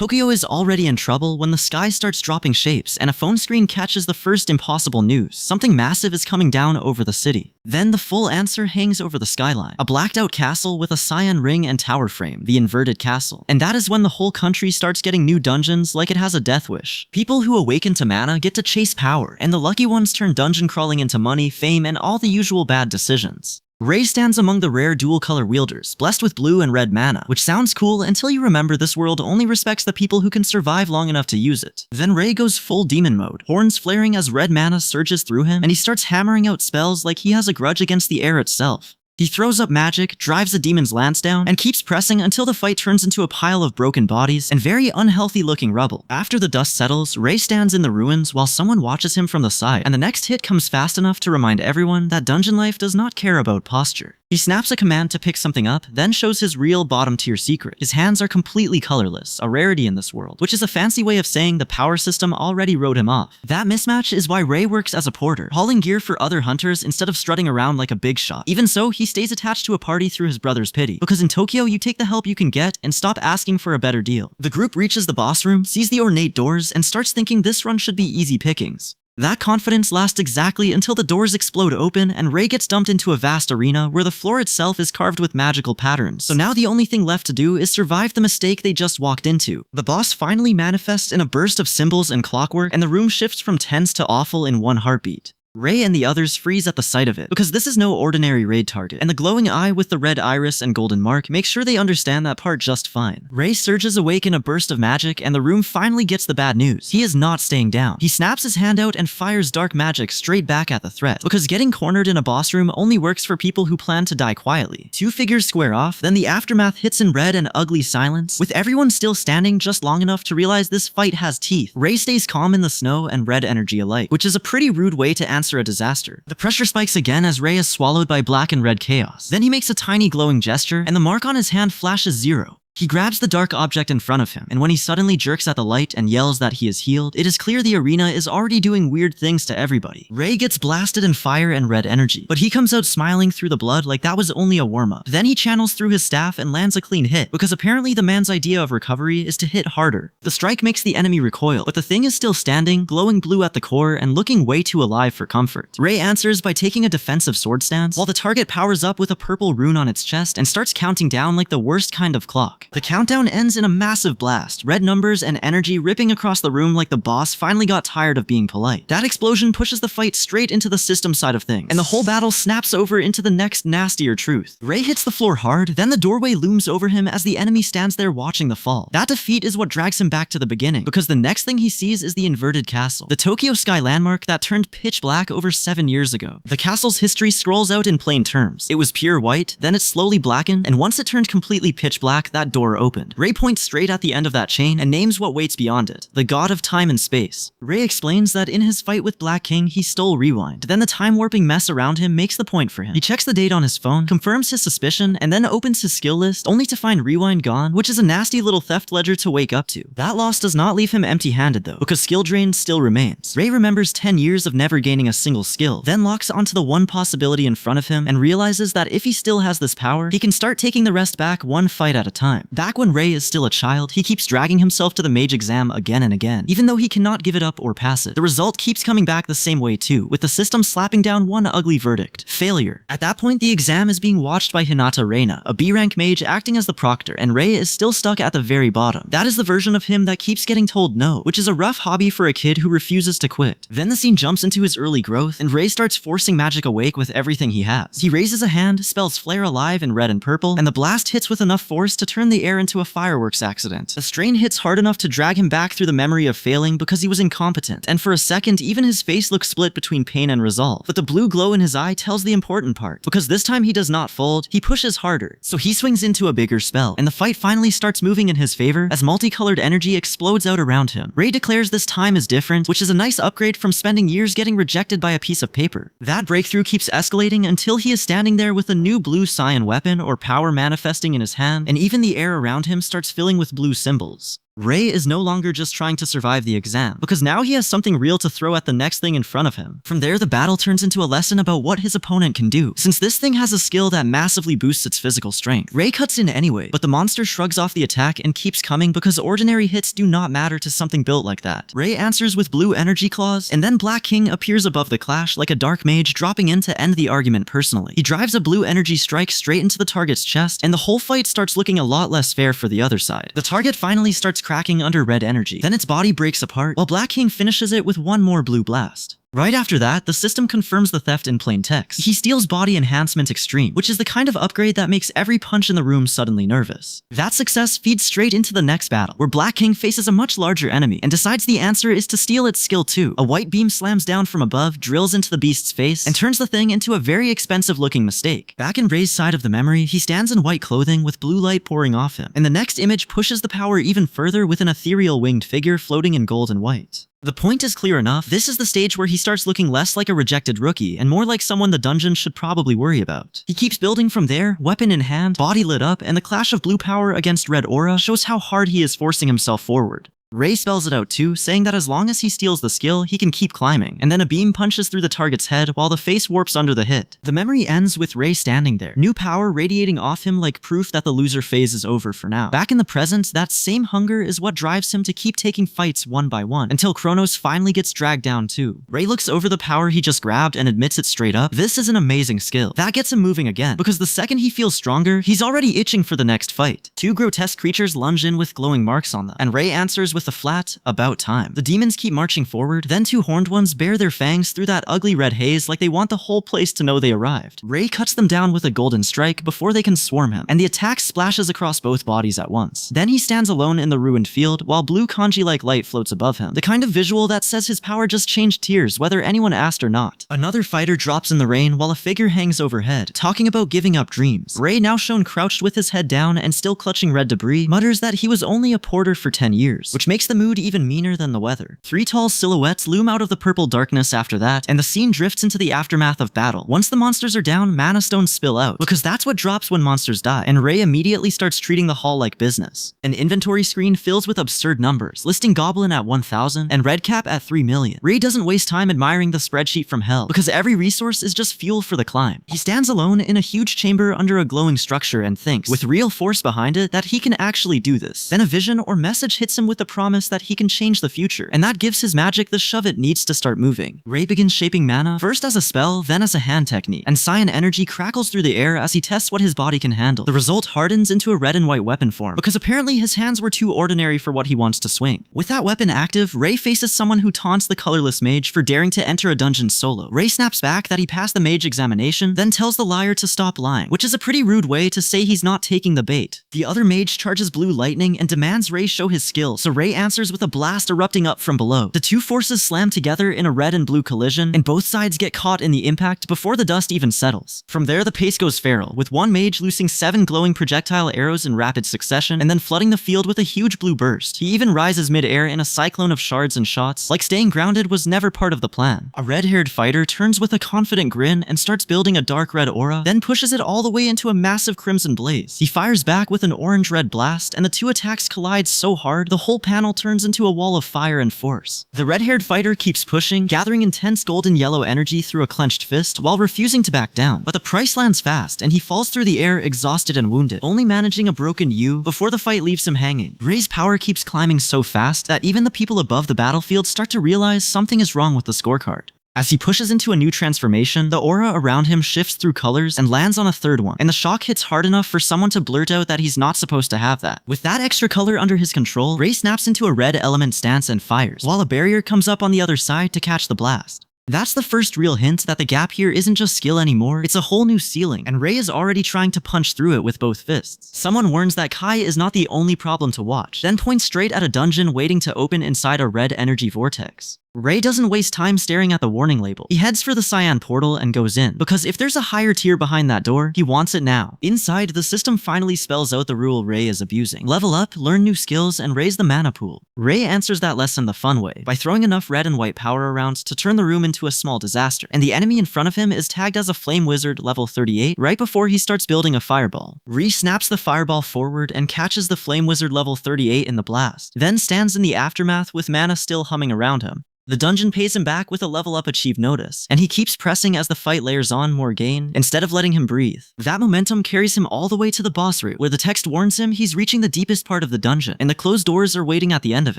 Tokyo is already in trouble when the sky starts dropping shapes and a phone screen catches the first impossible news. Something massive is coming down over the city. Then the full answer hangs over the skyline. A blacked out castle with a cyan ring and tower frame, the inverted castle. And that is when the whole country starts getting new dungeons like it has a death wish. People who awaken to mana get to chase power, and the lucky ones turn dungeon crawling into money, fame, and all the usual bad decisions. Rei stands among the rare dual-color wielders, blessed with blue and red mana, which sounds cool until you remember this world only respects the people who can survive long enough to use it. Then Rei goes full demon mode, horns flaring as red mana surges through him, and he starts hammering out spells like he has a grudge against the air itself. He throws up magic, drives the demon's lance down, and keeps pressing until the fight turns into a pile of broken bodies and very unhealthy-looking rubble. After the dust settles, Rei stands in the ruins while someone watches him from the side, and the next hit comes fast enough to remind everyone that dungeon life does not care about posture. He snaps a command to pick something up, then shows his real bottom-tier secret. His hands are completely colorless, a rarity in this world, which is a fancy way of saying the power system already wrote him off. That mismatch is why Rei works as a porter, hauling gear for other hunters instead of strutting around like a big shot. Even so, he stays attached to a party through his brother's pity, because in Tokyo you take the help you can get and stop asking for a better deal. The group reaches the boss room, sees the ornate doors, and starts thinking this run should be easy pickings. That confidence lasts exactly until the doors explode open and Rei gets dumped into a vast arena where the floor itself is carved with magical patterns. So now the only thing left to do is survive the mistake they just walked into. The boss finally manifests in a burst of symbols and clockwork, and the room shifts from tense to awful in one heartbeat. Rei and the others freeze at the sight of it, because this is no ordinary raid target, and the glowing eye with the red iris and golden mark makes sure they understand that part just fine. Rei surges awake in a burst of magic, and the room finally gets the bad news. He is not staying down. He snaps his hand out and fires dark magic straight back at the threat, because getting cornered in a boss room only works for people who plan to die quietly. Two figures square off, then the aftermath hits in red and ugly silence, with everyone still standing just long enough to realize this fight has teeth. Rei stays calm in the snow and red energy alike, which is a pretty rude way to answer a disaster. The pressure spikes again as Rei is swallowed by black and red chaos. Then he makes a tiny glowing gesture, and the mark on his hand flashes 0. He grabs the dark object in front of him, and when he suddenly jerks at the light and yells that he is healed, it is clear the arena is already doing weird things to everybody. Rei gets blasted in fire and red energy, but he comes out smiling through the blood like that was only a warm-up. Then he channels through his staff and lands a clean hit, because apparently the man's idea of recovery is to hit harder. The strike makes the enemy recoil, but the thing is still standing, glowing blue at the core and looking way too alive for comfort. Rei answers by taking a defensive sword stance, while the target powers up with a purple rune on its chest and starts counting down like the worst kind of clock. The countdown ends in a massive blast, red numbers and energy ripping across the room like the boss finally got tired of being polite. That explosion pushes the fight straight into the system side of things, and the whole battle snaps over into the next nastier truth. Rei hits the floor hard, then the doorway looms over him as the enemy stands there watching the fall. That defeat is what drags him back to the beginning, because the next thing he sees is the inverted castle, the Tokyo sky landmark that turned pitch black over 7 years ago. The castle's history scrolls out in plain terms. It was pure white, then it slowly blackened, and once it turned completely pitch black, that door opened. Rei points straight at the end of that chain and names what waits beyond it, the god of time and space. Rei explains that in his fight with Black King, he stole Rewind. Then the time-warping mess around him makes the point for him. He checks the date on his phone, confirms his suspicion, and then opens his skill list, only to find Rewind gone, which is a nasty little theft ledger to wake up to. That loss does not leave him empty-handed though, because skill drain still remains. Rei remembers 10 years of never gaining a single skill, then locks onto the one possibility in front of him and realizes that if he still has this power, he can start taking the rest back one fight at a time. Back when Rei is still a child, he keeps dragging himself to the Mage exam again and again, even though he cannot give it up or pass it. The result keeps coming back the same way too, with the system slapping down one ugly verdict: failure. At that point, the exam is being watched by Hinata Reina, a B-rank mage acting as the proctor, and Rei is still stuck at the very bottom. That is the version of him that keeps getting told no, which is a rough hobby for a kid who refuses to quit. Then the scene jumps into his early growth, and Rei starts forcing magic awake with everything he has. He raises a hand, spells Flare Alive in red and purple, and the blast hits with enough force to turn the air into a fireworks accident. The strain hits hard enough to drag him back through the memory of failing because he was incompetent, and for a second even his face looks split between pain and resolve. But the blue glow in his eye tells the important part, because this time he does not fold, he pushes harder. So he swings into a bigger spell, and the fight finally starts moving in his favor as multicolored energy explodes out around him. Rei declares this time is different, which is a nice upgrade from spending years getting rejected by a piece of paper. That breakthrough keeps escalating until he is standing there with a new blue cyan weapon or power manifesting in his hand, and even the air around him starts filling with blue symbols. Ray is no longer just trying to survive the exam, because now he has something real to throw at the next thing in front of him. From there, the battle turns into a lesson about what his opponent can do, since this thing has a skill that massively boosts its physical strength. Ray cuts in anyway, but the monster shrugs off the attack and keeps coming because ordinary hits do not matter to something built like that. Ray answers with blue energy claws, and then Black King appears above the clash like a dark mage, dropping in to end the argument personally. He drives a blue energy strike straight into the target's chest, and the whole fight starts looking a lot less fair for the other side. The target finally starts cracking under red energy, then its body breaks apart, while Black King finishes it with one more blue blast. Right after that, the system confirms the theft in plain text. He steals Body Enhancement Extreme, which is the kind of upgrade that makes every punch in the room suddenly nervous. That success feeds straight into the next battle, where Black King faces a much larger enemy and decides the answer is to steal its skill too. A white beam slams down from above, drills into the beast's face, and turns the thing into a very expensive looking mistake. Back in Ray's side of the memory, he stands in white clothing with blue light pouring off him, and the next image pushes the power even further with an ethereal winged figure floating in gold and white. The point is clear enough. This is the stage where he starts looking less like a rejected rookie and more like someone the dungeon should probably worry about. He keeps building from there, weapon in hand, body lit up, and the clash of blue power against red aura shows how hard he is forcing himself forward. Ray spells it out too, saying that as long as he steals the skill, he can keep climbing, and then a beam punches through the target's head while the face warps under the hit. The memory ends with Ray standing there, new power radiating off him like proof that the loser phase is over for now. Back in the present, that same hunger is what drives him to keep taking fights one by one, until Kronos finally gets dragged down too. Ray looks over the power he just grabbed and admits it straight up. This is an amazing skill. That gets him moving again, because the second he feels stronger, he's already itching for the next fight. Two grotesque creatures lunge in with glowing marks on them, and Ray answers with a flat, about time. The demons keep marching forward, then two horned ones bare their fangs through that ugly red haze like they want the whole place to know they arrived. Ray cuts them down with a golden strike before they can swarm him, and the attack splashes across both bodies at once. Then he stands alone in the ruined field, while blue kanji-like light floats above him, the kind of visual that says his power just changed tiers whether anyone asked or not. Another fighter drops in the rain while a figure hangs overhead, talking about giving up dreams. Ray, now shown crouched with his head down and still clutching red debris, mutters that he was only a porter for 10 years, which makes the mood even meaner than the weather. Three tall silhouettes loom out of the purple darkness after that, and the scene drifts into the aftermath of battle. Once the monsters are down, mana stones spill out, because that's what drops when monsters die, and Ray immediately starts treating the hall like business. An inventory screen fills with absurd numbers, listing Goblin at 1,000 and Recap at 3 million. Ray doesn't waste time admiring the spreadsheet from hell, because every resource is just fuel for the climb. He stands alone in a huge chamber under a glowing structure and thinks, with real force behind it, that he can actually do this. Then a vision or message hits him with the promise that he can change the future, and that gives his magic the shove it needs to start moving. Ray begins shaping mana, first as a spell, then as a hand technique, and cyan energy crackles through the air as he tests what his body can handle. The result hardens into a red and white weapon form, because apparently his hands were too ordinary for what he wants to swing. With that weapon active, Ray faces someone who taunts the colorless mage for daring to enter a dungeon solo. Ray snaps back that he passed the mage examination, then tells the liar to stop lying, which is a pretty rude way to say he's not taking the bait. The other mage charges blue lightning and demands Ray show his skill, so Ray answers with a blast erupting up from below. The two forces slam together in a red and blue collision, and both sides get caught in the impact before the dust even settles. From there, the pace goes feral, with one mage loosing 7 glowing projectile arrows in rapid succession, and then flooding the field with a huge blue burst. He even rises mid-air in a cyclone of shards and shots, like staying grounded was never part of the plan. A red-haired fighter turns with a confident grin and starts building a dark red aura, then pushes it all the way into a massive crimson blaze. He fires back with an orange-red blast, and the two attacks collide so hard, the whole panel turns into a wall of fire and force. The red-haired fighter keeps pushing, gathering intense golden-yellow energy through a clenched fist while refusing to back down. But the price lands fast, and he falls through the air exhausted and wounded, only managing a broken U before the fight leaves him hanging. Ray's power keeps climbing so fast that even the people above the battlefield start to realize something is wrong with the scorecard. As he pushes into a new transformation, the aura around him shifts through colors and lands on a third one, and the shock hits hard enough for someone to blurt out that he's not supposed to have that. With that extra color under his control, Ray snaps into a red element stance and fires, while a barrier comes up on the other side to catch the blast. That's the first real hint that the gap here isn't just skill anymore, it's a whole new ceiling, and Ray is already trying to punch through it with both fists. Someone warns that Kai is not the only problem to watch, then points straight at a dungeon waiting to open inside a red energy vortex. Ray doesn't waste time staring at the warning label. He heads for the cyan portal and goes in, because if there's a higher tier behind that door, he wants it now. Inside, the system finally spells out the rule Ray is abusing. Level up, learn new skills, and raise the mana pool. Ray answers that lesson the fun way, by throwing enough red and white power around to turn the room into a small disaster, and the enemy in front of him is tagged as a Flame Wizard level 38 right before he starts building a fireball. Ray snaps the fireball forward and catches the Flame Wizard level 38 in the blast, then stands in the aftermath with mana still humming around him. The dungeon pays him back with a level up achieved notice, and he keeps pressing as the fight layers on more gain, instead of letting him breathe. That momentum carries him all the way to the boss route, where the text warns him he's reaching the deepest part of the dungeon, and the closed doors are waiting at the end of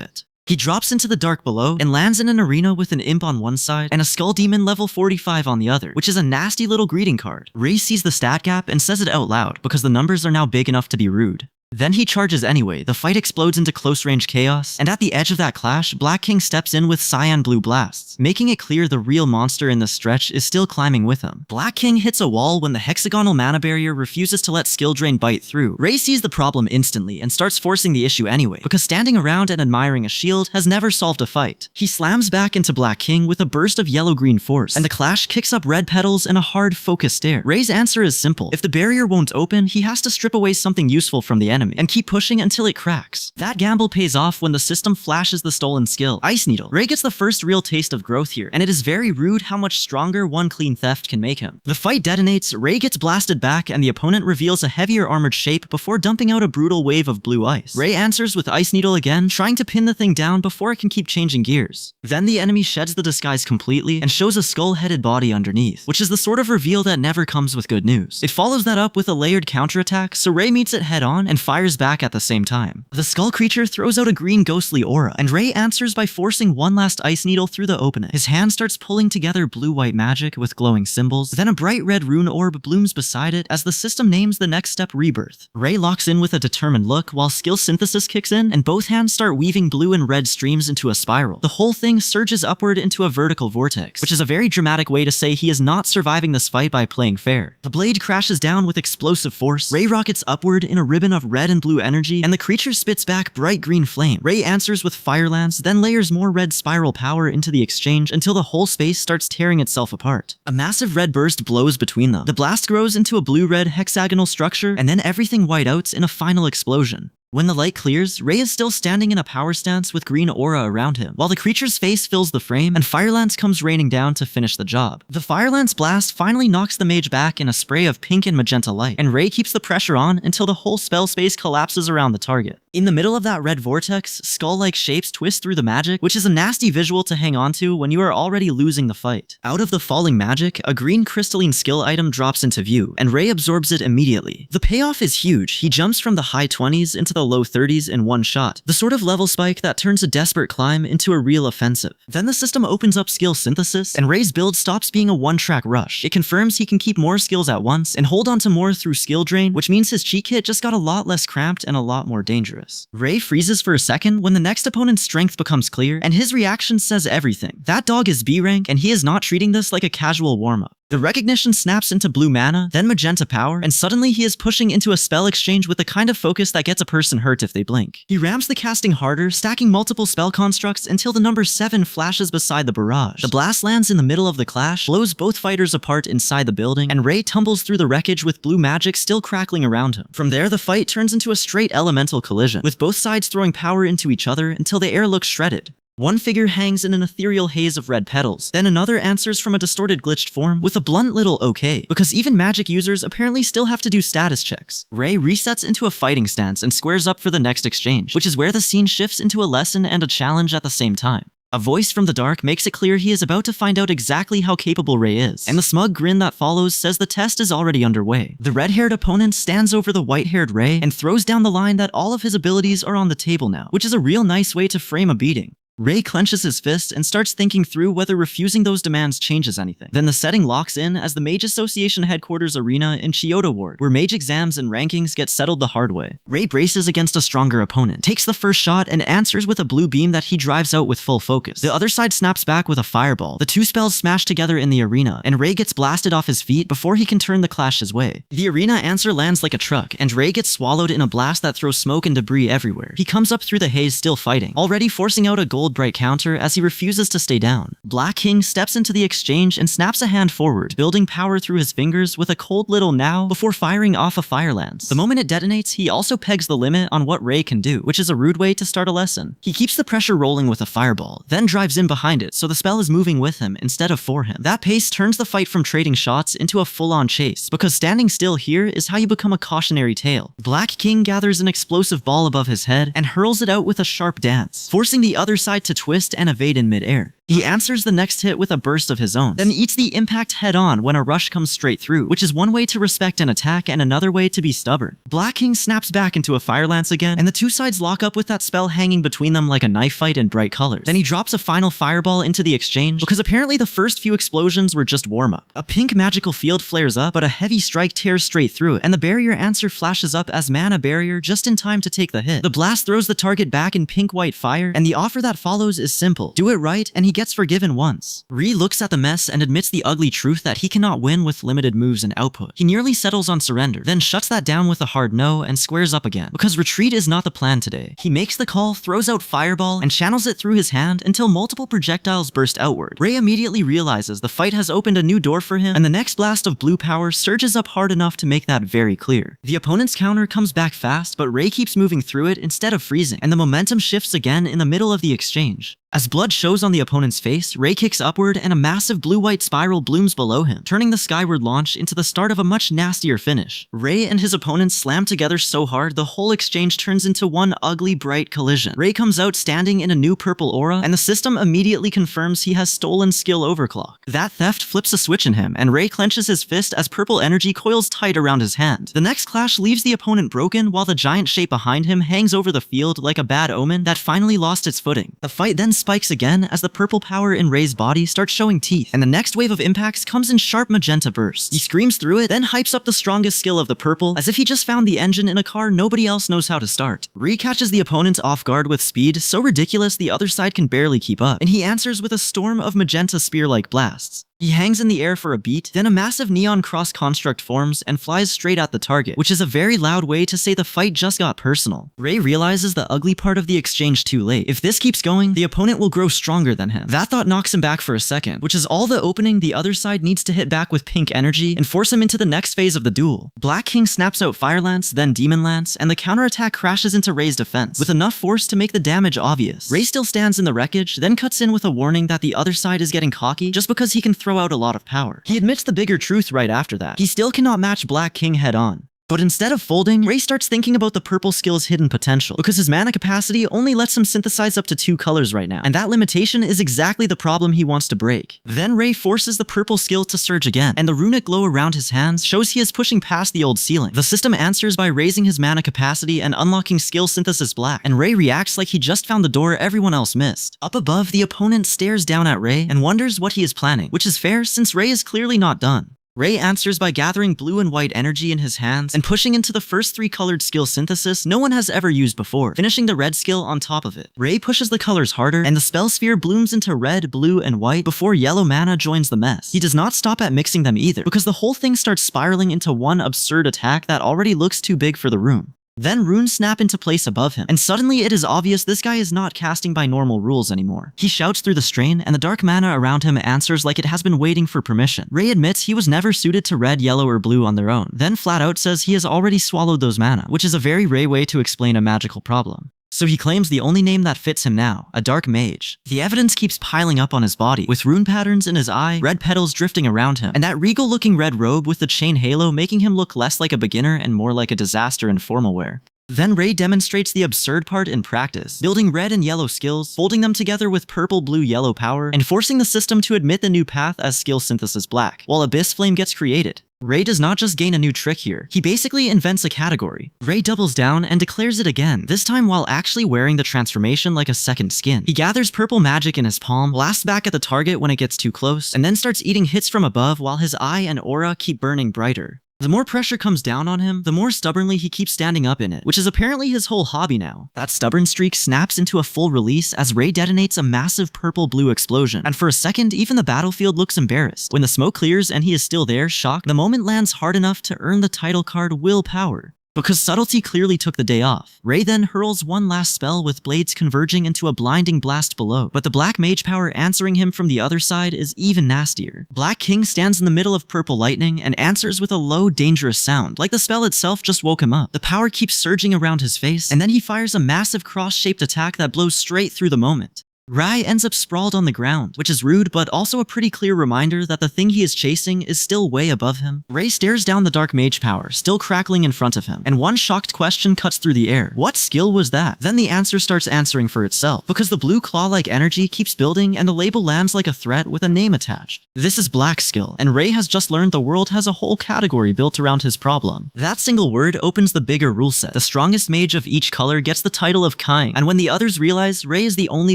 it. He drops into the dark below, and lands in an arena with an imp on one side, and a skull demon level 45 on the other, which is a nasty little greeting card. Ray sees the stat gap and says it out loud, because the numbers are now big enough to be rude. Then he charges anyway, the fight explodes into close-range chaos, and at the edge of that clash, Black King steps in with cyan-blue blasts, making it clear the real monster in this stretch is still climbing with him. Black King hits a wall when the hexagonal mana barrier refuses to let skill drain bite through. Ray sees the problem instantly and starts forcing the issue anyway, because standing around and admiring a shield has never solved a fight. He slams back into Black King with a burst of yellow-green force, and the clash kicks up red petals in a hard, focused stare. Ray's answer is simple. If the barrier won't open, he has to strip away something useful from the enemy, and keep pushing until it cracks. That gamble pays off when the system flashes the stolen skill, Ice Needle. Ray gets the first real taste of growth here, and it is very rude how much stronger one clean theft can make him. The fight detonates, Ray gets blasted back, and the opponent reveals a heavier armored shape before dumping out a brutal wave of blue ice. Ray answers with Ice Needle again, trying to pin the thing down before it can keep changing gears. Then the enemy sheds the disguise completely and shows a skull-headed body underneath, which is the sort of reveal that never comes with good news. It follows that up with a layered counterattack, so Ray meets it head-on and fires back at the same time. The skull creature throws out a green ghostly aura, and Ray answers by forcing one last Ice Needle through the opening. His hand starts pulling together blue-white magic with glowing symbols, then a bright red rune orb blooms beside it as the system names the next step Rebirth. Ray locks in with a determined look while skill synthesis kicks in, and both hands start weaving blue and red streams into a spiral. The whole thing surges upward into a vertical vortex, which is a very dramatic way to say he is not surviving this fight by playing fair. The blade crashes down with explosive force, Ray rockets upward in a ribbon of red and blue energy, and the creature spits back bright green flame. Ray answers with Fire Lance, then layers more red spiral power into the exchange until the whole space starts tearing itself apart. A massive red burst blows between them. The blast grows into a blue-red hexagonal structure, and then everything white-outs in a final explosion. When the light clears, Ray is still standing in a power stance with green aura around him, while the creature's face fills the frame and Fire Lance comes raining down to finish the job. The Fire Lance blast finally knocks the mage back in a spray of pink and magenta light, and Ray keeps the pressure on until the whole spell space collapses around the target. In the middle of that red vortex, skull-like shapes twist through the magic, which is a nasty visual to hang on to when you are already losing the fight. Out of the falling magic, a green crystalline skill item drops into view, and Ray absorbs it immediately. The payoff is huge. He jumps from the high 20s into the low 30s in one shot, the sort of level spike that turns a desperate climb into a real offensive. Then the system opens up skill synthesis, and Ray's build stops being a one-track rush. It confirms he can keep more skills at once and hold on to more through skill drain, which means his cheat kit just got a lot less cramped and a lot more dangerous. Ray freezes for a second when the next opponent's strength becomes clear, and his reaction says everything. That dog is B rank, and he is not treating this like a casual warm-up. The recognition snaps into blue mana, then magenta power, and suddenly he is pushing into a spell exchange with the kind of focus that gets a person hurt if they blink. He ramps the casting harder, stacking multiple spell constructs until the number 7 flashes beside the barrage. The blast lands in the middle of the clash, blows both fighters apart inside the building, and Ray tumbles through the wreckage with blue magic still crackling around him. From there, the fight turns into a straight elemental collision, with both sides throwing power into each other until the air looks shredded. One figure hangs in an ethereal haze of red petals, then another answers from a distorted glitched form with a blunt little okay, because even magic users apparently still have to do status checks. Ray resets into a fighting stance and squares up for the next exchange, which is where the scene shifts into a lesson and a challenge at the same time. A voice from the dark makes it clear he is about to find out exactly how capable Ray is, and the smug grin that follows says the test is already underway. The red-haired opponent stands over the white-haired Ray and throws down the line that all of his abilities are on the table now, which is a real nice way to frame a beating. Ray clenches his fist and starts thinking through whether refusing those demands changes anything. Then the setting locks in as the Mage Association headquarters arena in Chiyoda Ward, where mage exams and rankings get settled the hard way. Ray braces against a stronger opponent, takes the first shot, and answers with a blue beam that he drives out with full focus. The other side snaps back with a fireball. The two spells smash together in the arena, and Ray gets blasted off his feet before he can turn the clash his way. The arena answer lands like a truck, and Ray gets swallowed in a blast that throws smoke and debris everywhere. He comes up through the haze still fighting, already forcing out a gold battlefield bright counter as he refuses to stay down. Black King steps into the exchange and snaps a hand forward, building power through his fingers with a cold little now before firing off a fire lance. The moment it detonates, he also pegs the limit on what Ray can do, which is a rude way to start a lesson. He keeps the pressure rolling with a fireball, then drives in behind it so the spell is moving with him instead of for him. That pace turns the fight from trading shots into a full-on chase, because standing still here is how you become a cautionary tale. Black King gathers an explosive ball above his head and hurls it out with a sharp dance, forcing the other side to twist and evade in midair. He answers the next hit with a burst of his own, then eats the impact head-on when a rush comes straight through, which is one way to respect an attack and another way to be stubborn. Black King snaps back into a fire lance again, and the two sides lock up with that spell hanging between them like a knife fight in bright colors. Then he drops a final fireball into the exchange, because apparently the first few explosions were just warm-up. A pink magical field flares up, but a heavy strike tears straight through it, and the barrier answer flashes up as mana barrier just in time to take the hit. The blast throws the target back in pink-white fire, and the offer that follows is simple. Do it right, and he gets forgiven once. Ree looks at the mess and admits the ugly truth that he cannot win with limited moves and output. He nearly settles on surrender, then shuts that down with a hard no and squares up again, because retreat is not the plan today. He makes the call, throws out fireball, and channels it through his hand until multiple projectiles burst outward. Ray immediately realizes the fight has opened a new door for him, and the next blast of blue power surges up hard enough to make that very clear. The opponent's counter comes back fast, but Ray keeps moving through it instead of freezing, and the momentum shifts again in the middle of the exchange. As blood shows on the opponent's face, Ray kicks upward and a massive blue-white spiral blooms below him, turning the skyward launch into the start of a much nastier finish. Ray and his opponents slam together so hard the whole exchange turns into one ugly, bright collision. Ray comes out standing in a new purple aura, and the system immediately confirms he has stolen skill overclock. That theft flips a switch in him, and Ray clenches his fist as purple energy coils tight around his hand. The next clash leaves the opponent broken, while the giant shape behind him hangs over the field like a bad omen that finally lost its footing. The fight then spikes again as the purple power in Ray's body starts showing teeth, and the next wave of impacts comes in sharp magenta bursts. He screams through it, then hypes up the strongest skill of the purple, as if he just found the engine in a car nobody else knows how to start. Ree catches the opponent off guard with speed so ridiculous the other side can barely keep up, and he answers with a storm of magenta spear-like blasts. He hangs in the air for a beat, then a massive neon cross construct forms and flies straight at the target, which is a very loud way to say the fight just got personal. Ray realizes the ugly part of the exchange too late. If this keeps going, the opponent will grow stronger than him. That thought knocks him back for a second, which is all the opening the other side needs to hit back with pink energy and force him into the next phase of the duel. Black King snaps out Fire Lance, then Demon Lance, and the counterattack crashes into Ray's defense, with enough force to make the damage obvious. Ray still stands in the wreckage, then cuts in with a warning that the other side is getting cocky just because he can throw out a lot of power. He admits the bigger truth right after that. He still cannot match Black King head on. But instead of folding, Ray starts thinking about the purple skill's hidden potential, because his mana capacity only lets him synthesize up to 2 colors right now, and that limitation is exactly the problem he wants to break. Then Ray forces the purple skill to surge again, and the runic glow around his hands shows he is pushing past the old ceiling. The system answers by raising his mana capacity and unlocking skill synthesis black, and Ray reacts like he just found the door everyone else missed. Up above, the opponent stares down at Ray and wonders what he is planning, which is fair since Ray is clearly not done. Ray answers by gathering blue and white energy in his hands and pushing into the first 3 colored skill synthesis no one has ever used before, finishing the red skill on top of it. Ray pushes the colors harder, and the spell sphere blooms into red, blue, and white before yellow mana joins the mess. He does not stop at mixing them either, because the whole thing starts spiraling into one absurd attack that already looks too big for the room. Then runes snap into place above him, and suddenly it is obvious this guy is not casting by normal rules anymore. He shouts through the strain, and the dark mana around him answers like it has been waiting for permission. Ray admits he was never suited to red, yellow, or blue on their own, then flat out says he has already swallowed those mana, which is a very Ray way to explain a magical problem. So he claims the only name that fits him now, a dark mage. The evidence keeps piling up on his body, with rune patterns in his eye, red petals drifting around him, and that regal-looking red robe with the chain halo making him look less like a beginner and more like a disaster in formal wear. Then Ray demonstrates the absurd part in practice, building red and yellow skills, folding them together with purple, blue, yellow power, and forcing the system to admit the new path as skill synthesis black, while Abyss Flame gets created. Ray does not just gain a new trick here, he basically invents a category. Ray doubles down and declares it again, this time while actually wearing the transformation like a second skin. He gathers purple magic in his palm, blasts back at the target when it gets too close, and then starts eating hits from above while his eye and aura keep burning brighter. The more pressure comes down on him, the more stubbornly he keeps standing up in it, which is apparently his whole hobby now. That stubborn streak snaps into a full release as Ray detonates a massive purple-blue explosion, and for a second, even the battlefield looks embarrassed. When the smoke clears and he is still there, shocked, the moment lands hard enough to earn the title card Willpower. because subtlety clearly took the day off. Ray then hurls one last spell with blades converging into a blinding blast below, but the black mage power answering him from the other side is even nastier. Black King stands in the middle of purple lightning and answers with a low, dangerous sound, like the spell itself just woke him up. The power keeps surging around his face, and then he fires a massive cross-shaped attack that blows straight through the moment. Rai ends up sprawled on the ground, which is rude but also a pretty clear reminder that the thing he is chasing is still way above him. Ray stares down the dark mage power, still crackling in front of him, and one shocked question cuts through the air. What skill was that? Then the answer starts answering for itself, because the blue claw-like energy keeps building and the label lands like a threat with a name attached. This is Black's skill, and Ray has just learned the world has a whole category built around his problem. That single word opens the bigger rule set. The strongest mage of each color gets the title of King, and when the others realize Ray is the only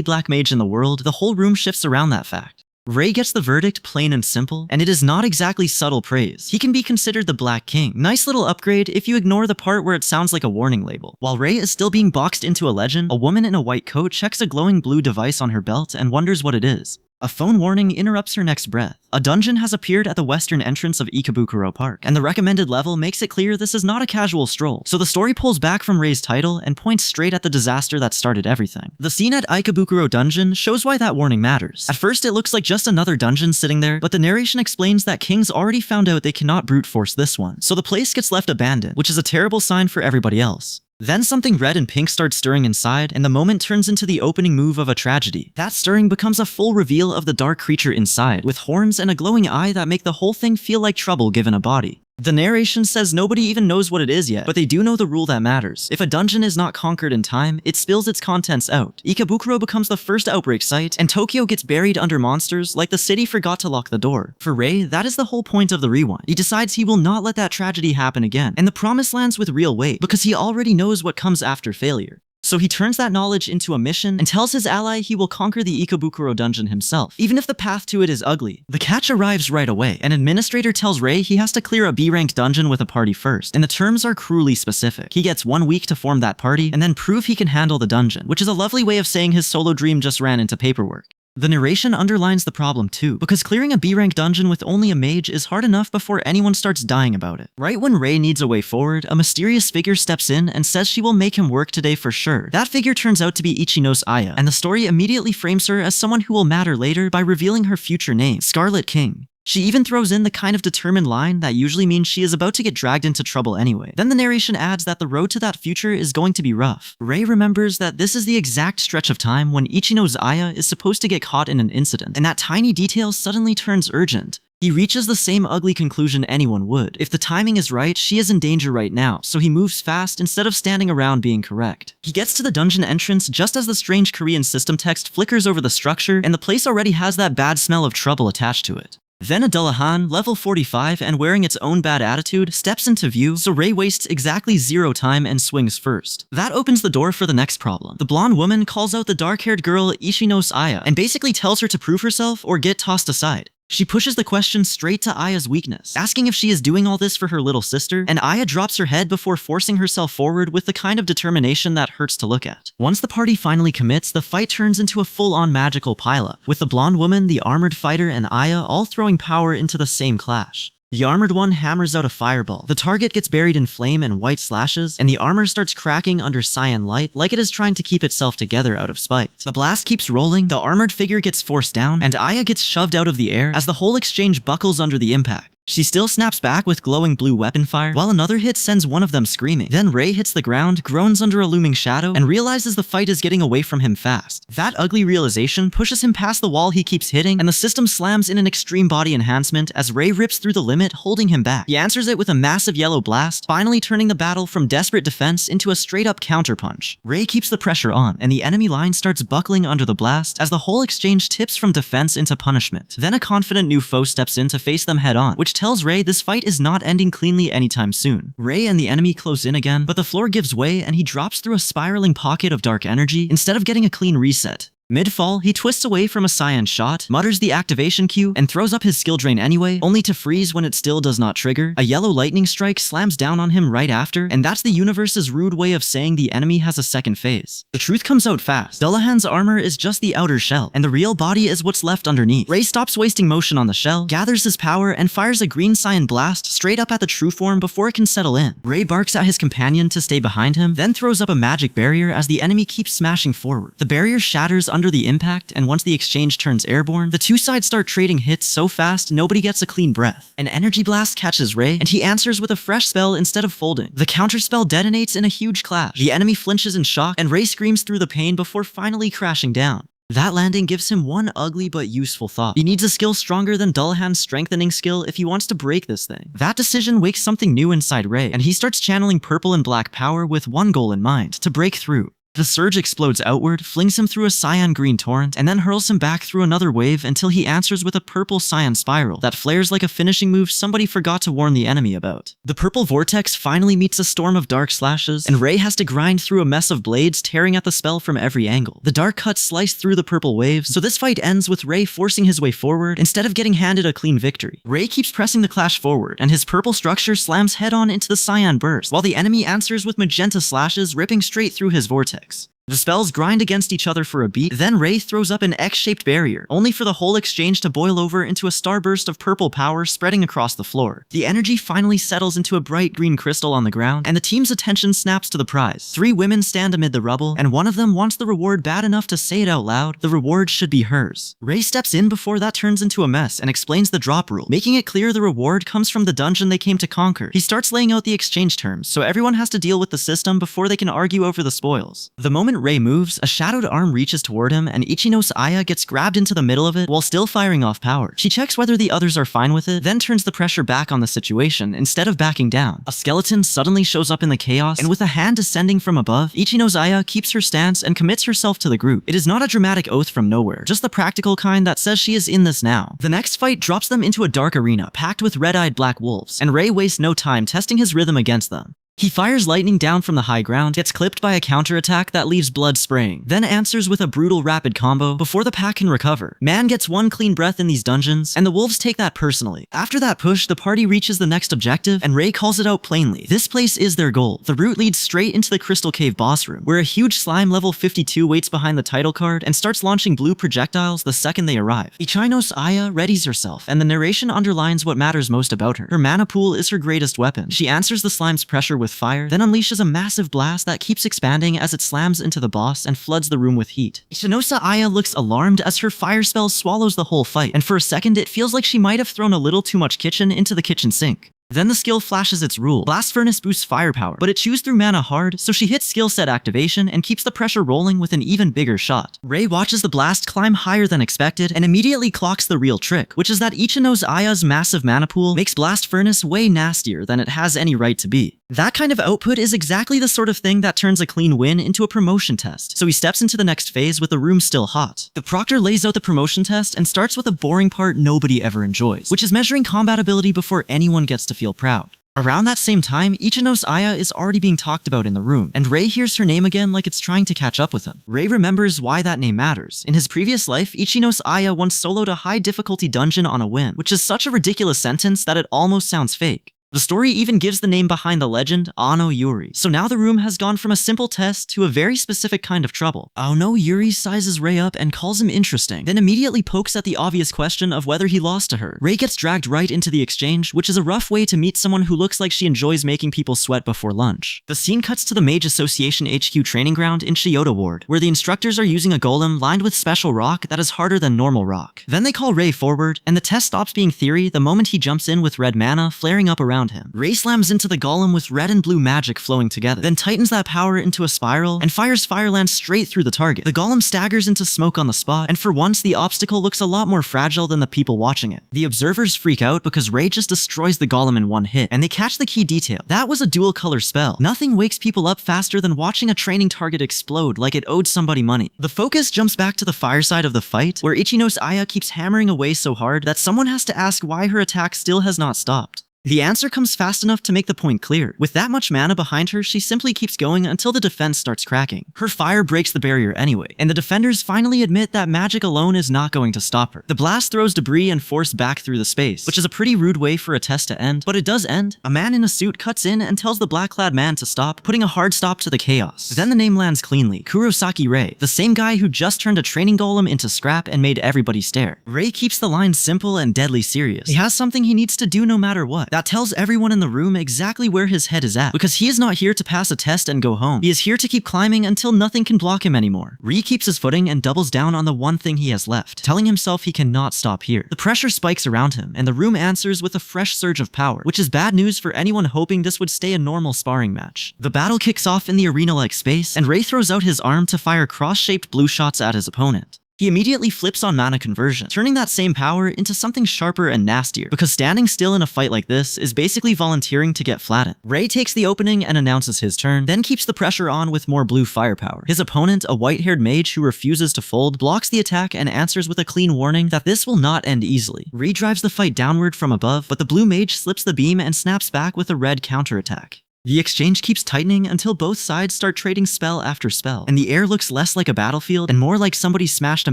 black mage in the world, the whole room shifts around that fact. Ray gets the verdict plain and simple, and it is not exactly subtle praise. He can be considered the Black King. Nice little upgrade if you ignore the part where it sounds like a warning label. While Ray is still being boxed into a legend, a woman in a white coat checks a glowing blue device on her belt and wonders what it is. A phone warning interrupts her next breath. A dungeon has appeared at the western entrance of Ikebukuro Park, and the recommended level makes it clear this is not a casual stroll. So the story pulls back from Ray's title and points straight at the disaster that started everything. The scene at Ikebukuro Dungeon shows why that warning matters. At first it looks like just another dungeon sitting there, but the narration explains that kings already found out they cannot brute force this one, so the place gets left abandoned, which is a terrible sign for everybody else. Then something red and pink starts stirring inside, and the moment turns into the opening move of a tragedy. That stirring becomes a full reveal of the dark creature inside, with horns and a glowing eye that make the whole thing feel like trouble given a body. The narration says nobody even knows what it is yet, but they do know the rule that matters. If a dungeon is not conquered in time, it spills its contents out. Ikebukuro becomes the first outbreak site, and Tokyo gets buried under monsters like the city forgot to lock the door. For Ray, that is the whole point of the rewind. He decides he will not let that tragedy happen again, and the promise lands with real weight, because he already knows what comes after failure. So he turns that knowledge into a mission and tells his ally he will conquer the Ikebukuro dungeon himself, even if the path to it is ugly. The catch arrives right away. An administrator tells Ray he has to clear a B-rank dungeon with a party first, and the terms are cruelly specific. He gets 1 week to form that party, and then prove he can handle the dungeon, which is a lovely way of saying his solo dream just ran into paperwork. The narration underlines the problem too, because clearing a B-rank dungeon with only a mage is hard enough before anyone starts dying about it. Right when Ray needs a way forward, a mysterious figure steps in and says she will make him work today for sure. That figure turns out to be Ichino's Aya, and the story immediately frames her as someone who will matter later by revealing her future name, Scarlet King. She even throws in the kind of determined line that usually means she is about to get dragged into trouble anyway. Then the narration adds that the road to that future is going to be rough. Ray remembers that this is the exact stretch of time when Ichino's Aya is supposed to get caught in an incident, and that tiny detail suddenly turns urgent. He reaches the same ugly conclusion anyone would. If the timing is right, she is in danger right now, so he moves fast instead of standing around being correct. He gets to the dungeon entrance just as the strange Korean system text flickers over the structure, and the place already has that bad smell of trouble attached to it. Then a Dullahan, level 45 and wearing its own bad attitude, steps into view, so Ray wastes exactly 0 time and swings first. That opens the door for the next problem. The blonde woman calls out the dark-haired girl Ichino's Aya and basically tells her to prove herself or get tossed aside. She pushes the question straight to Aya's weakness, asking if she is doing all this for her little sister, and Aya drops her head before forcing herself forward with the kind of determination that hurts to look at. Once the party finally commits, the fight turns into a full-on magical pileup, with the blonde woman, the armored fighter, and Aya all throwing power into the same clash. The armored one hammers out a fireball. The target gets buried in flame and white slashes, and the armor starts cracking under cyan light like it is trying to keep itself together out of spite. The blast keeps rolling, the armored figure gets forced down, and Aya gets shoved out of the air as the whole exchange buckles under the impact. She still snaps back with glowing blue weapon fire, while another hit sends one of them screaming. Then Ray hits the ground, groans under a looming shadow, and realizes the fight is getting away from him fast. That ugly realization pushes him past the wall he keeps hitting, and the system slams in an extreme body enhancement as Ray rips through the limit, holding him back. He answers it with a massive yellow blast, finally turning the battle from desperate defense into a straight-up counterpunch. Ray keeps the pressure on, and the enemy line starts buckling under the blast as the whole exchange tips from defense into punishment. Then a confident new foe steps in to face them head-on, which tells Ray this fight is not ending cleanly anytime soon. Ray and the enemy close in again, but the floor gives way and he drops through a spiraling pocket of dark energy instead of getting a clean reset. Mid-fall, he twists away from a cyan shot, mutters the activation cue, and throws up his skill drain anyway, only to freeze when it still does not trigger. A yellow lightning strike slams down on him right after, and that's the universe's rude way of saying the enemy has a second phase. The truth comes out fast. Dullahan's armor is just the outer shell, and the real body is what's left underneath. Ray stops wasting motion on the shell, gathers his power, and fires a green cyan blast straight up at the true form before it can settle in. Ray barks at his companion to stay behind him, then throws up a magic barrier as the enemy keeps smashing forward. The barrier shatters under the impact, and once the exchange turns airborne, the two sides start trading hits so fast nobody gets a clean breath. An energy blast catches Ray, and he answers with a fresh spell instead of folding. The counterspell detonates in a huge clash. The enemy flinches in shock, and Ray screams through the pain before finally crashing down. That landing gives him one ugly but useful thought. He needs a skill stronger than Dullahan's strengthening skill if he wants to break this thing. That decision wakes something new inside Ray, and he starts channeling purple and black power with one goal in mind: to break through. The surge explodes outward, flings him through a cyan-green torrent, and then hurls him back through another wave until he answers with a purple cyan spiral that flares like a finishing move somebody forgot to warn the enemy about. The purple vortex finally meets a storm of dark slashes, and Ray has to grind through a mess of blades tearing at the spell from every angle. The dark cuts slice through the purple waves, so this fight ends with Ray forcing his way forward instead of getting handed a clean victory. Ray keeps pressing the clash forward, and his purple structure slams head-on into the cyan burst, while the enemy answers with magenta slashes ripping straight through his vortex. The spells grind against each other for a beat, then Ray throws up an X-shaped barrier, only for the whole exchange to boil over into a starburst of purple power spreading across the floor. The energy finally settles into a bright green crystal on the ground, and the team's attention snaps to the prize. 3 women stand amid the rubble, and one of them wants the reward bad enough to say it out loud. The reward should be hers. Ray steps in before that turns into a mess and explains the drop rule, making it clear the reward comes from the dungeon they came to conquer. He starts laying out the exchange terms, so everyone has to deal with the system before they can argue over the spoils. The moment Ray moves, a shadowed arm reaches toward him, and Ichino's Aya gets grabbed into the middle of it while still firing off power. She checks whether the others are fine with it, then turns the pressure back on the situation instead of backing down. A skeleton suddenly shows up in the chaos, and with a hand descending from above, Ichino's Aya keeps her stance and commits herself to the group. It is not a dramatic oath from nowhere, just the practical kind that says she is in this now. The next fight drops them into a dark arena packed with red-eyed black wolves, and Ray wastes no time testing his rhythm against them. He fires lightning down from the high ground, gets clipped by a counterattack that leaves blood spraying, then answers with a brutal rapid combo before the pack can recover. Man gets one clean breath in these dungeons, and the wolves take that personally. After that push, the party reaches the next objective, and Ray calls it out plainly. This place is their goal. The route leads straight into the Crystal Cave boss room, where a huge slime level 52 waits behind the title card and starts launching blue projectiles the second they arrive. Ichino's Aya readies herself, and the narration underlines what matters most about her. Her mana pool is her greatest weapon. She answers the slime's pressure with fire, then unleashes a massive blast that keeps expanding as it slams into the boss and floods the room with heat. Ichino's Aya looks alarmed as her fire spell swallows the whole fight, and for a second it feels like she might have thrown a little too much kitchen into the kitchen sink. Then the skill flashes its rule. Blast Furnace boosts firepower, but it chews through mana hard, so she hits skill set activation and keeps the pressure rolling with an even bigger shot. Ray watches the blast climb higher than expected and immediately clocks the real trick, which is that Ichino's Aya's massive mana pool makes Blast Furnace way nastier than it has any right to be. That kind of output is exactly the sort of thing that turns a clean win into a promotion test, so he steps into the next phase with the room still hot. The proctor lays out the promotion test and starts with a boring part nobody ever enjoys, which is measuring combat ability before anyone gets to feel proud. Around that same time, Ichino's Aya is already being talked about in the room, and Ray hears her name again like it's trying to catch up with him. Ray remembers why that name matters. In his previous life, Ichino's Aya once soloed a high difficulty dungeon on a whim, which is such a ridiculous sentence that it almost sounds fake. The story even gives the name behind the legend, Ano Yuri. So now the room has gone from a simple test to a very specific kind of trouble. Ano Yuri sizes Ray up and calls him interesting, then immediately pokes at the obvious question of whether he lost to her. Ray gets dragged right into the exchange, which is a rough way to meet someone who looks like she enjoys making people sweat before lunch. The scene cuts to the Mage Association HQ training ground in Chiyoda Ward, where the instructors are using a golem lined with special rock that is harder than normal rock. Then they call Ray forward, and the test stops being theory the moment he jumps in with red mana flaring up around him. Ray slams into the golem with red and blue magic flowing together, then tightens that power into a spiral and fires Fireland straight through the target. The golem staggers into smoke on the spot, and for once the obstacle looks a lot more fragile than the people watching it. The observers freak out because Ray just destroys the golem in one hit, and they catch the key detail. That was a dual color spell. Nothing wakes people up faster than watching a training target explode like it owed somebody money. The focus jumps back to the fire side of the fight, where Ichino's Aya keeps hammering away so hard that someone has to ask why her attack still has not stopped. The answer comes fast enough to make the point clear. With that much mana behind her, she simply keeps going until the defense starts cracking. Her fire breaks the barrier anyway, and the defenders finally admit that magic alone is not going to stop her. The blast throws debris and force back through the space, which is a pretty rude way for a test to end, but it does end. A man in a suit cuts in and tells the black-clad man to stop, putting a hard stop to the chaos. Then the name lands cleanly, Kurosaki Rei, the same guy who just turned a training golem into scrap and made everybody stare. Rei keeps the line simple and deadly serious. He has something he needs to do no matter what. That tells everyone in the room exactly where his head is at, because he is not here to pass a test and go home. He is here to keep climbing until nothing can block him anymore. Rei keeps his footing and doubles down on the one thing he has left, telling himself he cannot stop here. The pressure spikes around him, and the room answers with a fresh surge of power, which is bad news for anyone hoping this would stay a normal sparring match. The battle kicks off in the arena-like space, and Rei throws out his arm to fire cross-shaped blue shots at his opponent. He immediately flips on mana conversion, turning that same power into something sharper and nastier, because standing still in a fight like this is basically volunteering to get flattened. Rei takes the opening and announces his turn, then keeps the pressure on with more blue firepower. His opponent, a white-haired mage who refuses to fold, blocks the attack and answers with a clean warning that this will not end easily. Rei drives the fight downward from above, but the blue mage slips the beam and snaps back with a red counterattack. The exchange keeps tightening until both sides start trading spell after spell, and the air looks less like a battlefield and more like somebody smashed a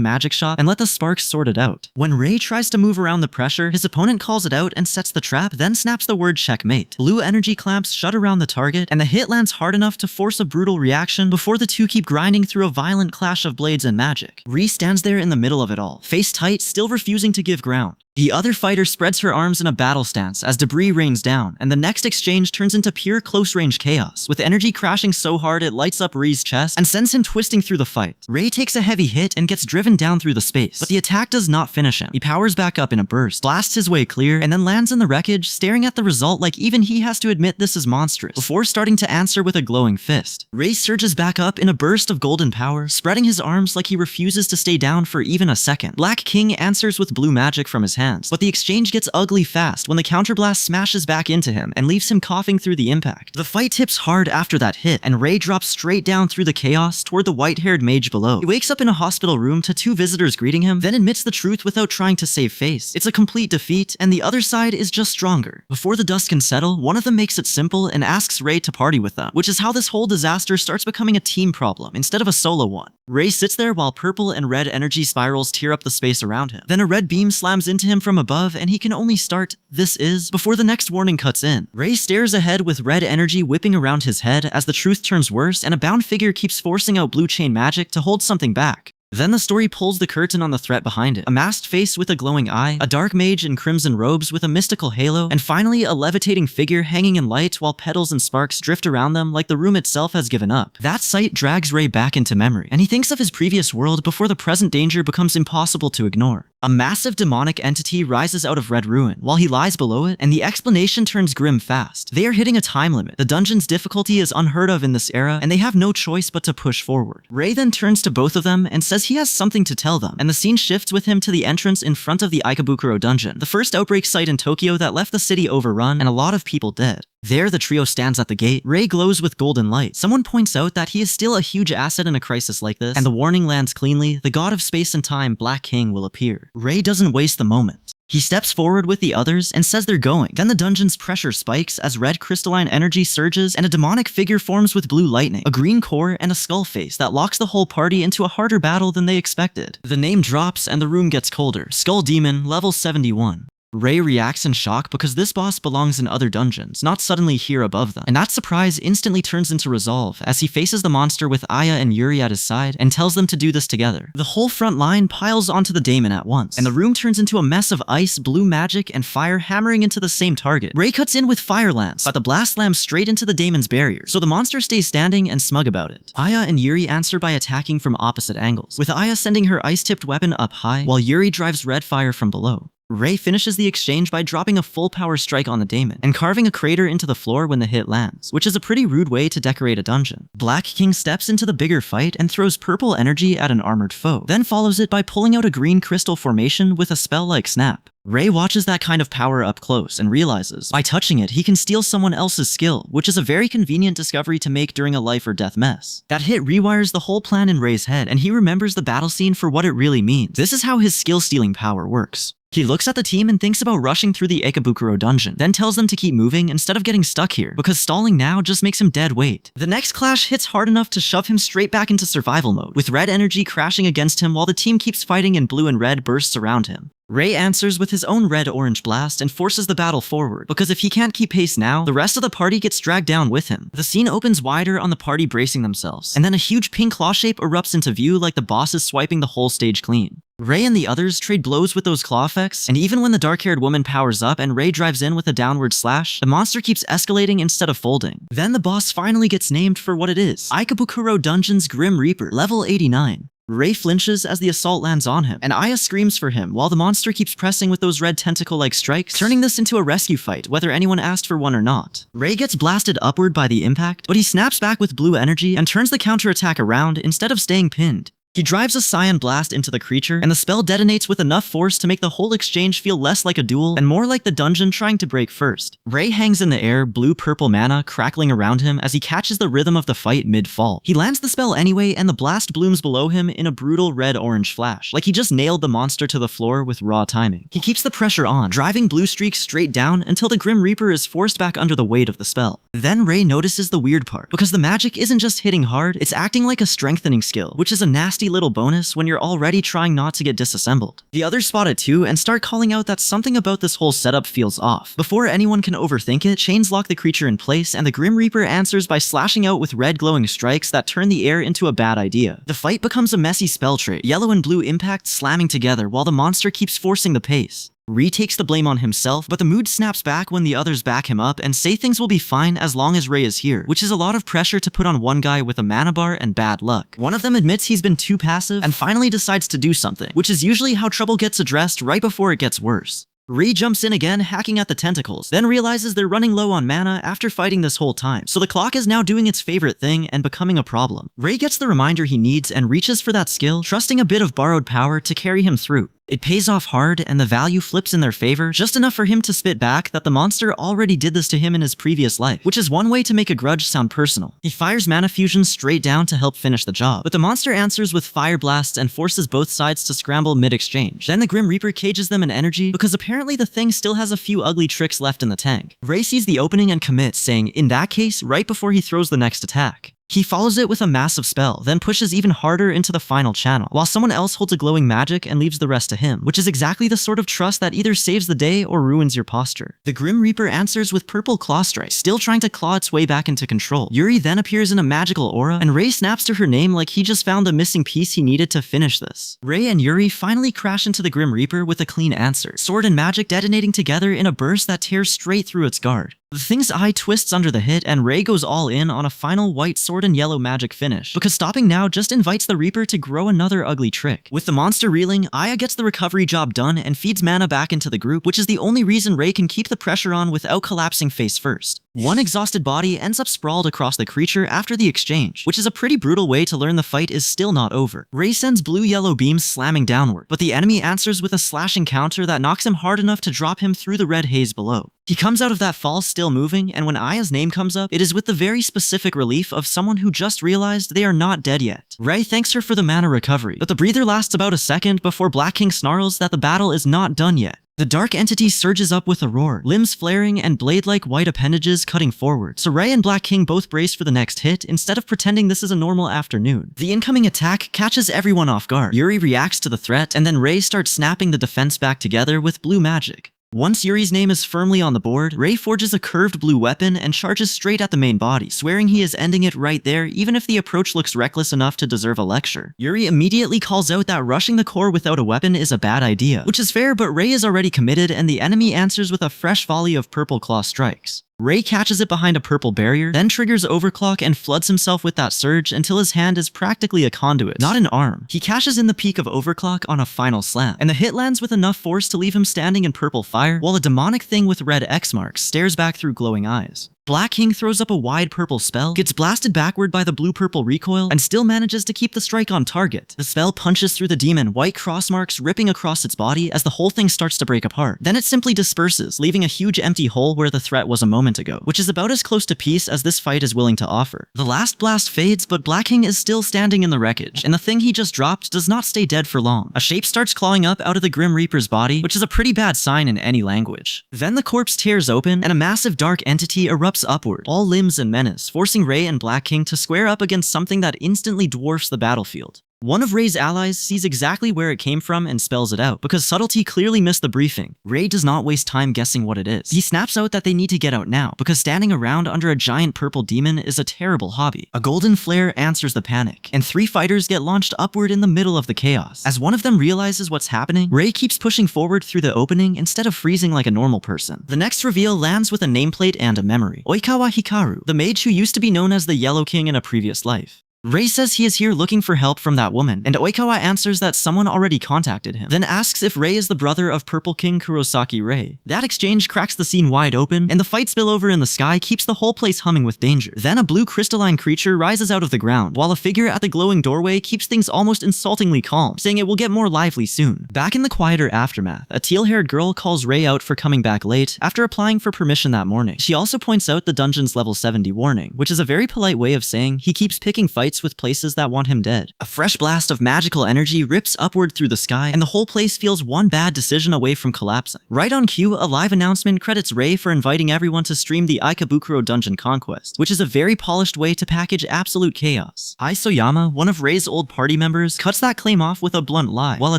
magic shot and let the sparks sort it out. When Rei tries to move around the pressure, his opponent calls it out and sets the trap, then snaps the word checkmate. Blue energy clamps shut around the target, and the hit lands hard enough to force a brutal reaction before the two keep grinding through a violent clash of blades and magic. Rei stands there in the middle of it all, face tight, still refusing to give ground. The other fighter spreads her arms in a battle stance as debris rains down, and the next exchange turns into pure close-range chaos, with energy crashing so hard it lights up Rei's chest and sends him twisting through the fight. Rei takes a heavy hit and gets driven down through the space, but the attack does not finish him. He powers back up in a burst, blasts his way clear, and then lands in the wreckage, staring at the result like even he has to admit this is monstrous, before starting to answer with a glowing fist. Rei surges back up in a burst of golden power, spreading his arms like he refuses to stay down for even a second. Black King answers with blue magic from his hand, but the exchange gets ugly fast when the counterblast smashes back into him and leaves him coughing through the impact. The fight tips hard after that hit, and Rei drops straight down through the chaos toward the white-haired mage below. He wakes up in a hospital room to two visitors greeting him, then admits the truth without trying to save face. It's a complete defeat, and the other side is just stronger. Before the dust can settle, one of them makes it simple and asks Rei to party with them, which is how this whole disaster starts becoming a team problem instead of a solo one. Rei sits there while purple and red energy spirals tear up the space around him. Then a red beam slams into him from above, and he can only start "this is" before the next warning cuts in. Rei stares ahead with red energy whipping around his head as the truth turns worse and a bound figure keeps forcing out blue chain magic to hold something back. Then the story pulls the curtain on the threat behind it. A masked face with a glowing eye, a dark mage in crimson robes with a mystical halo, and finally a levitating figure hanging in light while petals and sparks drift around them like the room itself has given up. That sight drags Rei back into memory, and he thinks of his previous world before the present danger becomes impossible to ignore. A massive demonic entity rises out of red ruin while he lies below it, and the explanation turns grim fast. They are hitting a time limit. The dungeon's difficulty is unheard of in this era, and they have no choice but to push forward. Rei then turns to both of them and says he has something to tell them, and the scene shifts with him to the entrance in front of the Ikebukuro dungeon, the first outbreak site in Tokyo that left the city overrun and a lot of people dead. There, the trio stands at the gate. Rei glows with golden light. Someone points out that he is still a huge asset in a crisis like this, and the warning lands cleanly. The god of space and time, Black King, will appear. Rei doesn't waste the moment. He steps forward with the others and says they're going. Then the dungeon's pressure spikes as red crystalline energy surges and a demonic figure forms with blue lightning, a green core, and a skull face that locks the whole party into a harder battle than they expected. The name drops and the room gets colder. Skull Demon, level 71. Rei reacts in shock because this boss belongs in other dungeons, not suddenly here above them. And that surprise instantly turns into resolve as he faces the monster with Aya and Yuri at his side and tells them to do this together. The whole front line piles onto the daemon at once, and the room turns into a mess of ice, blue magic, and fire hammering into the same target. Rei cuts in with Fire Lance, but the blast slams straight into the daemon's barrier, so the monster stays standing and smug about it. Aya and Yuri answer by attacking from opposite angles, with Aya sending her ice-tipped weapon up high, while Yuri drives red fire from below. Rei finishes the exchange by dropping a full power strike on the daemon and carving a crater into the floor when the hit lands, which is a pretty rude way to decorate a dungeon. Black King steps into the bigger fight and throws purple energy at an armored foe, then follows it by pulling out a green crystal formation with a spell like Snap. Rei watches that kind of power up close and realizes, by touching it, he can steal someone else's skill, which is a very convenient discovery to make during a life or death mess. That hit rewires the whole plan in Rei's head, and he remembers the battle scene for what it really means. This is how his skill-stealing power works. He looks at the team and thinks about rushing through the Ekabukuro dungeon, then tells them to keep moving instead of getting stuck here, because stalling now just makes him dead weight. The next clash hits hard enough to shove him straight back into survival mode, with red energy crashing against him while the team keeps fighting and blue and red bursts around him. Ray answers with his own red-orange blast and forces the battle forward, because if he can't keep pace now, the rest of the party gets dragged down with him. The scene opens wider on the party bracing themselves, and then a huge pink claw shape erupts into view like the boss is swiping the whole stage clean. Ray and the others trade blows with those claw effects, and even when the dark-haired woman powers up and Ray drives in with a downward slash, the monster keeps escalating instead of folding. Then the boss finally gets named for what it is: Ikebukuro Dungeon's Grim Reaper, level 89. Ray flinches as the assault lands on him, and Aya screams for him while the monster keeps pressing with those red tentacle-like strikes, turning this into a rescue fight whether anyone asked for one or not. Ray gets blasted upward by the impact, but he snaps back with blue energy and turns the counterattack around instead of staying pinned. He drives a Cyan Blast into the creature, and the spell detonates with enough force to make the whole exchange feel less like a duel and more like the dungeon trying to break first. Ray hangs in the air, blue-purple mana crackling around him as he catches the rhythm of the fight mid-fall. He lands the spell anyway, and the blast blooms below him in a brutal red-orange flash, like he just nailed the monster to the floor with raw timing. He keeps the pressure on, driving blue streaks straight down until the Grim Reaper is forced back under the weight of the spell. Then Ray notices the weird part, because the magic isn't just hitting hard, it's acting like a strengthening skill, which is a nasty little bonus when you're already trying not to get disassembled. The others spot it too and start calling out that something about this whole setup feels off. Before anyone can overthink it, chains lock the creature in place, and the Grim Reaper answers by slashing out with red glowing strikes that turn the air into a bad idea. The fight becomes a messy spell trade, yellow and blue impact slamming together while the monster keeps forcing the pace. Ree takes the blame on himself, but the mood snaps back when the others back him up and say things will be fine as long as Ray is here, which is a lot of pressure to put on one guy with a mana bar and bad luck. One of them admits he's been too passive and finally decides to do something, which is usually how trouble gets addressed right before it gets worse. Ree jumps in again, hacking at the tentacles, then realizes they're running low on mana after fighting this whole time, so the clock is now doing its favorite thing and becoming a problem. Ray gets the reminder he needs and reaches for that skill, trusting a bit of borrowed power to carry him through. It pays off hard, and the value flips in their favor, just enough for him to spit back that the monster already did this to him in his previous life, which is one way to make a grudge sound personal. He fires mana fusion straight down to help finish the job, but the monster answers with fire blasts and forces both sides to scramble mid-exchange. Then the Grim Reaper cages them in energy, because apparently the thing still has a few ugly tricks left in the tank. Ray sees the opening and commits, saying, in that case, right before he throws the next attack. He follows it with a massive spell, then pushes even harder into the final channel, while someone else holds a glowing magic and leaves the rest to him, which is exactly the sort of trust that either saves the day or ruins your posture. The Grim Reaper answers with purple claw strike, still trying to claw its way back into control. Yuri then appears in a magical aura, and Ray snaps to her name like he just found the missing piece he needed to finish this. Ray and Yuri finally crash into the Grim Reaper with a clean answer, sword and magic detonating together in a burst that tears straight through its guard. The thing's eye twists under the hit, and Ray goes all in on a final white sword and yellow magic finish, because stopping now just invites the Reaper to grow another ugly trick. With the monster reeling, Aya gets the recovery job done and feeds mana back into the group, which is the only reason Ray can keep the pressure on without collapsing face first. One exhausted body ends up sprawled across the creature after the exchange, which is a pretty brutal way to learn the fight is still not over. Ray sends blue-yellow beams slamming downward, but the enemy answers with a slashing counter that knocks him hard enough to drop him through the red haze below. He comes out of that fall still moving, and when Aya's name comes up, it is with the very specific relief of someone who just realized they are not dead yet. Ray thanks her for the mana recovery, but the breather lasts about a second before Black King snarls that the battle is not done yet. The dark entity surges up with a roar, limbs flaring and blade-like white appendages cutting forward, so Ray and Black King both brace for the next hit instead of pretending this is a normal afternoon. The incoming attack catches everyone off guard. Yuri reacts to the threat, and then Ray starts snapping the defense back together with blue magic. Once Yuri's name is firmly on the board, Ray forges a curved blue weapon and charges straight at the main body, swearing he is ending it right there even if the approach looks reckless enough to deserve a lecture. Yuri immediately calls out that rushing the core without a weapon is a bad idea, which is fair, but Ray is already committed and the enemy answers with a fresh volley of purple claw strikes. Ray catches it behind a purple barrier, then triggers overclock and floods himself with that surge until his hand is practically a conduit, not an arm. He cashes in the peak of overclock on a final slam, and the hit lands with enough force to leave him standing in purple fire, while a demonic thing with red X marks stares back through glowing eyes. Black King throws up a wide purple spell, gets blasted backward by the blue-purple recoil, and still manages to keep the strike on target. The spell punches through the demon, white cross marks ripping across its body as the whole thing starts to break apart. Then it simply disperses, leaving a huge empty hole where the threat was a moment ago, which is about as close to peace as this fight is willing to offer. The last blast fades, but Black King is still standing in the wreckage, and the thing he just dropped does not stay dead for long. A shape starts clawing up out of the Grim Reaper's body, which is a pretty bad sign in any language. Then the corpse tears open, and a massive dark entity erupts upward, all limbs and menace, forcing Rei and Black King to square up against something that instantly dwarfs the battlefield. One of Rei's allies sees exactly where it came from and spells it out, because Subtlety clearly missed the briefing. Rei does not waste time guessing what it is. He snaps out that they need to get out now, because standing around under a giant purple demon is a terrible hobby. A golden flare answers the panic, and 3 fighters get launched upward in the middle of the chaos. As one of them realizes what's happening, Rei keeps pushing forward through the opening instead of freezing like a normal person. The next reveal lands with a nameplate and a memory. Oikawa Hikaru, the mage who used to be known as the Yellow King in a previous life. Rei says he is here looking for help from that woman, and Oikawa answers that someone already contacted him, then asks if Rei is the brother of Purple King Kurosaki Rei. That exchange cracks the scene wide open, and the fight spillover in the sky keeps the whole place humming with danger. Then a blue crystalline creature rises out of the ground, while a figure at the glowing doorway keeps things almost insultingly calm, saying it will get more lively soon. Back in the quieter aftermath, a teal-haired girl calls Rei out for coming back late after applying for permission that morning. She also points out the dungeon's level 70 warning, which is a very polite way of saying he keeps picking fights with places that want him dead. A fresh blast of magical energy rips upward through the sky, and the whole place feels one bad decision away from collapsing. Right on cue, a live announcement credits Rei for inviting everyone to stream the Ikebukuro Dungeon Conquest, which is a very polished way to package absolute chaos. Ai Soyama, one of Rei's old party members, cuts that claim off with a blunt lie, while a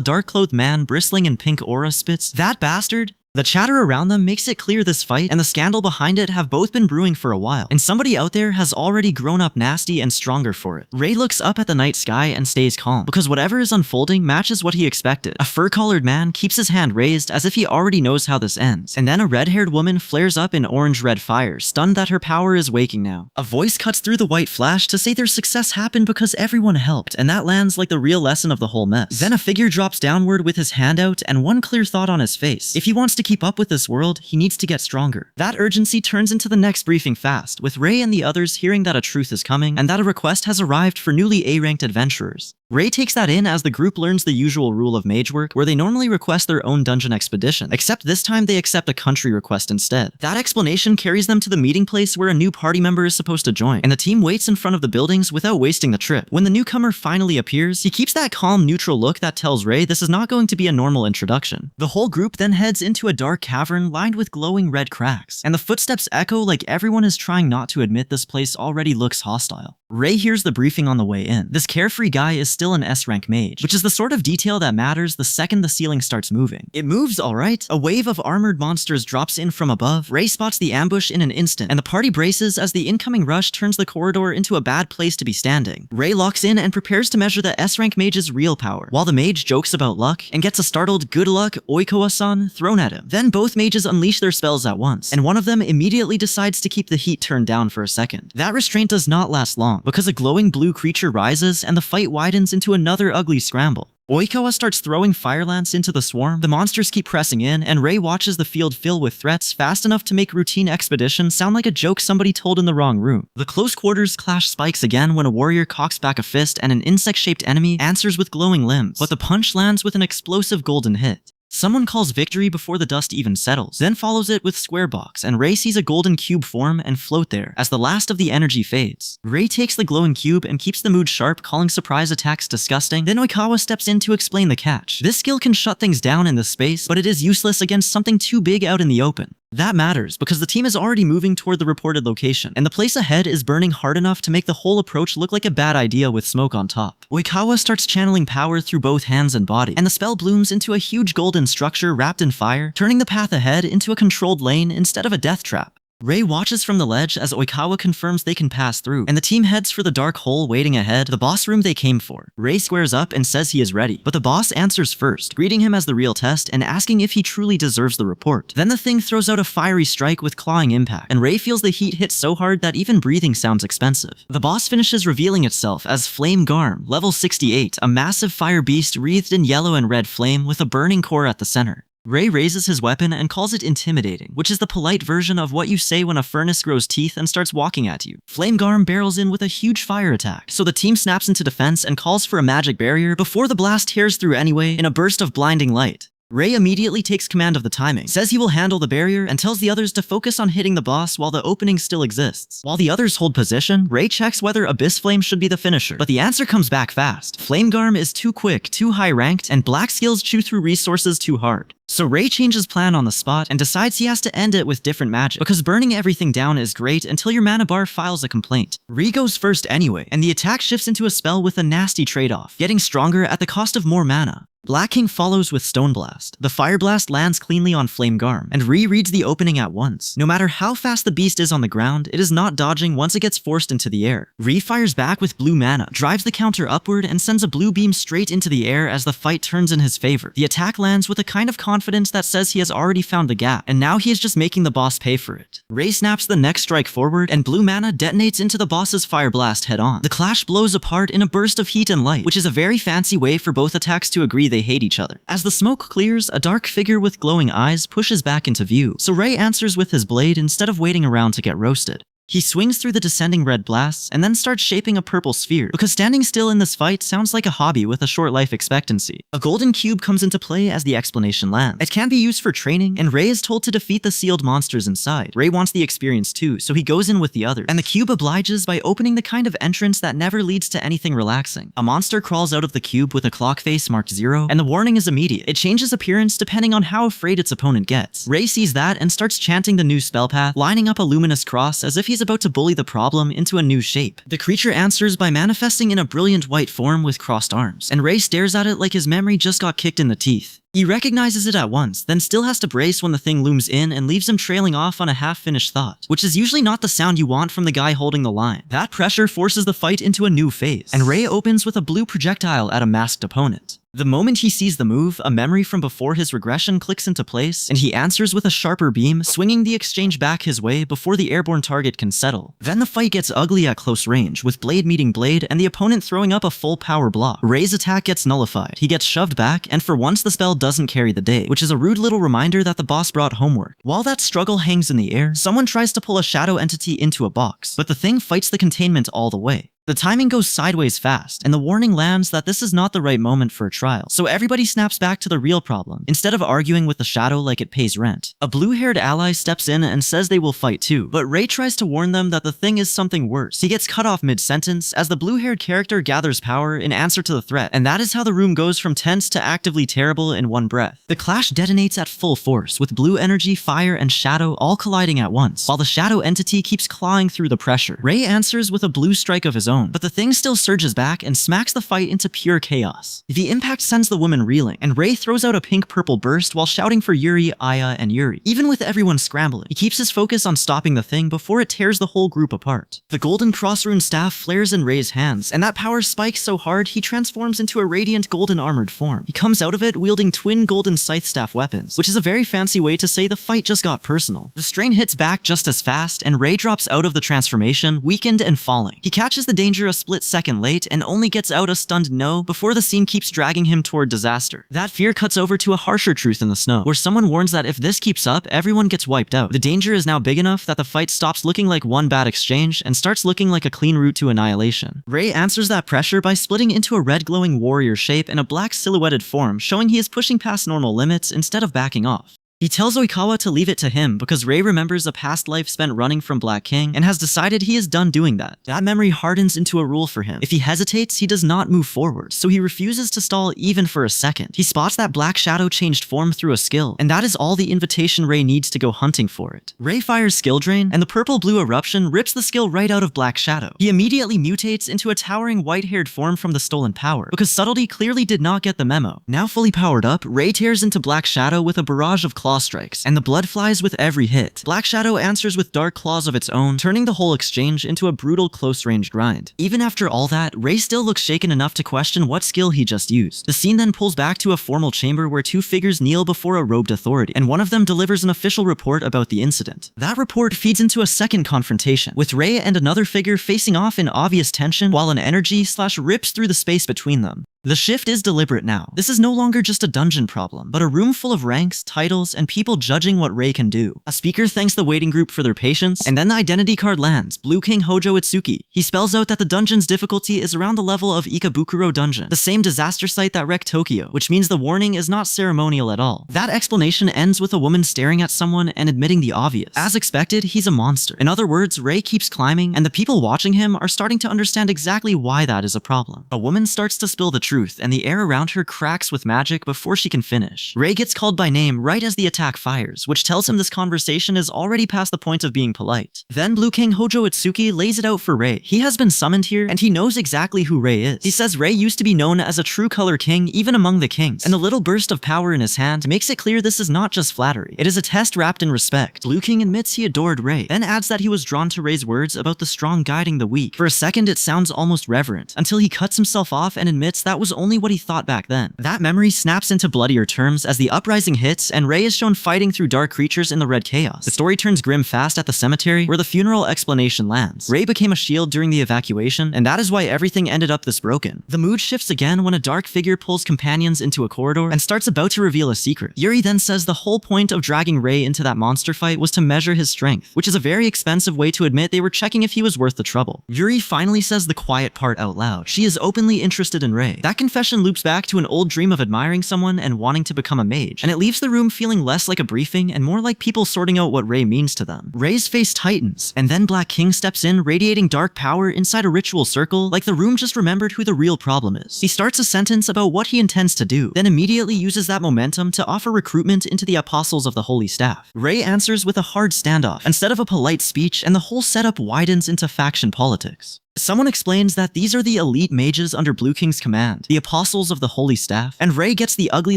dark-clothed man bristling in pink aura spits, "That bastard?" The chatter around them makes it clear this fight and the scandal behind it have both been brewing for a while, and somebody out there has already grown up nasty and stronger for it. Rei looks up at the night sky and stays calm, because whatever is unfolding matches what he expected. A fur-collared man keeps his hand raised as if he already knows how this ends, and then a red-haired woman flares up in orange-red fire, stunned that her power is waking now. A voice cuts through the white flash to say their success happened because everyone helped, and that lands like the real lesson of the whole mess. Then a figure drops downward with his hand out and one clear thought on his face. If he wants to keep up with this world, he needs to get stronger. That urgency turns into the next briefing fast, with Rei and the others hearing that a truth is coming and that a request has arrived for newly A-ranked adventurers. Rei takes that in as the group learns the usual rule of mage work, where they normally request their own dungeon expedition, except this time they accept a country request instead. That explanation carries them to the meeting place where a new party member is supposed to join, and the team waits in front of the buildings without wasting the trip. When the newcomer finally appears, he keeps that calm, neutral look that tells Rei this is not going to be a normal introduction. The whole group then heads into a dark cavern lined with glowing red cracks, and the footsteps echo like everyone is trying not to admit this place already looks hostile. Rei hears the briefing on the way in. This carefree guy is still an S-rank mage, which is the sort of detail that matters the second the ceiling starts moving. It moves alright. A wave of armored monsters drops in from above. Rei spots the ambush in an instant, and the party braces as the incoming rush turns the corridor into a bad place to be standing. Rei locks in and prepares to measure the S-rank mage's real power, while the mage jokes about luck and gets a startled "good luck, Oikawa-san" thrown at him. Then both mages unleash their spells at once, and one of them immediately decides to keep the heat turned down for a second. That restraint does not last long, because a glowing blue creature rises and the fight widens into another ugly scramble. Oikawa starts throwing fire lance into the swarm, the monsters keep pressing in, and Rei watches the field fill with threats fast enough to make routine expedition sound like a joke somebody told in the wrong room. The close quarters clash spikes again when a warrior cocks back a fist and an insect-shaped enemy answers with glowing limbs, but the punch lands with an explosive golden hit. Someone calls victory before the dust even settles, then follows it with square box, and Rei sees a golden cube form and float there as the last of the energy fades. Rei takes the glowing cube and keeps the mood sharp, calling surprise attacks disgusting. Then Oikawa steps in to explain the catch. This skill can shut things down in this space, but it is useless against something too big out in the open. That matters, because the team is already moving toward the reported location, and the place ahead is burning hard enough to make the whole approach look like a bad idea with smoke on top. Oikawa starts channeling power through both hands and body, and the spell blooms into a huge golden structure wrapped in fire, turning the path ahead into a controlled lane instead of a death trap. Rei watches from the ledge as Oikawa confirms they can pass through, and the team heads for the dark hole waiting ahead, the boss room they came for. Rei squares up and says he is ready, but the boss answers first, greeting him as the real test and asking if he truly deserves the report. Then the thing throws out a fiery strike with clawing impact, and Rei feels the heat hit so hard that even breathing sounds expensive. The boss finishes revealing itself as Flame Garm, level 68, a massive fire beast wreathed in yellow and red flame with a burning core at the center. Ray raises his weapon and calls it intimidating, which is the polite version of what you say when a furnace grows teeth and starts walking at you. Flamegarm barrels in with a huge fire attack, so the team snaps into defense and calls for a magic barrier before the blast tears through anyway in a burst of blinding light. Ray immediately takes command of the timing, says he will handle the barrier, and tells the others to focus on hitting the boss while the opening still exists. While the others hold position, Ray checks whether Abyss Flame should be the finisher, but the answer comes back fast. Flamegarm is too quick, too high ranked, and black skills chew through resources too hard. So Ray changes plan on the spot and decides he has to end it with different magic, because burning everything down is great until your mana bar files a complaint. Ray goes first anyway, and the attack shifts into a spell with a nasty trade-off, getting stronger at the cost of more mana. Black King follows with Stone Blast. The Fire Blast lands cleanly on Flamegarm, and reads the opening at once. No matter how fast the beast is on the ground, it is not dodging once it gets forced into the air. Fires back with blue mana, drives the counter upward, and sends a blue beam straight into the air as the fight turns in his favor. The attack lands with a kind of confidence that says he has already found the gap, and now he is just making the boss pay for it. Ray snaps the next strike forward, and blue mana detonates into the boss's Fire Blast head-on. The clash blows apart in a burst of heat and light, which is a very fancy way for both attacks to agree they hate each other. As the smoke clears, a dark figure with glowing eyes pushes back into view, so Ray answers with his blade instead of waiting around to get roasted. He swings through the descending red blasts and then starts shaping a purple sphere, because standing still in this fight sounds like a hobby with a short life expectancy. A golden cube comes into play as the explanation lands. It can be used for training, and Ray is told to defeat the sealed monsters inside. Ray wants the experience too, so he goes in with the others, and the cube obliges by opening the kind of entrance that never leads to anything relaxing. A monster crawls out of the cube with a clock face marked 0, and the warning is immediate. It changes appearance depending on how afraid its opponent gets. Ray sees that and starts chanting the new spell path, lining up a luminous cross as if he's about to bully the problem into a new shape. The creature answers by manifesting in a brilliant white form with crossed arms, and Ray stares at it like his memory just got kicked in the teeth. He recognizes it at once, then still has to brace when the thing looms in and leaves him trailing off on a half-finished thought, which is usually not the sound you want from the guy holding the line. That pressure forces the fight into a new phase, and Ray opens with a blue projectile at a masked opponent. The moment he sees the move, a memory from before his regression clicks into place, and he answers with a sharper beam, swinging the exchange back his way before the airborne target can settle. Then the fight gets ugly at close range, with blade meeting blade and the opponent throwing up a full power block. Ray's attack gets nullified, he gets shoved back, and for once the spell doesn't carry the day, which is a rude little reminder that the boss brought homework. While that struggle hangs in the air, someone tries to pull a shadow entity into a box, but the thing fights the containment all the way. The timing goes sideways fast, and the warning lands that this is not the right moment for a trial, so everybody snaps back to the real problem, instead of arguing with the shadow like it pays rent. A blue-haired ally steps in and says they will fight too, but Ray tries to warn them that the thing is something worse. He gets cut off mid-sentence as the blue-haired character gathers power in answer to the threat, and that is how the room goes from tense to actively terrible in one breath. The clash detonates at full force, with blue energy, fire, and shadow all colliding at once, while the shadow entity keeps clawing through the pressure. Ray answers with a blue strike of his own, but the thing still surges back and smacks the fight into pure chaos. The impact sends the woman reeling, and Ray throws out a pink-purple burst while shouting for Yuri, Aya, and Yuri. Even with everyone scrambling, he keeps his focus on stopping the thing before it tears the whole group apart. The golden cross-rune staff flares in Ray's hands, and that power spikes so hard he transforms into a radiant golden armored form. He comes out of it wielding twin golden scythe staff weapons, which is a very fancy way to say the fight just got personal. The strain hits back just as fast, and Ray drops out of the transformation, weakened and falling. He catches the danger a split second late and only gets out a stunned no before the scene keeps dragging him toward disaster. That fear cuts over to a harsher truth in the snow, where someone warns that if this keeps up, everyone gets wiped out. The danger is now big enough that the fight stops looking like one bad exchange and starts looking like a clean route to annihilation. Ray answers that pressure by splitting into a red glowing warrior shape and a black silhouetted form, showing he is pushing past normal limits instead of backing off. He tells Oikawa to leave it to him because Ray remembers a past life spent running from Black King and has decided he is done doing that. That memory hardens into a rule for him. If he hesitates, he does not move forward, so he refuses to stall even for a second. He spots that Black Shadow changed form through a skill, and that is all the invitation Ray needs to go hunting for it. Ray fires Skill Drain, and the purple-blue eruption rips the skill right out of Black Shadow. He immediately mutates into a towering white-haired form from the stolen power, because Subtlety clearly did not get the memo. Now fully powered up, Ray tears into Black Shadow with a barrage of claw strikes, and the blood flies with every hit. Black Shadow answers with dark claws of its own, turning the whole exchange into a brutal close-range grind. Even after all that, Ray still looks shaken enough to question what skill he just used. The scene then pulls back to a formal chamber where two figures kneel before a robed authority, and one of them delivers an official report about the incident. That report feeds into a second confrontation, with Ray and another figure facing off in obvious tension while an energy rips through the space between them. The shift is deliberate now. This is no longer just a dungeon problem, but a room full of ranks, titles, and people judging what Rei can do. A speaker thanks the waiting group for their patience, and then the identity card lands, Blue King Hojo Itsuki. He spells out that the dungeon's difficulty is around the level of Ikebukuro Dungeon, the same disaster site that wrecked Tokyo, which means the warning is not ceremonial at all. That explanation ends with a woman staring at someone and admitting the obvious. As expected, he's a monster. In other words, Rei keeps climbing, and the people watching him are starting to understand exactly why that is a problem. A woman starts to spill the truth, and the air around her cracks with magic before she can finish. Rei gets called by name right as the attack fires, which tells him this conversation is already past the point of being polite. Then Blue King Hojo Itsuki lays it out for Rei. He has been summoned here, and he knows exactly who Rei is. He says Rei used to be known as a true color king even among the kings, and the little burst of power in his hand makes it clear this is not just flattery. It is a test wrapped in respect. Blue King admits he adored Rei, then adds that he was drawn to Rei's words about the strong guiding the weak. For a second it sounds almost reverent, until he cuts himself off and admits that was only what he thought back then. That memory snaps into bloodier terms as the uprising hits and Rei is shown fighting through dark creatures in the red chaos. The story turns grim fast at the cemetery where the funeral explanation lands. Rei became a shield during the evacuation, and that is why everything ended up this broken. The mood shifts again when a dark figure pulls companions into a corridor and starts about to reveal a secret. Yuri then says the whole point of dragging Rei into that monster fight was to measure his strength, which is a very expensive way to admit they were checking if he was worth the trouble. Yuri finally says the quiet part out loud. She is openly interested in Rei. That confession loops back to an old dream of admiring someone and wanting to become a mage, and it leaves the room feeling less like a briefing and more like people sorting out what Rei means to them. Rei's face tightens, and then Black King steps in, radiating dark power inside a ritual circle, like the room just remembered who the real problem is. He starts a sentence about what he intends to do, then immediately uses that momentum to offer recruitment into the apostles of the Holy Staff. Rei answers with a hard standoff instead of a polite speech, and the whole setup widens into faction politics. Someone explains that these are the elite mages under Blue King's command, the apostles of the Holy Staff, and Rei gets the ugly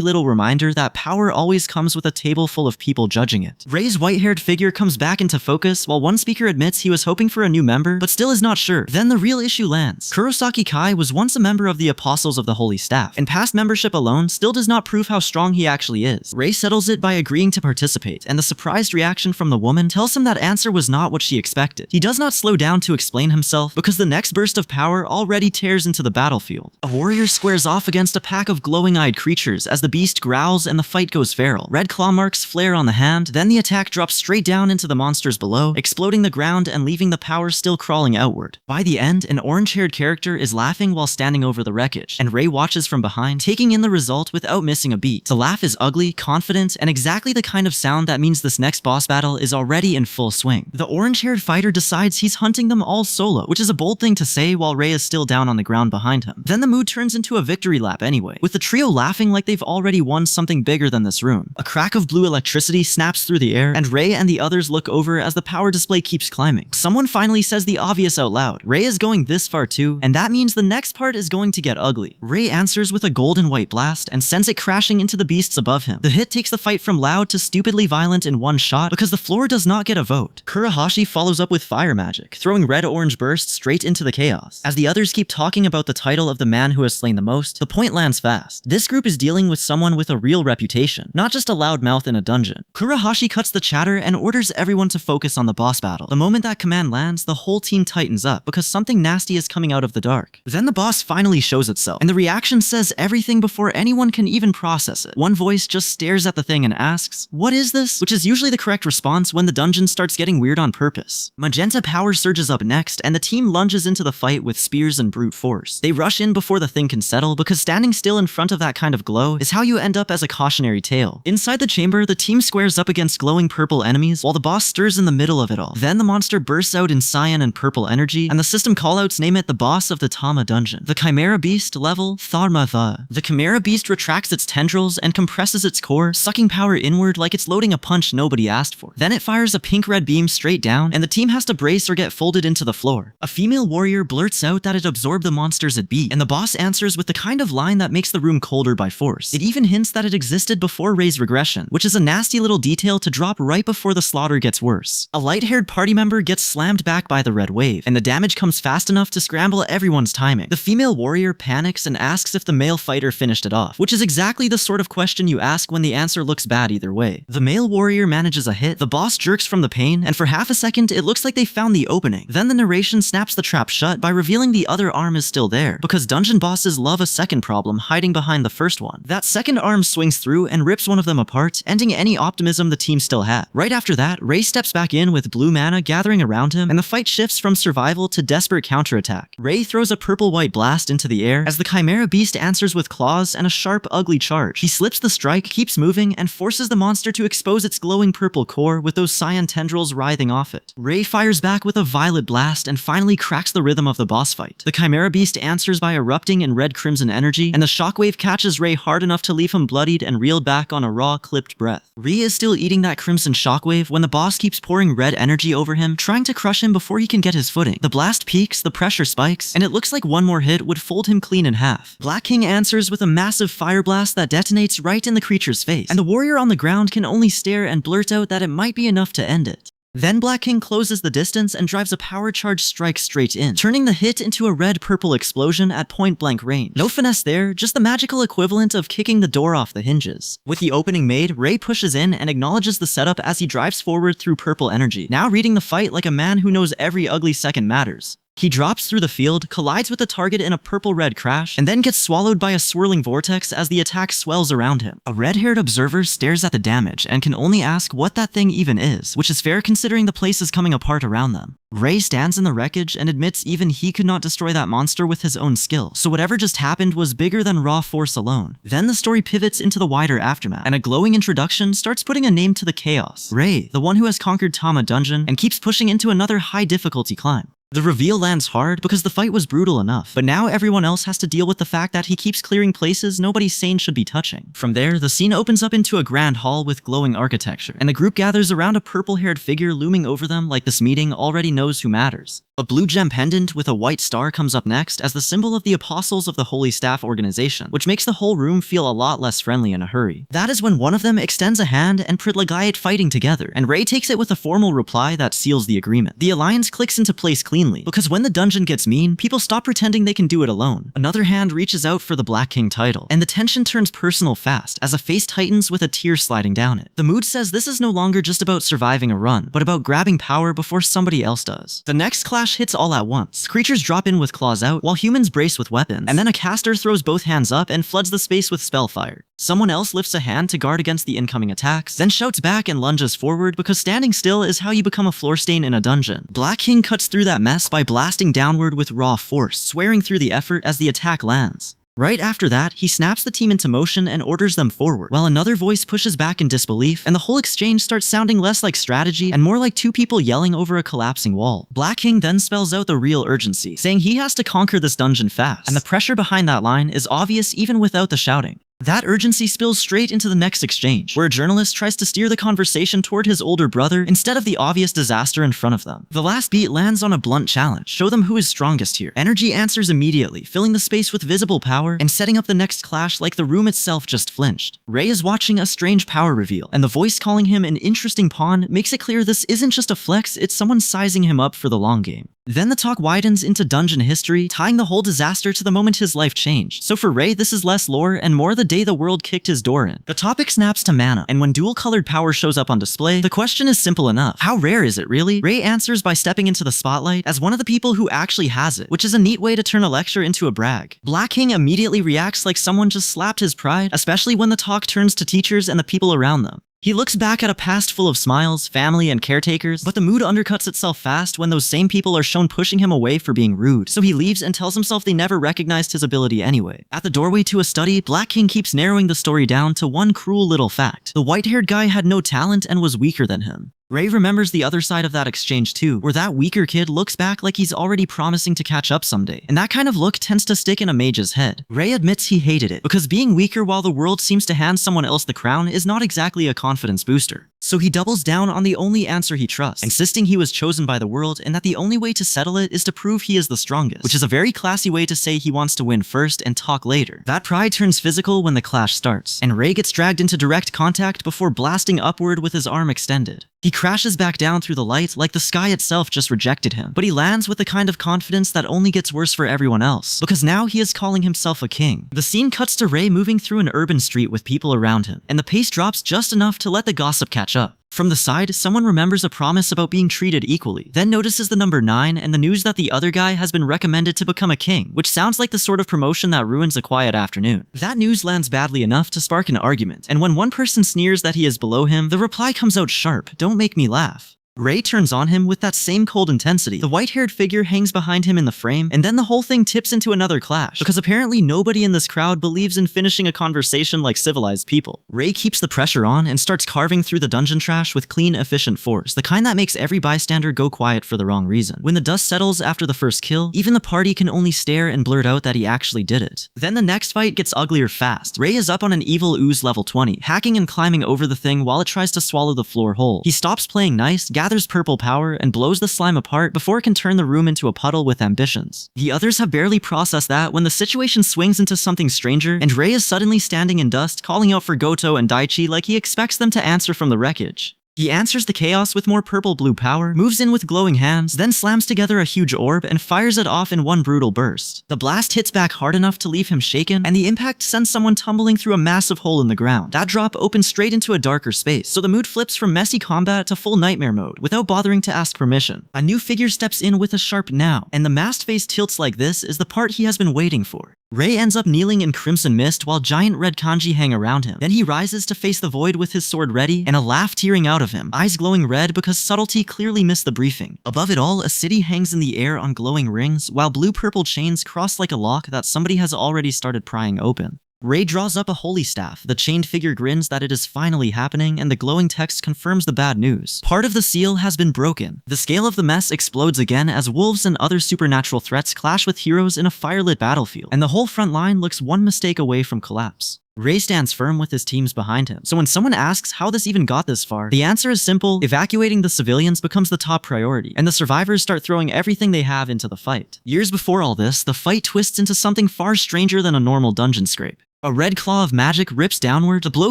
little reminder that power always comes with a table full of people judging it. Rei's white-haired figure comes back into focus while one speaker admits he was hoping for a new member, but still is not sure. Then the real issue lands. Kurosaki Kai was once a member of the apostles of the Holy Staff, and past membership alone still does not prove how strong he actually is. Rei settles it by agreeing to participate, and the surprised reaction from the woman tells him that answer was not what she expected. He does not slow down to explain himself, because the next burst of power already tears into the battlefield. A warrior squares off against a pack of glowing-eyed creatures as the beast growls and the fight goes feral. Red claw marks flare on the hand, then the attack drops straight down into the monsters below, exploding the ground and leaving the power still crawling outward. By the end, an orange-haired character is laughing while standing over the wreckage, and Rei watches from behind, taking in the result without missing a beat. The laugh is ugly, confident, and exactly the kind of sound that means this next boss battle is already in full swing. The orange-haired fighter decides he's hunting them all solo, which is a bold thing to say while Rei is still down on the ground behind him. Then the mood turns into a victory lap anyway, with the trio laughing like they've already won something bigger than this room. A crack of blue electricity snaps through the air, and Rei and the others look over as the power display keeps climbing. Someone finally says the obvious out loud. Rei is going this far too, and that means the next part is going to get ugly. Rei answers with a golden white blast and sends it crashing into the beasts above him. The hit takes the fight from loud to stupidly violent in one shot because the floor does not get a vote. Kurahashi follows up with fire magic, throwing red-orange bursts straight into the chaos. As the others keep talking about the title of the man who has slain the most, the point lands fast. This group is dealing with someone with a real reputation, not just a loudmouth in a dungeon. Kurahashi cuts the chatter and orders everyone to focus on the boss battle. The moment that command lands, the whole team tightens up because something nasty is coming out of the dark. Then the boss finally shows itself, and the reaction says everything before anyone can even process it. One voice just stares at the thing and asks, "What is this?" which is usually the correct response when the dungeon starts getting weird on purpose. Magenta power surges up next, and the team lunges into the fight with spears and brute force. They rush in before the thing can settle because standing still in front of that kind of glow is how you end up as a cautionary tale. Inside the chamber, the team squares up against glowing purple enemies while the boss stirs in the middle of it all. Then the monster bursts out in cyan and purple energy, and the system callouts name it the boss of the Tama dungeon. The Chimera Beast level Tharma Tha. The Chimera Beast retracts its tendrils and compresses its core, sucking power inward like it's loading a punch nobody asked for. Then it fires a pink-red beam straight down, and the team has to brace or get folded into the floor. A female warrior blurts out that it absorbed the monsters it beat, and the boss answers with the kind of line that makes the room colder by force. It even hints that it existed before Rei's regression, which is a nasty little detail to drop right before the slaughter gets worse. A light-haired party member gets slammed back by the red wave, and the damage comes fast enough to scramble everyone's timing. The female warrior panics and asks if the male fighter finished it off, which is exactly the sort of question you ask when the answer looks bad either way. The male warrior manages a hit, the boss jerks from the pain, and for half a second it looks like they found the opening. Then the narration snaps the trap shut by revealing the other arm is still there, because dungeon bosses love a second problem hiding behind the first one. That second arm swings through and rips one of them apart, ending any optimism the team still had. Right after that, Ray steps back in with blue mana gathering around him, and the fight shifts from survival to desperate counterattack. Ray throws a purple-white blast into the air as the Chimera Beast answers with claws and a sharp, ugly charge. He slips the strike, keeps moving, and forces the monster to expose its glowing purple core with those cyan tendrils writhing off it. Ray fires back with a violet blast and finally cracks the rhythm of the boss fight. The Chimera Beast answers by erupting in red-crimson energy, and the shockwave catches Ray hard enough to leave him bloodied and reeled back on a raw, clipped breath. Ray is still eating that crimson shockwave when the boss keeps pouring red energy over him, trying to crush him before he can get his footing. The blast peaks, the pressure spikes, and it looks like one more hit would fold him clean in half. Black King answers with a massive fire blast that detonates right in the creature's face, and the warrior on the ground can only stare and blurt out that it might be enough to end it. Then Black King closes the distance and drives a power charge strike straight in, turning the hit into a red-purple explosion at point-blank range. No finesse there, just the magical equivalent of kicking the door off the hinges. With the opening made, Ray pushes in and acknowledges the setup as he drives forward through purple energy, now reading the fight like a man who knows every ugly second matters. He drops through the field, collides with the target in a purple-red crash, and then gets swallowed by a swirling vortex as the attack swells around him. A red-haired observer stares at the damage and can only ask what that thing even is, which is fair considering the place is coming apart around them. Ray stands in the wreckage and admits even he could not destroy that monster with his own skill, so whatever just happened was bigger than raw force alone. Then the story pivots into the wider aftermath, and a glowing introduction starts putting a name to the chaos. Ray, the one who has conquered Tama Dungeon and keeps pushing into another high-difficulty climb. The reveal lands hard because the fight was brutal enough, but now everyone else has to deal with the fact that he keeps clearing places nobody sane should be touching. From there, the scene opens up into a grand hall with glowing architecture, and the group gathers around a purple-haired figure looming over them like this meeting already knows who matters. A blue gem pendant with a white star comes up next as the symbol of the Apostles of the Holy Staff organization, which makes the whole room feel a lot less friendly in a hurry. That is when one of them extends a hand and Pridligate fighting together, and Ray takes it with a formal reply that seals the agreement. The alliance clicks into place cleanly, because when the dungeon gets mean, people stop pretending they can do it alone. Another hand reaches out for the Black King title, and the tension turns personal fast as a face tightens with a tear sliding down it. The mood says this is no longer just about surviving a run, but about grabbing power before somebody else does. The next clash hits all at once. Creatures drop in with claws out, while humans brace with weapons, and then a caster throws both hands up and floods the space with spellfire. Someone else lifts a hand to guard against the incoming attacks, then shouts back and lunges forward because standing still is how you become a floor stain in a dungeon. Black King cuts through that mess by blasting downward with raw force, swearing through the effort as the attack lands. Right after that, he snaps the team into motion and orders them forward, while another voice pushes back in disbelief, and the whole exchange starts sounding less like strategy and more like two people yelling over a collapsing wall. Black King then spells out the real urgency, saying he has to conquer this dungeon fast, and the pressure behind that line is obvious even without the shouting. That urgency spills straight into the next exchange, where a journalist tries to steer the conversation toward his older brother instead of the obvious disaster in front of them. The last beat lands on a blunt challenge: show them who is strongest here. Energy answers immediately, filling the space with visible power and setting up the next clash like the room itself just flinched. Ray is watching a strange power reveal, and the voice calling him an interesting pawn makes it clear this isn't just a flex, it's someone sizing him up for the long game. Then the talk widens into dungeon history, tying the whole disaster to the moment his life changed. So for Ray, this is less lore and more the day the world kicked his door in. The topic snaps to mana, and when dual-colored power shows up on display, the question is simple enough. How rare is it really? Ray answers by stepping into the spotlight as one of the people who actually has it, which is a neat way to turn a lecture into a brag. Black King immediately reacts like someone just slapped his pride, especially when the talk turns to teachers and the people around them. He looks back at a past full of smiles, family, and caretakers, but the mood undercuts itself fast when those same people are shown pushing him away for being rude, so he leaves and tells himself they never recognized his ability anyway. At the doorway to a study, Black King keeps narrowing the story down to one cruel little fact: the white-haired guy had no talent and was weaker than him. Ray remembers the other side of that exchange too, where that weaker kid looks back like he's already promising to catch up someday, and that kind of look tends to stick in a mage's head. Ray admits he hated it, because being weaker while the world seems to hand someone else the crown is not exactly a confidence booster. So he doubles down on the only answer he trusts, insisting he was chosen by the world and that the only way to settle it is to prove he is the strongest, which is a very classy way to say he wants to win first and talk later. That pride turns physical when the clash starts, and Ray gets dragged into direct contact before blasting upward with his arm extended. He crashes back down through the light like the sky itself just rejected him, but he lands with the kind of confidence that only gets worse for everyone else, because now he is calling himself a king. The scene cuts to Ray moving through an urban street with people around him, and the pace drops just enough to let the gossip catch up. From the side, someone remembers a promise about being treated equally, then notices the number 9 and the news that the other guy has been recommended to become a king, which sounds like the sort of promotion that ruins a quiet afternoon. That news lands badly enough to spark an argument, and when one person sneers that he is below him, the reply comes out sharp, "Don't make me laugh." Ray turns on him with that same cold intensity. The white-haired figure hangs behind him in the frame, and then the whole thing tips into another clash, because apparently nobody in this crowd believes in finishing a conversation like civilized people. Ray keeps the pressure on and starts carving through the dungeon trash with clean, efficient force, the kind that makes every bystander go quiet for the wrong reason. When the dust settles after the first kill, even the party can only stare and blurt out that he actually did it. Then the next fight gets uglier fast. Ray is up on an evil ooze level 20, hacking and climbing over the thing while it tries to swallow the floor whole. He stops playing nice, gathers purple power, and blows the slime apart before it can turn the room into a puddle with ambitions. The others have barely processed that when the situation swings into something stranger, and Ray is suddenly standing in dust, calling out for Goto and Daichi like he expects them to answer from the wreckage. He answers the chaos with more purple-blue power, moves in with glowing hands, then slams together a huge orb and fires it off in one brutal burst. The blast hits back hard enough to leave him shaken, and the impact sends someone tumbling through a massive hole in the ground. That drop opens straight into a darker space, so the mood flips from messy combat to full nightmare mode without bothering to ask permission. A new figure steps in with a sharp "now," and the masked face tilts like this is the part he has been waiting for. Ray ends up kneeling in crimson mist while giant red kanji hang around him. Then he rises to face the void with his sword ready and a laugh tearing out of him, eyes glowing red because subtlety clearly missed the briefing. Above it all, a city hangs in the air on glowing rings, while blue-purple chains cross like a lock that somebody has already started prying open. Ray draws up a holy staff, the chained figure grins that it is finally happening, and the glowing text confirms the bad news. Part of the seal has been broken. The scale of the mess explodes again as wolves and other supernatural threats clash with heroes in a firelit battlefield, and the whole front line looks one mistake away from collapse. Ray stands firm with his teams behind him, so when someone asks how this even got this far, the answer is simple: evacuating the civilians becomes the top priority, and the survivors start throwing everything they have into the fight. Years before all this, the fight twists into something far stranger than a normal dungeon scrape. A red claw of magic rips downward, the blow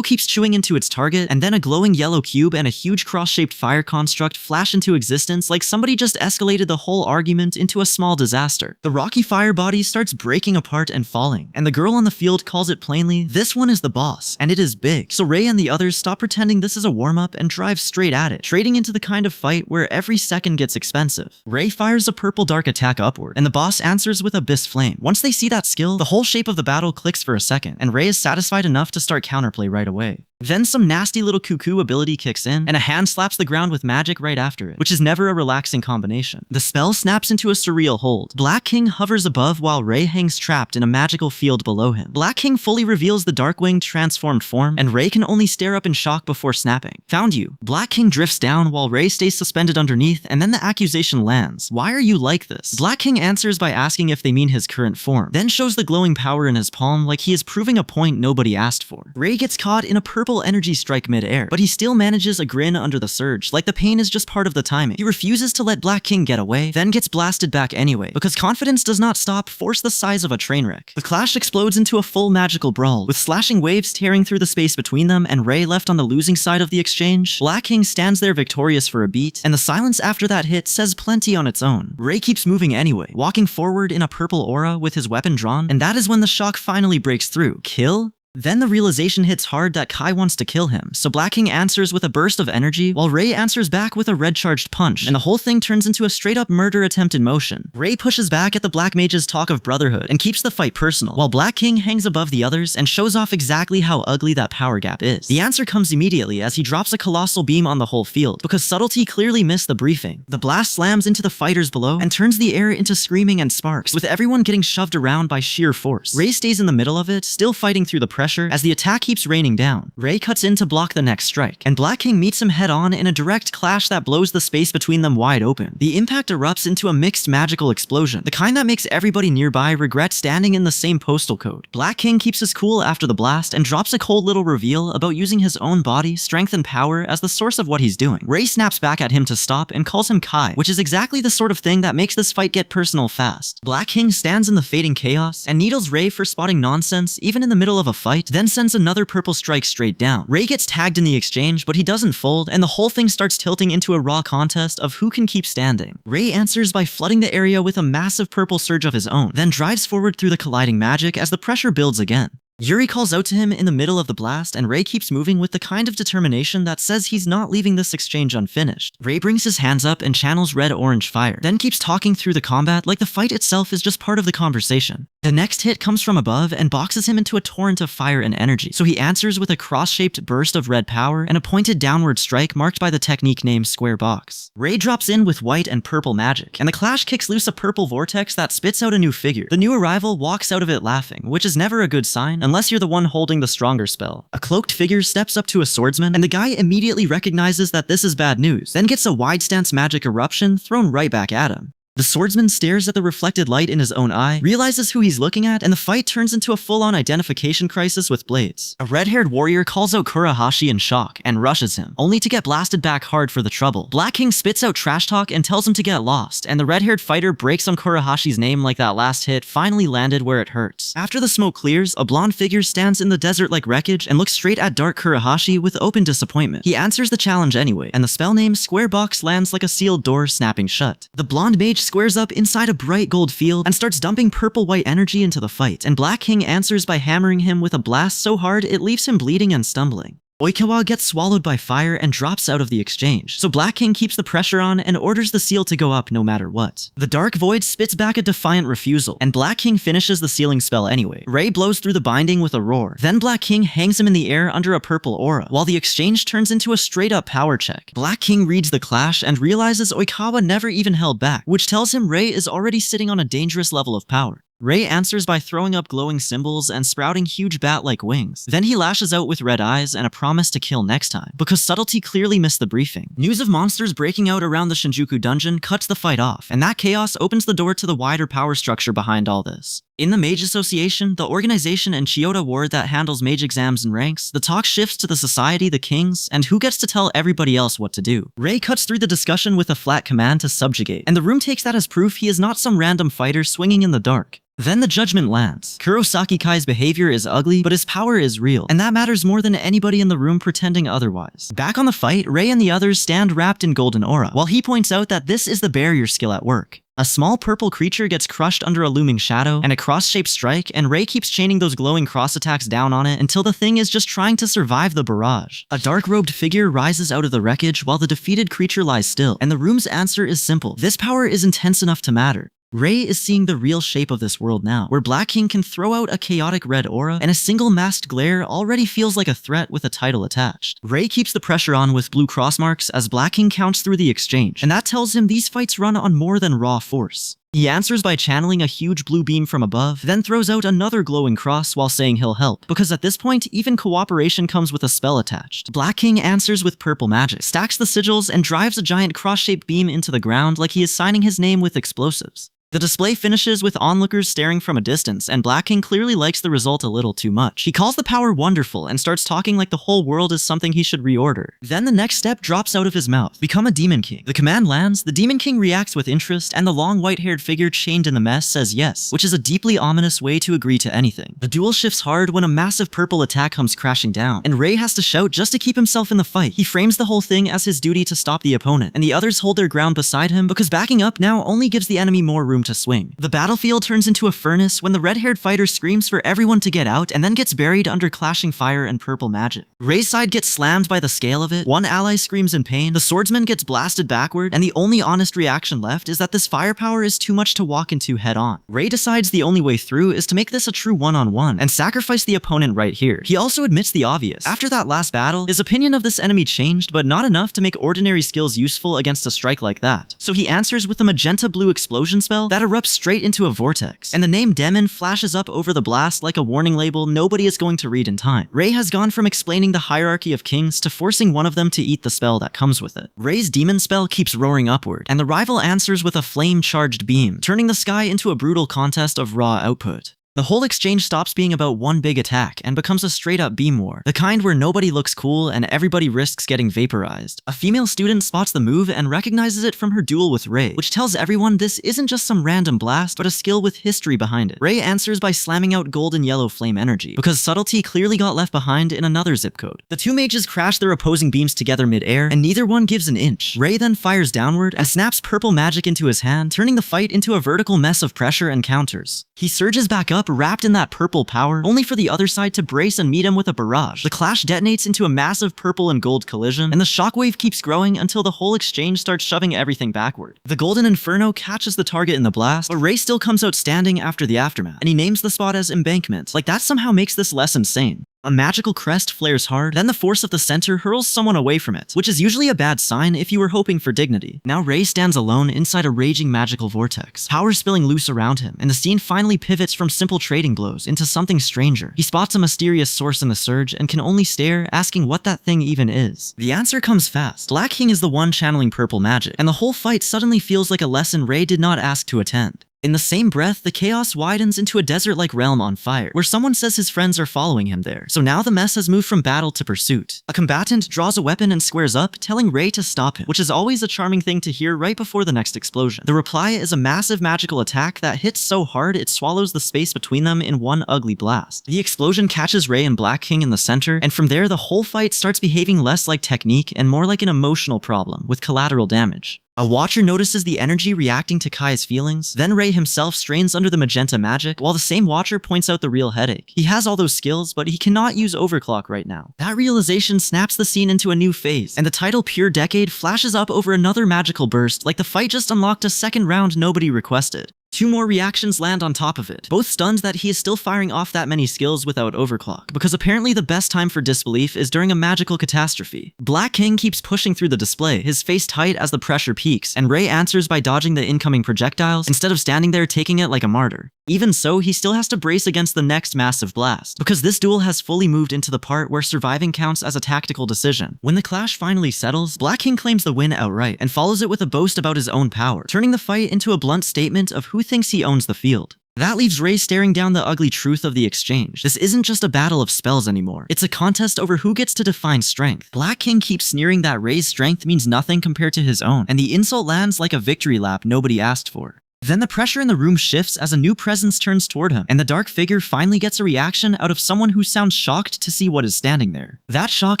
keeps chewing into its target, and then a glowing yellow cube and a huge cross-shaped fire construct flash into existence like somebody just escalated the whole argument into a small disaster. The rocky fire body starts breaking apart and falling, and the girl on the field calls it plainly: this one is the boss, and it is big. So Ray and the others stop pretending this is a warm-up and drive straight at it, trading into the kind of fight where every second gets expensive. Ray fires a purple dark attack upward, and the boss answers with Abyss Flame. Once they see that skill, the whole shape of the battle clicks for a second, and Ray is satisfied enough to start counterplay right away. Then some nasty little cuckoo ability kicks in, and a hand slaps the ground with magic right after it, which is never a relaxing combination. The spell snaps into a surreal hold. Black King hovers above while Ray hangs trapped in a magical field below him. Black King fully reveals the Darkwing transformed form, and Ray can only stare up in shock before snapping. "Found you." Black King drifts down while Ray stays suspended underneath, and then the accusation lands: "Why are you like this?" Black King answers by asking if they mean his current form, then shows the glowing power in his palm like he is proving a point nobody asked for. Ray gets caught in a purple energy strike mid-air, but he still manages a grin under the surge, like the pain is just part of the timing. He refuses to let Black King get away, then gets blasted back anyway, because confidence does not stop force the size of a train wreck. The clash explodes into a full magical brawl, with slashing waves tearing through the space between them and Ray left on the losing side of the exchange. Black King stands there victorious for a beat, and the silence after that hit says plenty on its own. Ray keeps moving anyway, walking forward in a purple aura with his weapon drawn, and that is when the shock finally breaks through. Kill? Then the realization hits hard that Kai wants to kill him, so Black King answers with a burst of energy, while Ray answers back with a red-charged punch, and the whole thing turns into a straight-up murder attempt in motion. Ray pushes back at the Black Mage's talk of brotherhood and keeps the fight personal, while Black King hangs above the others and shows off exactly how ugly that power gap is. The answer comes immediately as he drops a colossal beam on the whole field, because subtlety clearly missed the briefing. The blast slams into the fighters below and turns the air into screaming and sparks, with everyone getting shoved around by sheer force. Ray stays in the middle of it, still fighting through the pressure as the attack keeps raining down. Ray cuts in to block the next strike, and Black King meets him head-on in a direct clash that blows the space between them wide open. The impact erupts into a mixed magical explosion, the kind that makes everybody nearby regret standing in the same postal code. Black King keeps his cool after the blast and drops a cold little reveal about using his own body, strength, and power as the source of what he's doing. Ray snaps back at him to stop and calls him Kai, which is exactly the sort of thing that makes this fight get personal fast. Black King stands in the fading chaos and needles Ray for spotting nonsense even in the middle of a fight, then sends another purple strike straight down. Ray gets tagged in the exchange, but he doesn't fold, and the whole thing starts tilting into a raw contest of who can keep standing. Ray answers by flooding the area with a massive purple surge of his own, then drives forward through the colliding magic as the pressure builds again. Yuri calls out to him in the middle of the blast, and Ray keeps moving with the kind of determination that says he's not leaving this exchange unfinished. Ray brings his hands up and channels red-orange fire, then keeps talking through the combat like the fight itself is just part of the conversation. The next hit comes from above and boxes him into a torrent of fire and energy, so he answers with a cross-shaped burst of red power and a pointed downward strike marked by the technique named Square Box. Ray drops in with white and purple magic, and the clash kicks loose a purple vortex that spits out a new figure. The new arrival walks out of it laughing, which is never a good sign unless you're the one holding the stronger spell. A cloaked figure steps up to a swordsman, and the guy immediately recognizes that this is bad news, then gets a wide stance magic eruption thrown right back at him. The swordsman stares at the reflected light in his own eye, realizes who he's looking at, and the fight turns into a full-on identification crisis with blades. A red-haired warrior calls out Kurahashi in shock and rushes him, only to get blasted back hard for the trouble. Black King spits out trash talk and tells him to get lost, and the red-haired fighter breaks on Kurahashi's name like that last hit finally landed where it hurts. After the smoke clears, a blonde figure stands in the desert like wreckage and looks straight at Dark Kurahashi with open disappointment. He answers the challenge anyway, and the spell name Square Box lands like a sealed door snapping shut. The blonde mage squares up inside a bright gold field and starts dumping purple-white energy into the fight, and Black King answers by hammering him with a blast so hard it leaves him bleeding and stumbling. Oikawa gets swallowed by fire and drops out of the exchange, so Black King keeps the pressure on and orders the seal to go up no matter what. The Dark Void spits back a defiant refusal, and Black King finishes the sealing spell anyway. Ray blows through the binding with a roar. Then Black King hangs him in the air under a purple aura, while the exchange turns into a straight-up power check. Black King reads the clash and realizes Oikawa never even held back, which tells him Ray is already sitting on a dangerous level of power. Ray answers by throwing up glowing symbols and sprouting huge bat-like wings. Then he lashes out with red eyes and a promise to kill next time, because Subtlety clearly missed the briefing. News of monsters breaking out around the Shinjuku dungeon cuts the fight off, and that chaos opens the door to the wider power structure behind all this. In the Mage Association, the organization in Chiyoda Ward that handles mage exams and ranks, the talk shifts to the society, the kings, and who gets to tell everybody else what to do. Ray cuts through the discussion with a flat command to subjugate, and the room takes that as proof he is not some random fighter swinging in the dark. Then the judgment lands. Kurosaki Kai's behavior is ugly, but his power is real, and that matters more than anybody in the room pretending otherwise. Back on the fight, Ray and the others stand wrapped in golden aura, while he points out that this is the barrier skill at work. A small purple creature gets crushed under a looming shadow, and a cross-shaped strike, and Ray keeps chaining those glowing cross attacks down on it until the thing is just trying to survive the barrage. A dark-robed figure rises out of the wreckage while the defeated creature lies still, and the room's answer is simple. This power is intense enough to matter. Ray is seeing the real shape of this world now, where Black King can throw out a chaotic red aura, and a single masked glare already feels like a threat with a title attached. Ray keeps the pressure on with blue cross marks as Black King counts through the exchange, and that tells him these fights run on more than raw force. He answers by channeling a huge blue beam from above, then throws out another glowing cross while saying he'll help, because at this point, even cooperation comes with a spell attached. Black King answers with purple magic, stacks the sigils, and drives a giant cross-shaped beam into the ground like he is signing his name with explosives. The display finishes with onlookers staring from a distance, and Black King clearly likes the result a little too much. He calls the power wonderful and starts talking like the whole world is something he should reorder. Then the next step drops out of his mouth. Become a Demon King. The command lands, the Demon King reacts with interest, and the long white-haired figure chained in the mess says yes, which is a deeply ominous way to agree to anything. The duel shifts hard when a massive purple attack comes crashing down, and Ray has to shout just to keep himself in the fight. He frames the whole thing as his duty to stop the opponent, and the others hold their ground beside him because backing up now only gives the enemy more room to swing. The battlefield turns into a furnace when the red-haired fighter screams for everyone to get out and then gets buried under clashing fire and purple magic. Ray's side gets slammed by the scale of it, one ally screams in pain, the swordsman gets blasted backward, and the only honest reaction left is that this firepower is too much to walk into head-on. Ray decides the only way through is to make this a true one-on-one and sacrifice the opponent right here. He also admits the obvious. After that last battle, his opinion of this enemy changed, but not enough to make ordinary skills useful against a strike like that. So he answers with a magenta-blue explosion spell that erupts straight into a vortex, and the name Demon flashes up over the blast like a warning label nobody is going to read in time. Ray has gone from explaining the hierarchy of kings to forcing one of them to eat the spell that comes with it. Ray's demon spell keeps roaring upward, and the rival answers with a flame-charged beam, turning the sky into a brutal contest of raw output. The whole exchange stops being about one big attack and becomes a straight-up beam war, the kind where nobody looks cool and everybody risks getting vaporized. A female student spots the move and recognizes it from her duel with Ray, which tells everyone this isn't just some random blast, but a skill with history behind it. Ray answers by slamming out golden yellow flame energy, because Subtlety clearly got left behind in another zip code. The two mages crash their opposing beams together mid-air, and neither one gives an inch. Ray then fires downward and snaps purple magic into his hand, turning the fight into a vertical mess of pressure and counters. He surges back up up wrapped in that purple power, only for the other side to brace and meet him with a barrage. The clash detonates into a massive purple and gold collision, and the shockwave keeps growing until the whole exchange starts shoving everything backward. The golden inferno catches the target in the blast, but Ray still comes out standing after the aftermath, and he names the spot as embankment. Like that somehow makes this less insane. A magical crest flares hard, then the force of the center hurls someone away from it, which is usually a bad sign if you were hoping for dignity. Now Ray stands alone inside a raging magical vortex, power spilling loose around him, and the scene finally pivots from simple trading blows into something stranger. He spots a mysterious source in the surge and can only stare, asking what that thing even is. The answer comes fast. Black King is the one channeling purple magic, and the whole fight suddenly feels like a lesson Ray did not ask to attend. In the same breath, the chaos widens into a desert-like realm on fire, where someone says his friends are following him there. So now the mess has moved from battle to pursuit. A combatant draws a weapon and squares up, telling Ray to stop him, which is always a charming thing to hear right before the next explosion. The reply is a massive magical attack that hits so hard it swallows the space between them in one ugly blast. The explosion catches Ray and Black King in the center, and from there the whole fight starts behaving less like technique and more like an emotional problem, with collateral damage. A watcher notices the energy reacting to Kai's feelings, then Ray himself strains under the magenta magic, while the same watcher points out the real headache. He has all those skills, but he cannot use overclock right now. That realization snaps the scene into a new phase, and the title Pure Decade flashes up over another magical burst, like the fight just unlocked a second round nobody requested. Two more reactions land on top of it, both stunned that he is still firing off that many skills without overclock, because apparently the best time for disbelief is during a magical catastrophe. Black King keeps pushing through the display, his face tight as the pressure peaks, and Ray answers by dodging the incoming projectiles instead of standing there taking it like a martyr. Even so, he still has to brace against the next massive blast, because this duel has fully moved into the part where surviving counts as a tactical decision. When the clash finally settles, Black King claims the win outright, and follows it with a boast about his own power, turning the fight into a blunt statement of who thinks he owns the field. That leaves Ray staring down the ugly truth of the exchange. This isn't just a battle of spells anymore. It's a contest over who gets to define strength. Black King keeps sneering that Ray's strength means nothing compared to his own, and the insult lands like a victory lap nobody asked for. Then the pressure in the room shifts as a new presence turns toward him, and the dark figure finally gets a reaction out of someone who sounds shocked to see what is standing there. That shock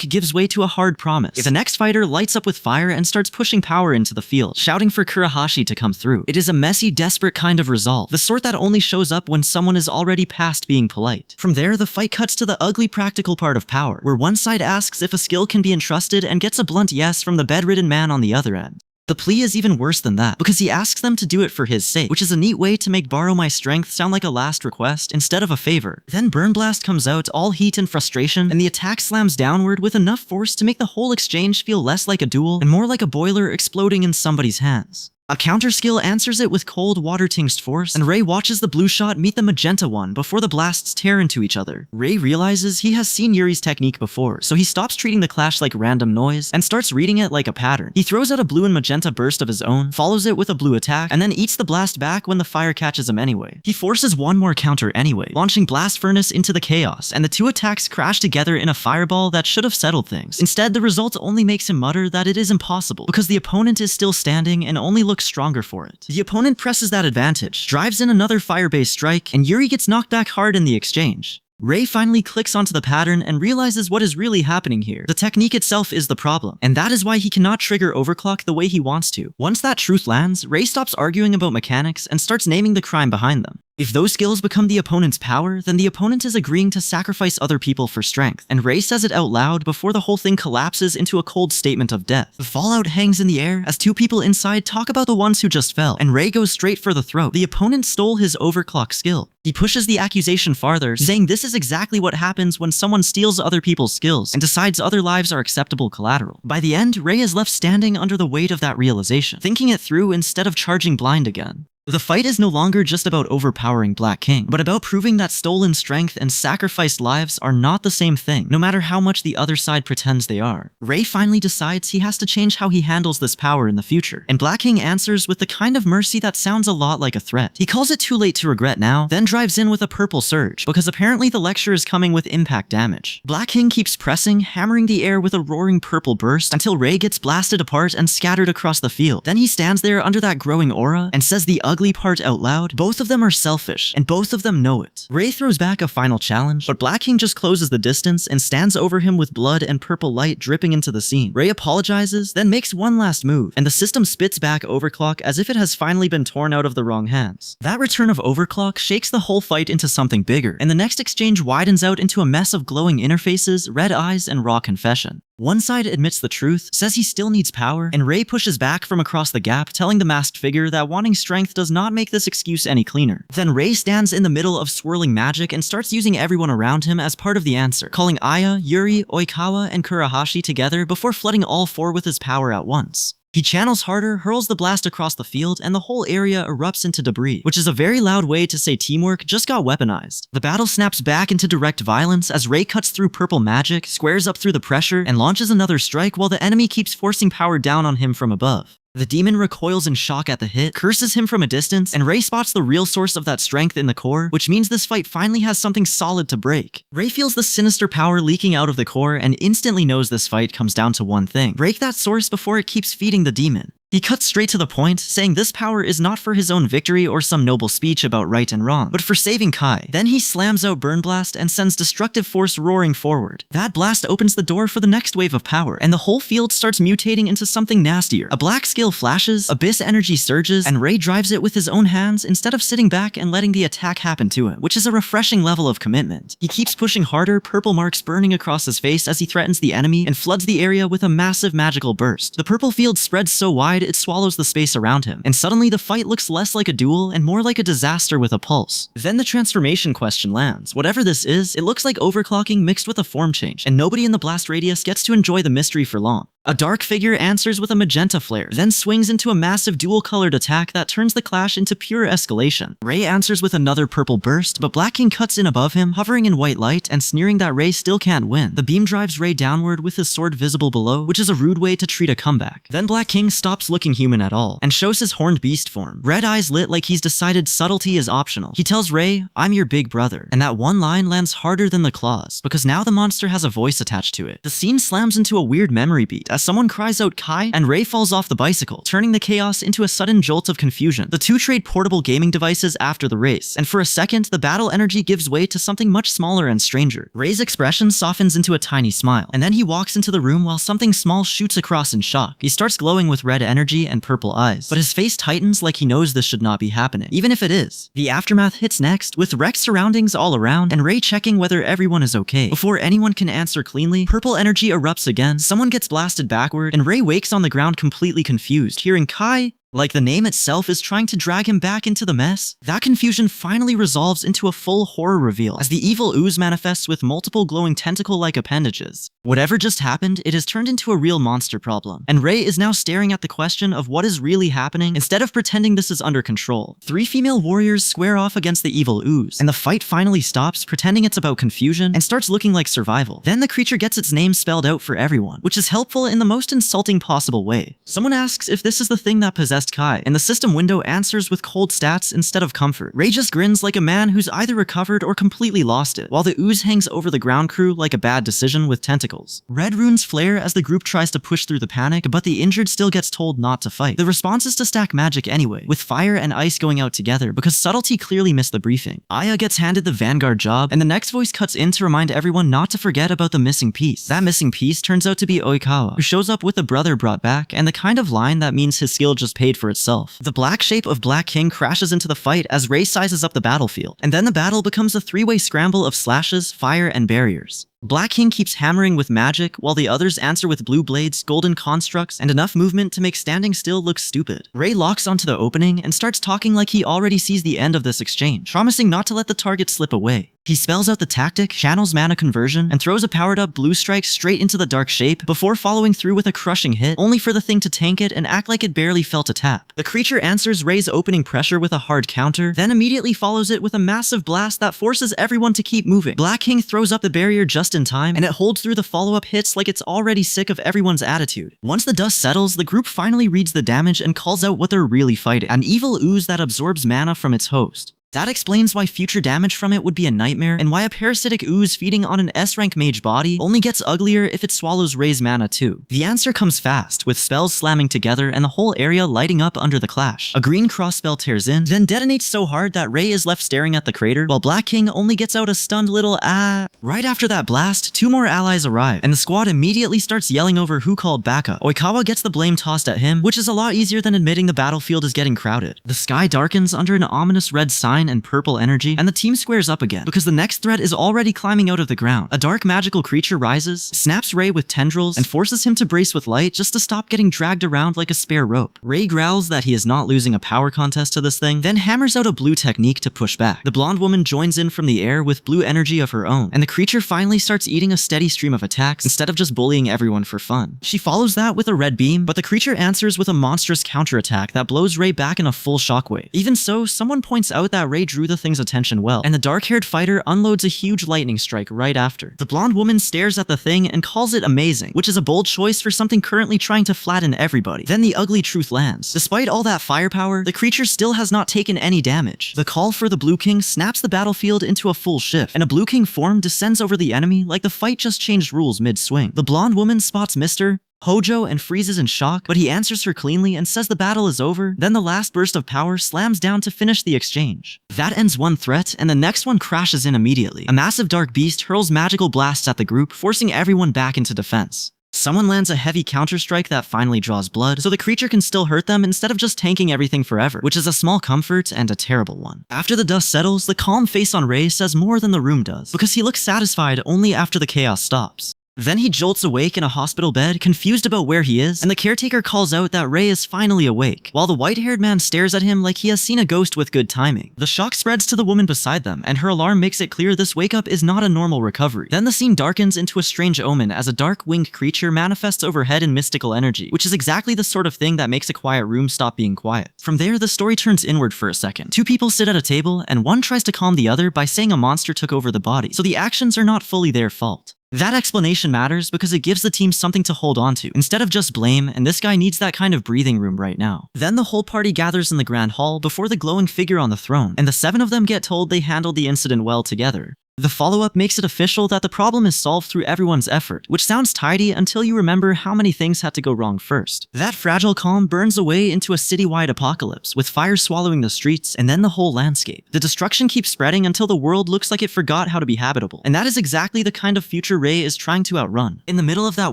gives way to a hard promise. If the next fighter lights up with fire and starts pushing power into the field, shouting for Kurohashi to come through. It is a messy, desperate kind of resolve, the sort that only shows up when someone is already past being polite. From there, the fight cuts to the ugly practical part of power, where one side asks if a skill can be entrusted and gets a blunt yes from the bedridden man on the other end. The plea is even worse than that, because he asks them to do it for his sake, which is a neat way to make borrow my strength sound like a last request instead of a favor. Then Burn Blast comes out, all heat and frustration, and the attack slams downward with enough force to make the whole exchange feel less like a duel and more like a boiler exploding in somebody's hands. A counter skill answers it with cold water-tinged force, and Ray watches the blue shot meet the magenta one before the blasts tear into each other. Ray realizes he has seen Yuri's technique before, so he stops treating the clash like random noise and starts reading it like a pattern. He throws out a blue and magenta burst of his own, follows it with a blue attack, and then eats the blast back when the fire catches him anyway. He forces one more counter anyway, launching Blast Furnace into the chaos, and the two attacks crash together in a fireball that should have settled things. Instead, the result only makes him mutter that it is impossible, because the opponent is still standing and only looks stronger for it. The opponent presses that advantage, drives in another fire-based strike, and Yuri gets knocked back hard in the exchange. Ray finally clicks onto the pattern and realizes what is really happening here. The technique itself is the problem, and that is why he cannot trigger overclock the way he wants to. Once that truth lands, Ray stops arguing about mechanics and starts naming the crime behind them. If those skills become the opponent's power, then the opponent is agreeing to sacrifice other people for strength, and Ray says it out loud before the whole thing collapses into a cold statement of death. The fallout hangs in the air as two people inside talk about the ones who just fell, and Ray goes straight for the throat. The opponent stole his overclock skill. He pushes the accusation farther, saying this is exactly what happens when someone steals other people's skills and decides other lives are acceptable collateral. By the end, Ray is left standing under the weight of that realization, thinking it through instead of charging blind again. The fight is no longer just about overpowering Black King, but about proving that stolen strength and sacrificed lives are not the same thing, no matter how much the other side pretends they are. Ray finally decides he has to change how he handles this power in the future, and Black King answers with the kind of mercy that sounds a lot like a threat. He calls it too late to regret now, then drives in with a purple surge, because apparently the lecture is coming with impact damage. Black King keeps pressing, hammering the air with a roaring purple burst until Ray gets blasted apart and scattered across the field. Then he stands there under that growing aura and says the ugly part out loud, both of them are selfish, and both of them know it. Ray throws back a final challenge, but Black King just closes the distance and stands over him with blood and purple light dripping into the scene. Ray apologizes, then makes one last move, and the system spits back Overclock as if it has finally been torn out of the wrong hands. That return of Overclock shakes the whole fight into something bigger, and the next exchange widens out into a mess of glowing interfaces, red eyes, and raw confession. One side admits the truth, says he still needs power, and Ray pushes back from across the gap, telling the masked figure that wanting strength does not make this excuse any cleaner. Then Ray stands in the middle of swirling magic and starts using everyone around him as part of the answer, calling Aya, Yuri, Oikawa, and Kurahashi together before flooding all four with his power at once. He channels harder, hurls the blast across the field, and the whole area erupts into debris, which is a very loud way to say teamwork just got weaponized. The battle snaps back into direct violence as Ray cuts through purple magic, squares up through the pressure, and launches another strike while the enemy keeps forcing power down on him from above. The demon recoils in shock at the hit, curses him from a distance, and Ray spots the real source of that strength in the core, which means this fight finally has something solid to break. Ray feels the sinister power leaking out of the core and instantly knows this fight comes down to one thing: break that source before it keeps feeding the demon. He cuts straight to the point, saying this power is not for his own victory or some noble speech about right and wrong, but for saving Kai. Then he slams out Burn Blast and sends Destructive Force roaring forward. That blast opens the door for the next wave of power, and the whole field starts mutating into something nastier. A black skill flashes, Abyss energy surges, and Ray drives it with his own hands instead of sitting back and letting the attack happen to him, which is a refreshing level of commitment. He keeps pushing harder, purple marks burning across his face as he threatens the enemy and floods the area with a massive magical burst. The purple field spreads so wide it swallows the space around him, and suddenly the fight looks less like a duel and more like a disaster with a pulse. Then the transformation question lands. Whatever this is, it looks like overclocking mixed with a form change, and nobody in the blast radius gets to enjoy the mystery for long. A dark figure answers with a magenta flare, then swings into a massive dual-colored attack that turns the clash into pure escalation. Ray answers with another purple burst, but Black King cuts in above him, hovering in white light and sneering that Ray still can't win. The beam drives Ray downward with his sword visible below, which is a rude way to treat a comeback. Then Black King stops looking human at all, and shows his horned beast form. Red eyes lit like he's decided subtlety is optional. He tells Ray, "I'm your big brother," and that one line lands harder than the claws, because now the monster has a voice attached to it. The scene slams into a weird memory beat as someone cries out Kai, and Ray falls off the bicycle, turning the chaos into a sudden jolt of confusion. The two trade portable gaming devices after the race, and for a second, the battle energy gives way to something much smaller and stranger. Ray's expression softens into a tiny smile, and then he walks into the room while something small shoots across in shock. He starts glowing with red energy and purple eyes, but his face tightens like he knows this should not be happening, even if it is. The aftermath hits next, with wrecked surroundings all around, and Ray checking whether everyone is okay. Before anyone can answer cleanly, purple energy erupts again, someone gets blasted backward, and Ray wakes on the ground completely confused, hearing Kai, like the name itself is trying to drag him back into the mess. That confusion finally resolves into a full horror reveal as the evil ooze manifests with multiple glowing tentacle-like appendages. Whatever just happened, it has turned into a real monster problem, and Ray is now staring at the question of what is really happening instead of pretending this is under control. Three female warriors square off against the evil ooze, and the fight finally stops, pretending it's about confusion, and starts looking like survival. Then the creature gets its name spelled out for everyone, which is helpful in the most insulting possible way. Someone asks if this is the thing that possessed Kai, and the system window answers with cold stats instead of comfort. Ray just grins like a man who's either recovered or completely lost it, while the ooze hangs over the ground crew like a bad decision with tentacles. Red runes flare as the group tries to push through the panic, but the injured still gets told not to fight. The response is to stack magic anyway, with fire and ice going out together because subtlety clearly missed the briefing. Aya gets handed the vanguard job, and the next voice cuts in to remind everyone not to forget about the missing piece. That missing piece turns out to be Oikawa, who shows up with a brother brought back, and the kind of line that means his skill just paid for itself. The black shape of Black King crashes into the fight as Ray sizes up the battlefield, and then the battle becomes a three-way scramble of slashes, fire, and barriers. Black King keeps hammering with magic, while the others answer with blue blades, golden constructs, and enough movement to make standing still look stupid. Ray locks onto the opening and starts talking like he already sees the end of this exchange, promising not to let the target slip away. He spells out the tactic, channels mana conversion, and throws a powered-up blue strike straight into the dark shape before following through with a crushing hit, only for the thing to tank it and act like it barely felt a tap. The creature answers Ray's opening pressure with a hard counter, then immediately follows it with a massive blast that forces everyone to keep moving. Black King throws up the barrier just in time, and it holds through the follow-up hits like it's already sick of everyone's attitude. Once the dust settles, the group finally reads the damage and calls out what they're really fighting: an evil ooze that absorbs mana from its host. That explains why future damage from it would be a nightmare, and why a parasitic ooze feeding on an S-rank mage body only gets uglier if it swallows Ray's mana too. The answer comes fast, with spells slamming together and the whole area lighting up under the clash. A green cross spell tears in, then detonates so hard that Ray is left staring at the crater, while Black King only gets out a stunned little ah. Right after that blast, 2 more allies arrive, and the squad immediately starts yelling over who called backup. Oikawa gets the blame tossed at him, which is a lot easier than admitting the battlefield is getting crowded. The sky darkens under an ominous red sign and purple energy, and the team squares up again, because the next threat is already climbing out of the ground. A dark magical creature rises, snaps Ray with tendrils, and forces him to brace with light just to stop getting dragged around like a spare rope. Ray growls that he is not losing a power contest to this thing, then hammers out a blue technique to push back. The blonde woman joins in from the air with blue energy of her own, and the creature finally starts eating a steady stream of attacks instead of just bullying everyone for fun. She follows that with a red beam, but the creature answers with a monstrous counterattack that blows Ray back in a full shockwave. Even so, someone points out that Ray drew the thing's attention well, and the dark-haired fighter unloads a huge lightning strike right after. The blonde woman stares at the thing and calls it amazing, which is a bold choice for something currently trying to flatten everybody. Then the ugly truth lands. Despite all that firepower, the creature still has not taken any damage. The call for the Blue King snaps the battlefield into a full shift, and a Blue King form descends over the enemy like the fight just changed rules mid-swing. The blonde woman spots Mr. Hojo and freezes in shock, but he answers her cleanly and says the battle is over. Then the last burst of power slams down to finish the exchange. That ends one threat, and the next one crashes in immediately. A massive dark beast hurls magical blasts at the group, forcing everyone back into defense. Someone lands a heavy counterstrike that finally draws blood, so the creature can still hurt them instead of just tanking everything forever, which is a small comfort and a terrible one. After the dust settles, the calm face on Ray says more than the room does, because he looks satisfied only after the chaos stops. Then he jolts awake in a hospital bed, confused about where he is, and the caretaker calls out that Ray is finally awake, while the white-haired man stares at him like he has seen a ghost with good timing. The shock spreads to the woman beside them, and her alarm makes it clear this wake-up is not a normal recovery. Then the scene darkens into a strange omen as a dark winged creature manifests overhead in mystical energy, which is exactly the sort of thing that makes a quiet room stop being quiet. From there, the story turns inward for a second. 2 people sit at a table, and one tries to calm the other by saying a monster took over the body, so the actions are not fully their fault. That explanation matters because it gives the team something to hold on to, instead of just blame, and this guy needs that kind of breathing room right now. Then the whole party gathers in the grand hall before the glowing figure on the throne, and the 7 of them get told they handled the incident well together. The follow-up makes it official that the problem is solved through everyone's effort, which sounds tidy until you remember how many things had to go wrong first. That fragile calm burns away into a citywide apocalypse, with fire swallowing the streets and then the whole landscape. The destruction keeps spreading until the world looks like it forgot how to be habitable, and that is exactly the kind of future Ray is trying to outrun. In the middle of that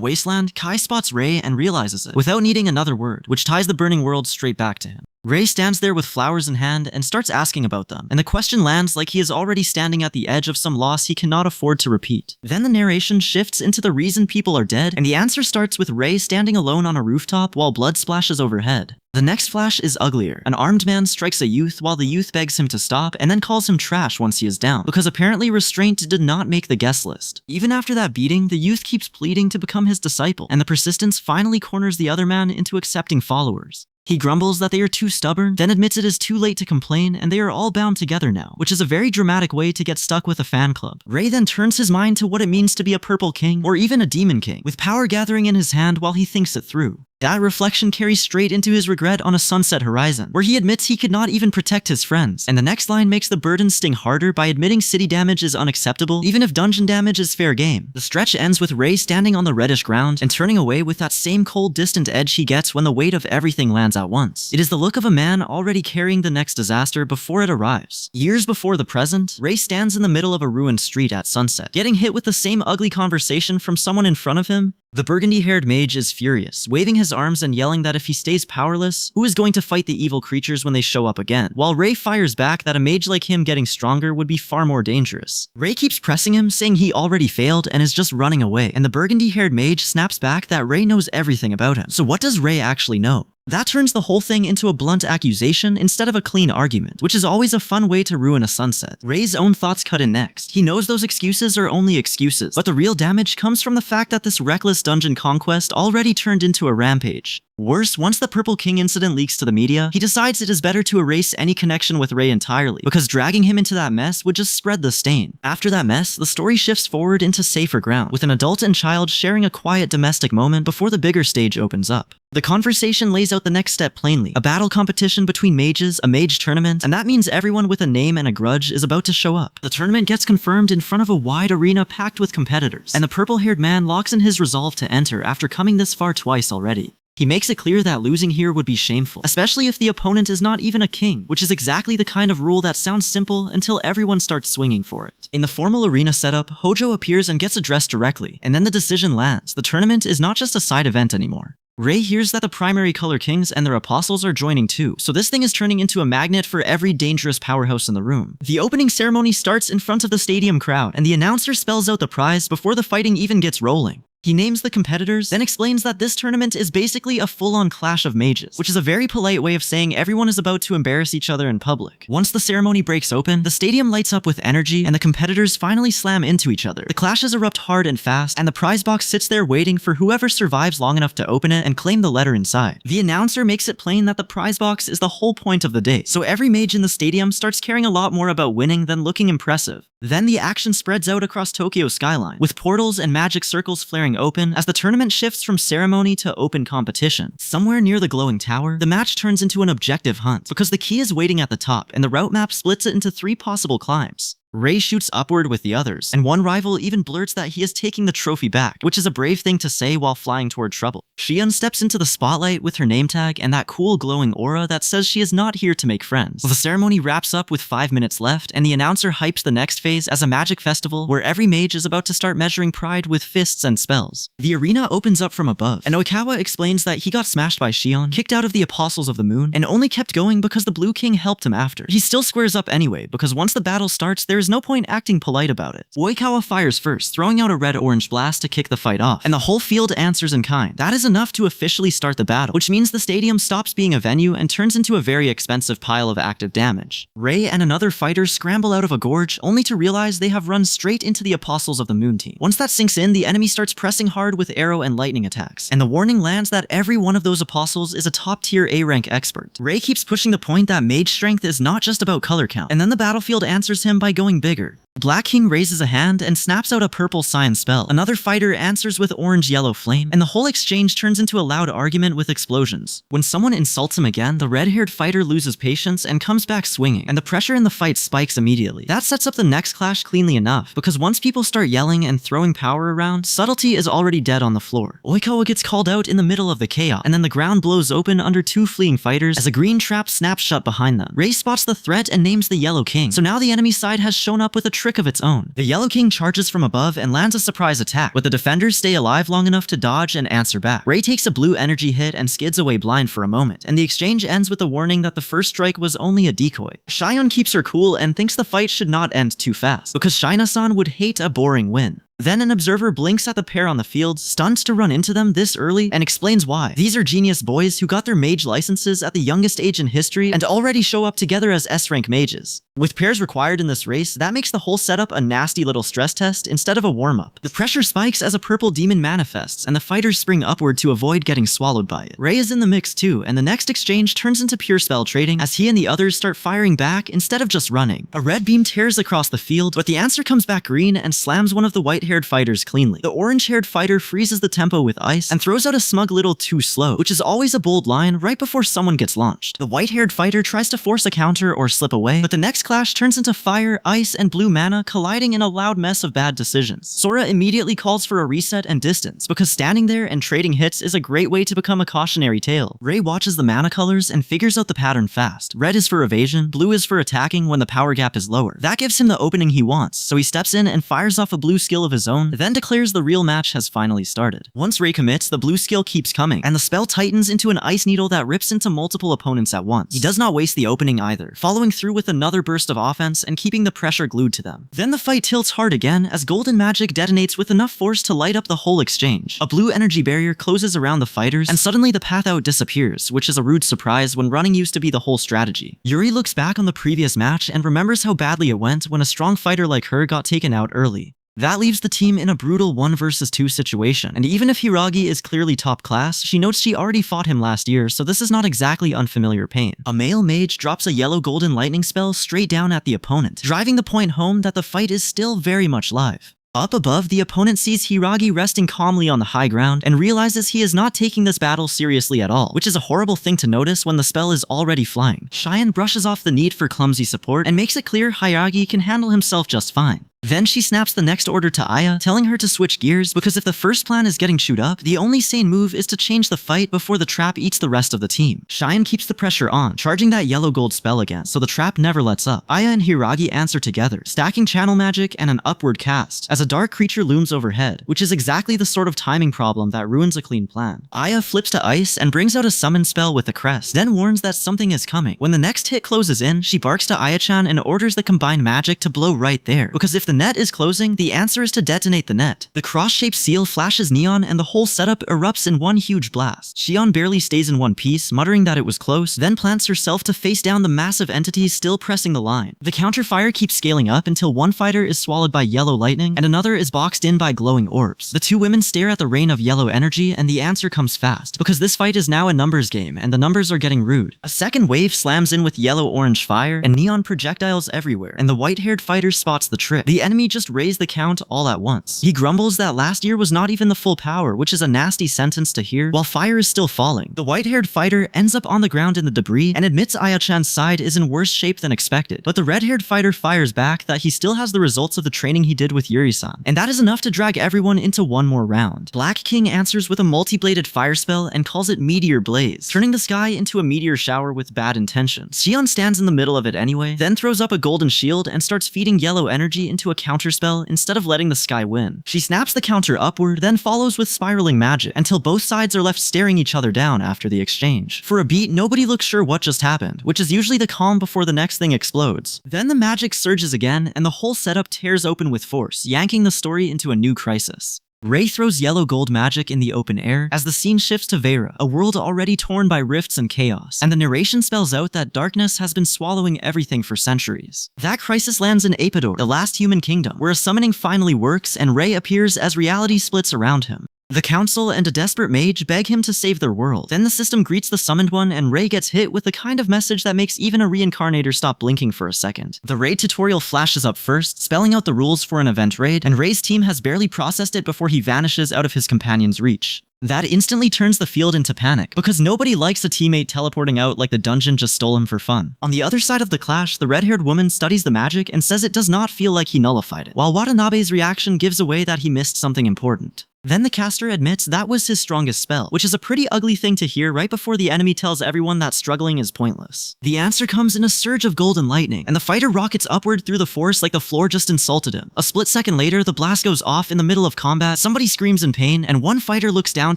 wasteland, Kai spots Ray and realizes it, without needing another word, which ties the burning world straight back to him. Ray stands there with flowers in hand and starts asking about them, and the question lands like he is already standing at the edge of some loss he cannot afford to repeat. Then the narration shifts into the reason people are dead, and the answer starts with Ray standing alone on a rooftop while blood splashes overhead. The next flash is uglier. An armed man strikes a youth while the youth begs him to stop and then calls him trash once he is down, because apparently restraint did not make the guest list. Even after that beating, the youth keeps pleading to become his disciple, and the persistence finally corners the other man into accepting followers. He grumbles that they are too stubborn, then admits it is too late to complain and they are all bound together now, which is a very dramatic way to get stuck with a fan club. Ray then turns his mind to what it means to be a purple king, or even a demon king, with power gathering in his hand while he thinks it through. That reflection carries straight into his regret on a sunset horizon, where he admits he could not even protect his friends, and the next line makes the burden sting harder by admitting city damage is unacceptable, even if dungeon damage is fair game. The stretch ends with Ray standing on the reddish ground and turning away with that same cold, distant edge he gets when the weight of everything lands at once. It is the look of a man already carrying the next disaster before it arrives. Years before the present, Ray stands in the middle of a ruined street at sunset, getting hit with the same ugly conversation from someone in front of him. The burgundy-haired mage is furious, waving his arms and yelling that if he stays powerless, who is going to fight the evil creatures when they show up again? While Ray fires back that a mage like him getting stronger would be far more dangerous. Ray keeps pressing him, saying he already failed and is just running away, and the burgundy-haired mage snaps back that Ray knows everything about him. So what does Ray actually know? That turns the whole thing into a blunt accusation instead of a clean argument, which is always a fun way to ruin a sunset. Ray's own thoughts cut in next. He knows those excuses are only excuses, but the real damage comes from the fact that this reckless dungeon conquest already turned into a rampage. Worse, once the Purple King incident leaks to the media, he decides it is better to erase any connection with Rei entirely, because dragging him into that mess would just spread the stain. After that mess, the story shifts forward into safer ground, with an adult and child sharing a quiet domestic moment before the bigger stage opens up. The conversation lays out the next step plainly, a battle competition between mages, a mage tournament, and that means everyone with a name and a grudge is about to show up. The tournament gets confirmed in front of a wide arena packed with competitors, and the purple-haired man locks in his resolve to enter after coming this far twice already. He makes it clear that losing here would be shameful, especially if the opponent is not even a king, which is exactly the kind of rule that sounds simple until everyone starts swinging for it. In the formal arena setup, Hojo appears and gets addressed directly, and then the decision lands. The tournament is not just a side event anymore. Rei hears that the primary color kings and their apostles are joining too, so this thing is turning into a magnet for every dangerous powerhouse in the room. The opening ceremony starts in front of the stadium crowd, and the announcer spells out the prize before the fighting even gets rolling. He names the competitors, then explains that this tournament is basically a full-on clash of mages, which is a very polite way of saying everyone is about to embarrass each other in public. Once the ceremony breaks open, the stadium lights up with energy, and the competitors finally slam into each other. The clashes erupt hard and fast, and the prize box sits there waiting for whoever survives long enough to open it and claim the letter inside. The announcer makes it plain that the prize box is the whole point of the day, so every mage in the stadium starts caring a lot more about winning than looking impressive. Then the action spreads out across Tokyo's skyline, with portals and magic circles flaring open as the tournament shifts from ceremony to open competition. Somewhere near the glowing tower, the match turns into an objective hunt, because the key is waiting at the top, and the route map splits it into 3 possible climbs. Rei shoots upward with the others, and one rival even blurts that he is taking the trophy back, which is a brave thing to say while flying toward trouble. Shion steps into the spotlight with her name tag and that cool glowing aura that says she is not here to make friends. The ceremony wraps up with 5 minutes left, and the announcer hypes the next phase as a magic festival where every mage is about to start measuring pride with fists and spells. The arena opens up from above, and Oikawa explains that he got smashed by Shion, kicked out of the Apostles of the Moon, and only kept going because the Blue King helped him after. He still squares up anyway, because once the battle starts, there is no point acting polite about it. Oikawa fires first, throwing out a red-orange blast to kick the fight off, and the whole field answers in kind. That is enough to officially start the battle, which means the stadium stops being a venue and turns into a very expensive pile of active damage. Rei and another fighter scramble out of a gorge, only to realize they have run straight into the Apostles of the Moon team. Once that sinks in, the enemy starts pressing hard with arrow and lightning attacks, and the warning lands that every one of those apostles is a top-tier A-rank expert. Rei keeps pushing the point that mage strength is not just about color count, and then the battlefield answers him by going bigger. Black King raises a hand and snaps out a purple sign spell. Another fighter answers with orange-yellow flame, and the whole exchange turns into a loud argument with explosions. When someone insults him again, the red-haired fighter loses patience and comes back swinging, and the pressure in the fight spikes immediately. That sets up the next clash cleanly enough, because once people start yelling and throwing power around, subtlety is already dead on the floor. Oikawa gets called out in the middle of the chaos, and then the ground blows open under 2 fleeing fighters as a green trap snaps shut behind them. Rei spots the threat and names the Yellow King, so now the enemy side has shown up with a trick of its own. The Yellow King charges from above and lands a surprise attack, but the defenders stay alive long enough to dodge and answer back. Rei takes a blue energy hit and skids away blind for a moment, and the exchange ends with a warning that the first strike was only a decoy. Shion keeps her cool and thinks the fight should not end too fast, because Shina-san would hate a boring win. Then an observer blinks at the pair on the field, stunned to run into them this early, and explains why. These are genius boys who got their mage licenses at the youngest age in history and already show up together as S-rank mages. With pairs required in this race, that makes the whole setup a nasty little stress test instead of a warm-up. The pressure spikes as a purple demon manifests, and the fighters spring upward to avoid getting swallowed by it. Rei is in the mix too, and the next exchange turns into pure spell trading as he and the others start firing back instead of just running. A red beam tears across the field, but the answer comes back green and slams one of the white-haired fighters cleanly. The orange-haired fighter freezes the tempo with ice and throws out a smug little too slow, which is always a bold line right before someone gets launched. The white-haired fighter tries to force a counter or slip away, but the next clash turns into fire, ice, and blue mana colliding in a loud mess of bad decisions. Sora immediately calls for a reset and distance, because standing there and trading hits is a great way to become a cautionary tale. Rei watches the mana colors and figures out the pattern fast. Red is for evasion, blue is for attacking when the power gap is lower. That gives him the opening he wants, so he steps in and fires off a blue skill of his own, then declares the real match has finally started. Once Rei commits, the blue skill keeps coming, and the spell tightens into an ice needle that rips into multiple opponents at once. He does not waste the opening either, following through with another burst of offense and keeping the pressure glued to them. Then the fight tilts hard again as golden magic detonates with enough force to light up the whole exchange. A blue energy barrier closes around the fighters, and suddenly the path out disappears, which is a rude surprise when running used to be the whole strategy. Yuri looks back on the previous match and remembers how badly it went when a strong fighter like her got taken out early. That leaves the team in a brutal 1 versus 2 situation, and even if Hiragi is clearly top class, she notes she already fought him last year, so this is not exactly unfamiliar pain. A male mage drops a yellow golden lightning spell straight down at the opponent, driving the point home that the fight is still very much live. Up above, the opponent sees Hiragi resting calmly on the high ground and realizes he is not taking this battle seriously at all, which is a horrible thing to notice when the spell is already flying. Cheyenne brushes off the need for clumsy support and makes it clear Hiragi can handle himself just fine. Then she snaps the next order to Aya, telling her to switch gears because if the first plan is getting chewed up, the only sane move is to change the fight before the trap eats the rest of the team. Cheyenne keeps the pressure on, charging that yellow gold spell again, so the trap never lets up. Aya and Hiragi answer together, stacking channel magic and an upward cast, as a dark creature looms overhead, which is exactly the sort of timing problem that ruins a clean plan. Aya flips to ice and brings out a summon spell with a crest, then warns that something is coming. When the next hit closes in, she barks to Aya-chan and orders the combined magic to blow right there, because if the net is closing, the answer is to detonate the net. The cross-shaped seal flashes neon and the whole setup erupts in one huge blast. Shion barely stays in one piece, muttering that it was close, then plants herself to face down the massive entities still pressing the line. The counterfire keeps scaling up until one fighter is swallowed by yellow lightning and another is boxed in by glowing orbs. The two women stare at the rain of yellow energy and the answer comes fast, because this fight is now a numbers game and the numbers are getting rude. A second wave slams in with yellow-orange fire and neon projectiles everywhere, and the white-haired fighter spots the trick. The enemy just raised the count all at once. He grumbles that last year was not even the full power, which is a nasty sentence to hear, while fire is still falling. The white-haired fighter ends up on the ground in the debris and admits Aya-chan's side is in worse shape than expected, but the red-haired fighter fires back that he still has the results of the training he did with Yuri-san, and that is enough to drag everyone into one more round. Black King answers with a multi-bladed fire spell and calls it Meteor Blaze, turning the sky into a meteor shower with bad intentions. Xion stands in the middle of it anyway, then throws up a golden shield and starts feeding yellow energy into a counterspell instead of letting the sky win. She snaps the counter upward, then follows with spiraling magic, until both sides are left staring each other down after the exchange. For a beat, nobody looks sure what just happened, which is usually the calm before the next thing explodes. Then the magic surges again, and the whole setup tears open with force, yanking the story into a new crisis. Rei throws yellow gold magic in the open air as the scene shifts to Vera, a world already torn by rifts and chaos, and the narration spells out that darkness has been swallowing everything for centuries. That crisis lands in Apodor, the last human kingdom, where a summoning finally works and Rei appears as reality splits around him. The council and a desperate mage beg him to save their world. Then the system greets the summoned one and Rei gets hit with the kind of message that makes even a reincarnator stop blinking for a second. The raid tutorial flashes up first, spelling out the rules for an event raid, and Rei's team has barely processed it before he vanishes out of his companion's reach. That instantly turns the field into panic, because nobody likes a teammate teleporting out like the dungeon just stole him for fun. On the other side of the clash, the red-haired woman studies the magic and says it does not feel like he nullified it, while Watanabe's reaction gives away that he missed something important. Then the caster admits that was his strongest spell, which is a pretty ugly thing to hear right before the enemy tells everyone that struggling is pointless. The answer comes in a surge of golden lightning, and the fighter rockets upward through the force like the floor just insulted him. A split second later, the blast goes off in the middle of combat, somebody screams in pain, and one fighter looks down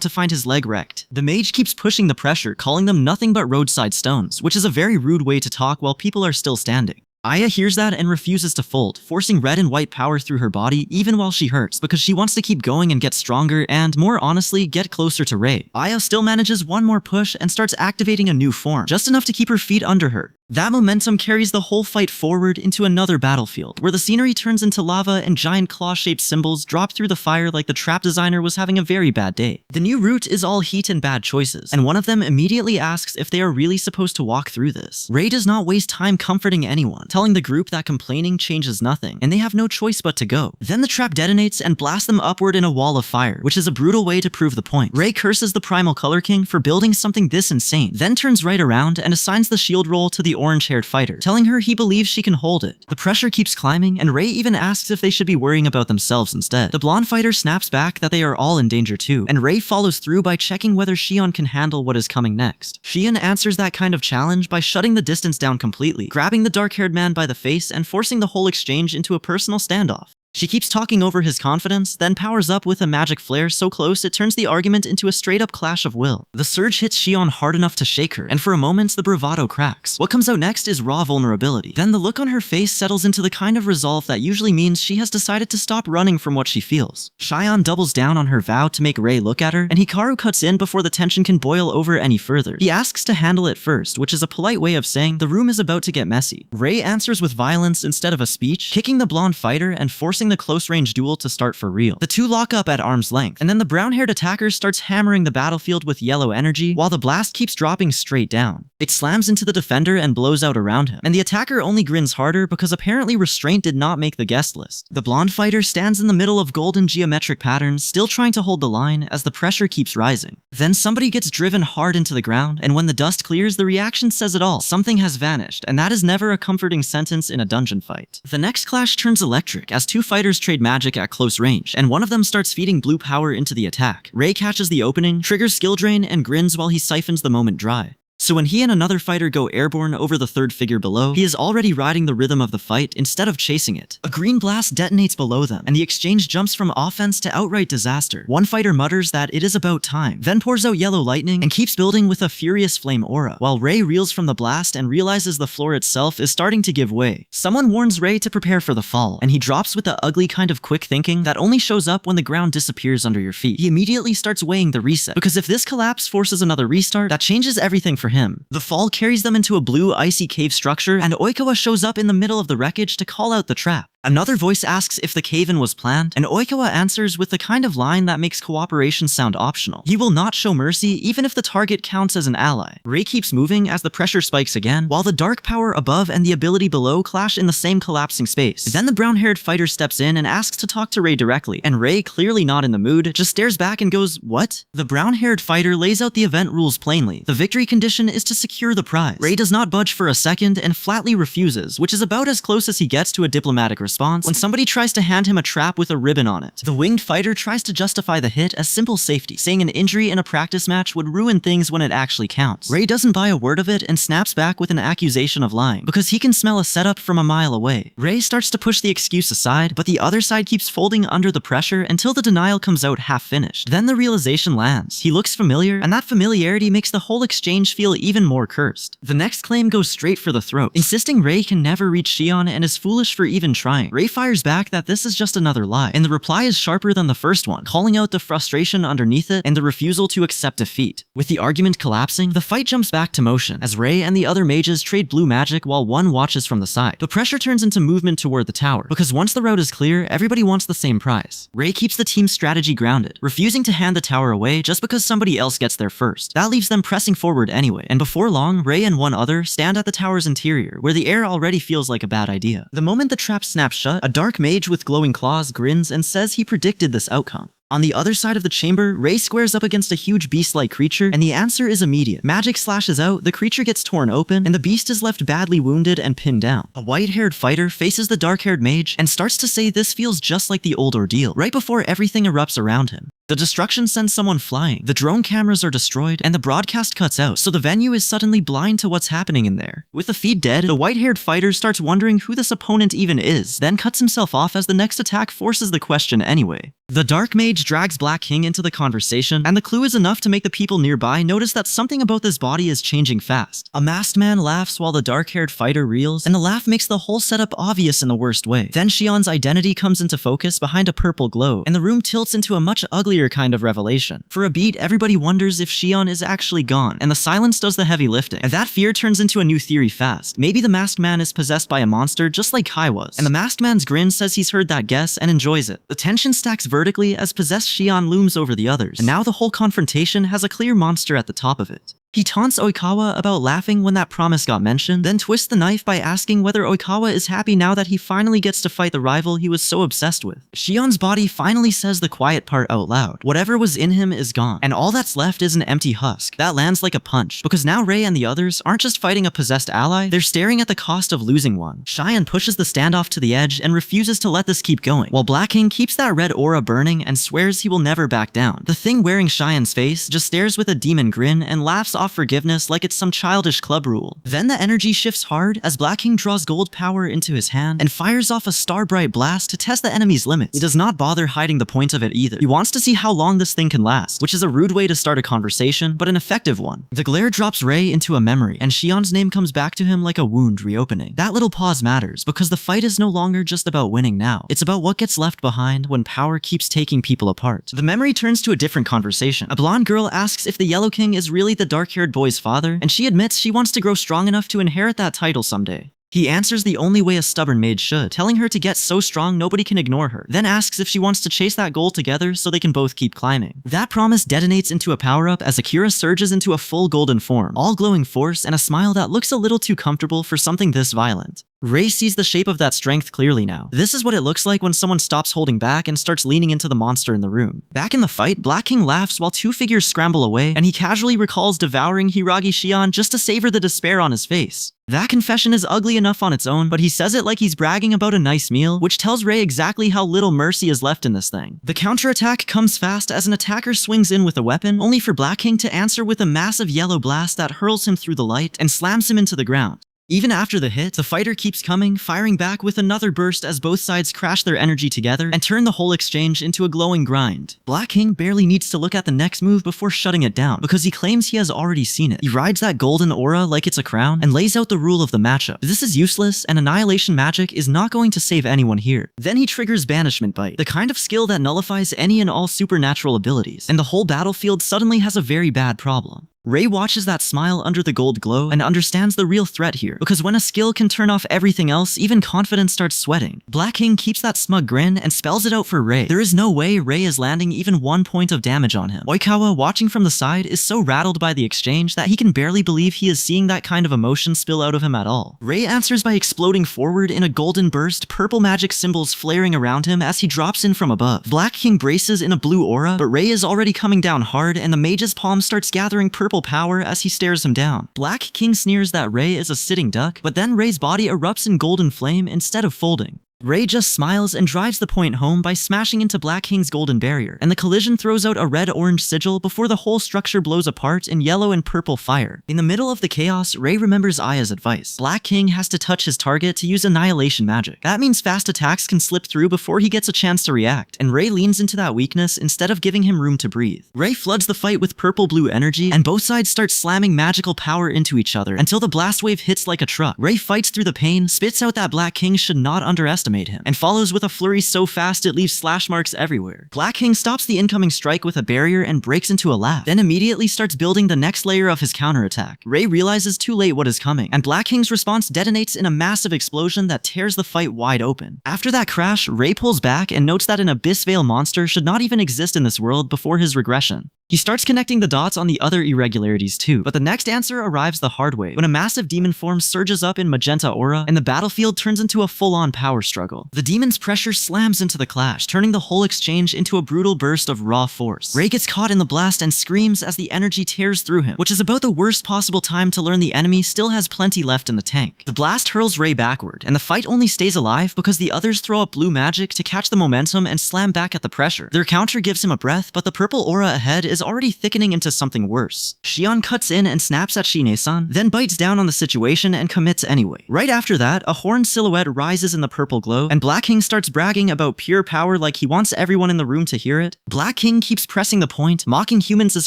to find his leg wrecked. The mage keeps pushing the pressure, calling them nothing but roadside stones, which is a very rude way to talk while people are still standing. Aya hears that and refuses to fold, forcing red and white power through her body even while she hurts because she wants to keep going and get stronger and, more honestly, get closer to Rei. Aya still manages one more push and starts activating a new form, just enough to keep her feet under her. That momentum carries the whole fight forward into another battlefield, where the scenery turns into lava and giant claw-shaped symbols drop through the fire like the trap designer was having a very bad day. The new route is all heat and bad choices, and one of them immediately asks if they are really supposed to walk through this. Rei does not waste time comforting anyone, telling the group that complaining changes nothing, and they have no choice but to go. Then the trap detonates and blasts them upward in a wall of fire, which is a brutal way to prove the point. Rei curses the Primal Color King for building something this insane, then turns right around and assigns the shield roll to the orange-haired fighter, telling her he believes she can hold it. The pressure keeps climbing, and Rei even asks if they should be worrying about themselves instead. The blonde fighter snaps back that they are all in danger too, and Rei follows through by checking whether Shion can handle what is coming next. Shion answers that kind of challenge by shutting the distance down completely, grabbing the dark-haired man by the face and forcing the whole exchange into a personal standoff. She keeps talking over his confidence, then powers up with a magic flare so close it turns the argument into a straight-up clash of will. The surge hits Shion hard enough to shake her, and for a moment the bravado cracks. What comes out next is raw vulnerability. Then the look on her face settles into the kind of resolve that usually means she has decided to stop running from what she feels. Shion doubles down on her vow to make Rei look at her, and Hikaru cuts in before the tension can boil over any further. He asks to handle it first, which is a polite way of saying the room is about to get messy. Rei answers with violence instead of a speech, kicking the blonde fighter and forcing forcing the close-range duel to start for real. The two lock up at arm's length, and then the brown-haired attacker starts hammering the battlefield with yellow energy, while the blast keeps dropping straight down. It slams into the defender and blows out around him, and the attacker only grins harder because apparently restraint did not make the guest list. The blonde fighter stands in the middle of golden geometric patterns, still trying to hold the line as the pressure keeps rising. Then somebody gets driven hard into the ground, and when the dust clears, the reaction says it all. Something has vanished, and that is never a comforting sentence in a dungeon fight. The next clash turns electric as two fighters trade magic at close range, and one of them starts feeding blue power into the attack. Ray catches the opening, triggers skill drain, and grins while he siphons the moment dry. So when he and another fighter go airborne over the third figure below, he is already riding the rhythm of the fight instead of chasing it. A green blast detonates below them, and the exchange jumps from offense to outright disaster. One fighter mutters that it is about time, then pours out yellow lightning and keeps building with a furious flame aura, while Ray reels from the blast and realizes the floor itself is starting to give way. Someone warns Ray to prepare for the fall, and he drops with the ugly kind of quick thinking that only shows up when the ground disappears under your feet. He immediately starts weighing the reset, because if this collapse forces another restart, that changes everything for him. The fall carries them into a blue icy cave structure, and Oikawa shows up in the middle of the wreckage to call out the trap. Another voice asks if the cave-in was planned, and Oikawa answers with the kind of line that makes cooperation sound optional. He will not show mercy even if the target counts as an ally. Ray keeps moving as the pressure spikes again, while the dark power above and the ability below clash in the same collapsing space. Then the brown-haired fighter steps in and asks to talk to Ray directly, and Ray, clearly not in the mood, just stares back and goes, "What?" The brown-haired fighter lays out the event rules plainly. The victory condition is to secure the prize. Ray does not budge for a second and flatly refuses, which is about as close as he gets to a diplomatic response when somebody tries to hand him a trap with a ribbon on it. The winged fighter tries to justify the hit as simple safety, saying an injury in a practice match would ruin things when it actually counts. Ray doesn't buy a word of it and snaps back with an accusation of lying, because he can smell a setup from a mile away. Ray starts to push the excuse aside, but the other side keeps folding under the pressure until the denial comes out half-finished. Then the realization lands. He looks familiar, and that familiarity makes the whole exchange feel even more cursed. The next claim goes straight for the throat, insisting Ray can never reach Shion and is foolish for even trying. Ray fires back that this is just another lie, and the reply is sharper than the first one, calling out the frustration underneath it and the refusal to accept defeat. With the argument collapsing, the fight jumps back to motion as Ray and the other mages trade blue magic while one watches from the side. The pressure turns into movement toward the tower, because once the route is clear, everybody wants the same prize. Ray keeps the team's strategy grounded, refusing to hand the tower away just because somebody else gets there first. That leaves them pressing forward anyway, and before long, Ray and one other stand at the tower's interior, where the air already feels like a bad idea. The moment the trap snaps shut, a dark mage with glowing claws grins and says he predicted this outcome. On the other side of the chamber, Ray squares up against a huge beast-like creature, and the answer is immediate. Magic slashes out, the creature gets torn open, and the beast is left badly wounded and pinned down. A white-haired fighter faces the dark-haired mage and starts to say this feels just like the old ordeal, right before everything erupts around him. The destruction sends someone flying, the drone cameras are destroyed, and the broadcast cuts out, so the venue is suddenly blind to what's happening in there. With the feed dead, the white-haired fighter starts wondering who this opponent even is, then cuts himself off as the next attack forces the question anyway. The Dark Mage drags Black King into the conversation, and the clue is enough to make the people nearby notice that something about this body is changing fast. A masked man laughs while the dark-haired fighter reels, and the laugh makes the whole setup obvious in the worst way. Then Shion's identity comes into focus behind a purple glow, and the room tilts into a much uglier kind of revelation. For a beat, everybody wonders if Shion is actually gone, and the silence does the heavy lifting. And that fear turns into a new theory fast. Maybe the masked man is possessed by a monster just like Kai was, and the masked man's grin says he's heard that guess and enjoys it. The tension stacks vertically as possessed Shion looms over the others, and now the whole confrontation has a clear monster at the top of it. He taunts Oikawa about laughing when that promise got mentioned, then twists the knife by asking whether Oikawa is happy now that he finally gets to fight the rival he was so obsessed with. Shion's body finally says the quiet part out loud. Whatever was in him is gone, and all that's left is an empty husk. That lands like a punch, because now Ray and the others aren't just fighting a possessed ally, they're staring at the cost of losing one. Shion pushes the standoff to the edge and refuses to let this keep going, while Black King keeps that red aura burning and swears he will never back down. The thing wearing Shion's face just stares with a demon grin and laughs off forgiveness like it's some childish club rule. Then the energy shifts hard as Black King draws gold power into his hand and fires off a star-bright blast to test the enemy's limits. He does not bother hiding the point of it either. He wants to see how long this thing can last, which is a rude way to start a conversation, but an effective one. The glare drops Ray into a memory, and Shion's name comes back to him like a wound reopening. That little pause matters, because the fight is no longer just about winning now. It's about what gets left behind when power keeps taking people apart. The memory turns to a different conversation. A blonde girl asks if the Yellow King is really the dark-haired boy's father, and she admits she wants to grow strong enough to inherit that title someday. He answers the only way a stubborn mage should, telling her to get so strong nobody can ignore her, then asks if she wants to chase that goal together so they can both keep climbing. That promise detonates into a power-up as Akira surges into a full golden form, all glowing force and a smile that looks a little too comfortable for something this violent. Rei sees the shape of that strength clearly now. This is what it looks like when someone stops holding back and starts leaning into the monster in the room. Back in the fight, Black King laughs while two figures scramble away, and he casually recalls devouring Hiragi Shion just to savor the despair on his face. That confession is ugly enough on its own, but he says it like he's bragging about a nice meal, which tells Rei exactly how little mercy is left in this thing. The counterattack comes fast as an attacker swings in with a weapon, only for Black King to answer with a massive yellow blast that hurls him through the light and slams him into the ground. Even after the hit, the fighter keeps coming, firing back with another burst as both sides crash their energy together and turn the whole exchange into a glowing grind. Black King barely needs to look at the next move before shutting it down, because he claims he has already seen it. He rides that golden aura like it's a crown and lays out the rule of the matchup. This is useless, and annihilation magic is not going to save anyone here. Then he triggers Banishment Bite, the kind of skill that nullifies any and all supernatural abilities, and the whole battlefield suddenly has a very bad problem. Rei watches that smile under the gold glow and understands the real threat here, because when a skill can turn off everything else, even confidence starts sweating. Black King keeps that smug grin and spells it out for Rei. There is no way Rei is landing even 1 point of damage on him. Oikawa, watching from the side, is so rattled by the exchange that he can barely believe he is seeing that kind of emotion spill out of him at all. Rei answers by exploding forward in a golden burst, purple magic symbols flaring around him as he drops in from above. Black King braces in a blue aura, but Rei is already coming down hard and the mage's palm starts gathering purple power as he stares him down. Black King sneers that Rei is a sitting duck, but then Rei's body erupts in golden flame instead of folding. Rei just smiles and drives the point home by smashing into Black King's golden barrier, and the collision throws out a red-orange sigil before the whole structure blows apart in yellow and purple fire. In the middle of the chaos, Rei remembers Aya's advice. Black King has to touch his target to use annihilation magic. That means fast attacks can slip through before he gets a chance to react, and Rei leans into that weakness instead of giving him room to breathe. Rei floods the fight with purple-blue energy, and both sides start slamming magical power into each other until the blast wave hits like a truck. Rei fights through the pain, spits out that Black King should not underestimate him, and follows with a flurry so fast it leaves slash marks everywhere. Black King stops the incoming strike with a barrier and breaks into a laugh, then immediately starts building the next layer of his counterattack. Rei realizes too late what is coming, and Black King's response detonates in a massive explosion that tears the fight wide open. After that crash, Rei pulls back and notes that an Abyss Veil monster should not even exist in this world before his regression. He starts connecting the dots on the other irregularities too, but the next answer arrives the hard way, when a massive demon form surges up in magenta aura and the battlefield turns into a full-on power struggle. The demon's pressure slams into the clash, turning the whole exchange into a brutal burst of raw force. Rei gets caught in the blast and screams as the energy tears through him, which is about the worst possible time to learn the enemy still has plenty left in the tank. The blast hurls Rei backward, and the fight only stays alive because the others throw up blue magic to catch the momentum and slam back at the pressure. Their counter gives him a breath, but the purple aura ahead is already thickening into something worse. Shion cuts in and snaps at Shine-san, then bites down on the situation and commits anyway. Right after that, a horned silhouette rises in the purple glow, and Black King starts bragging about pure power like he wants everyone in the room to hear it. Black King keeps pressing the point, mocking humans as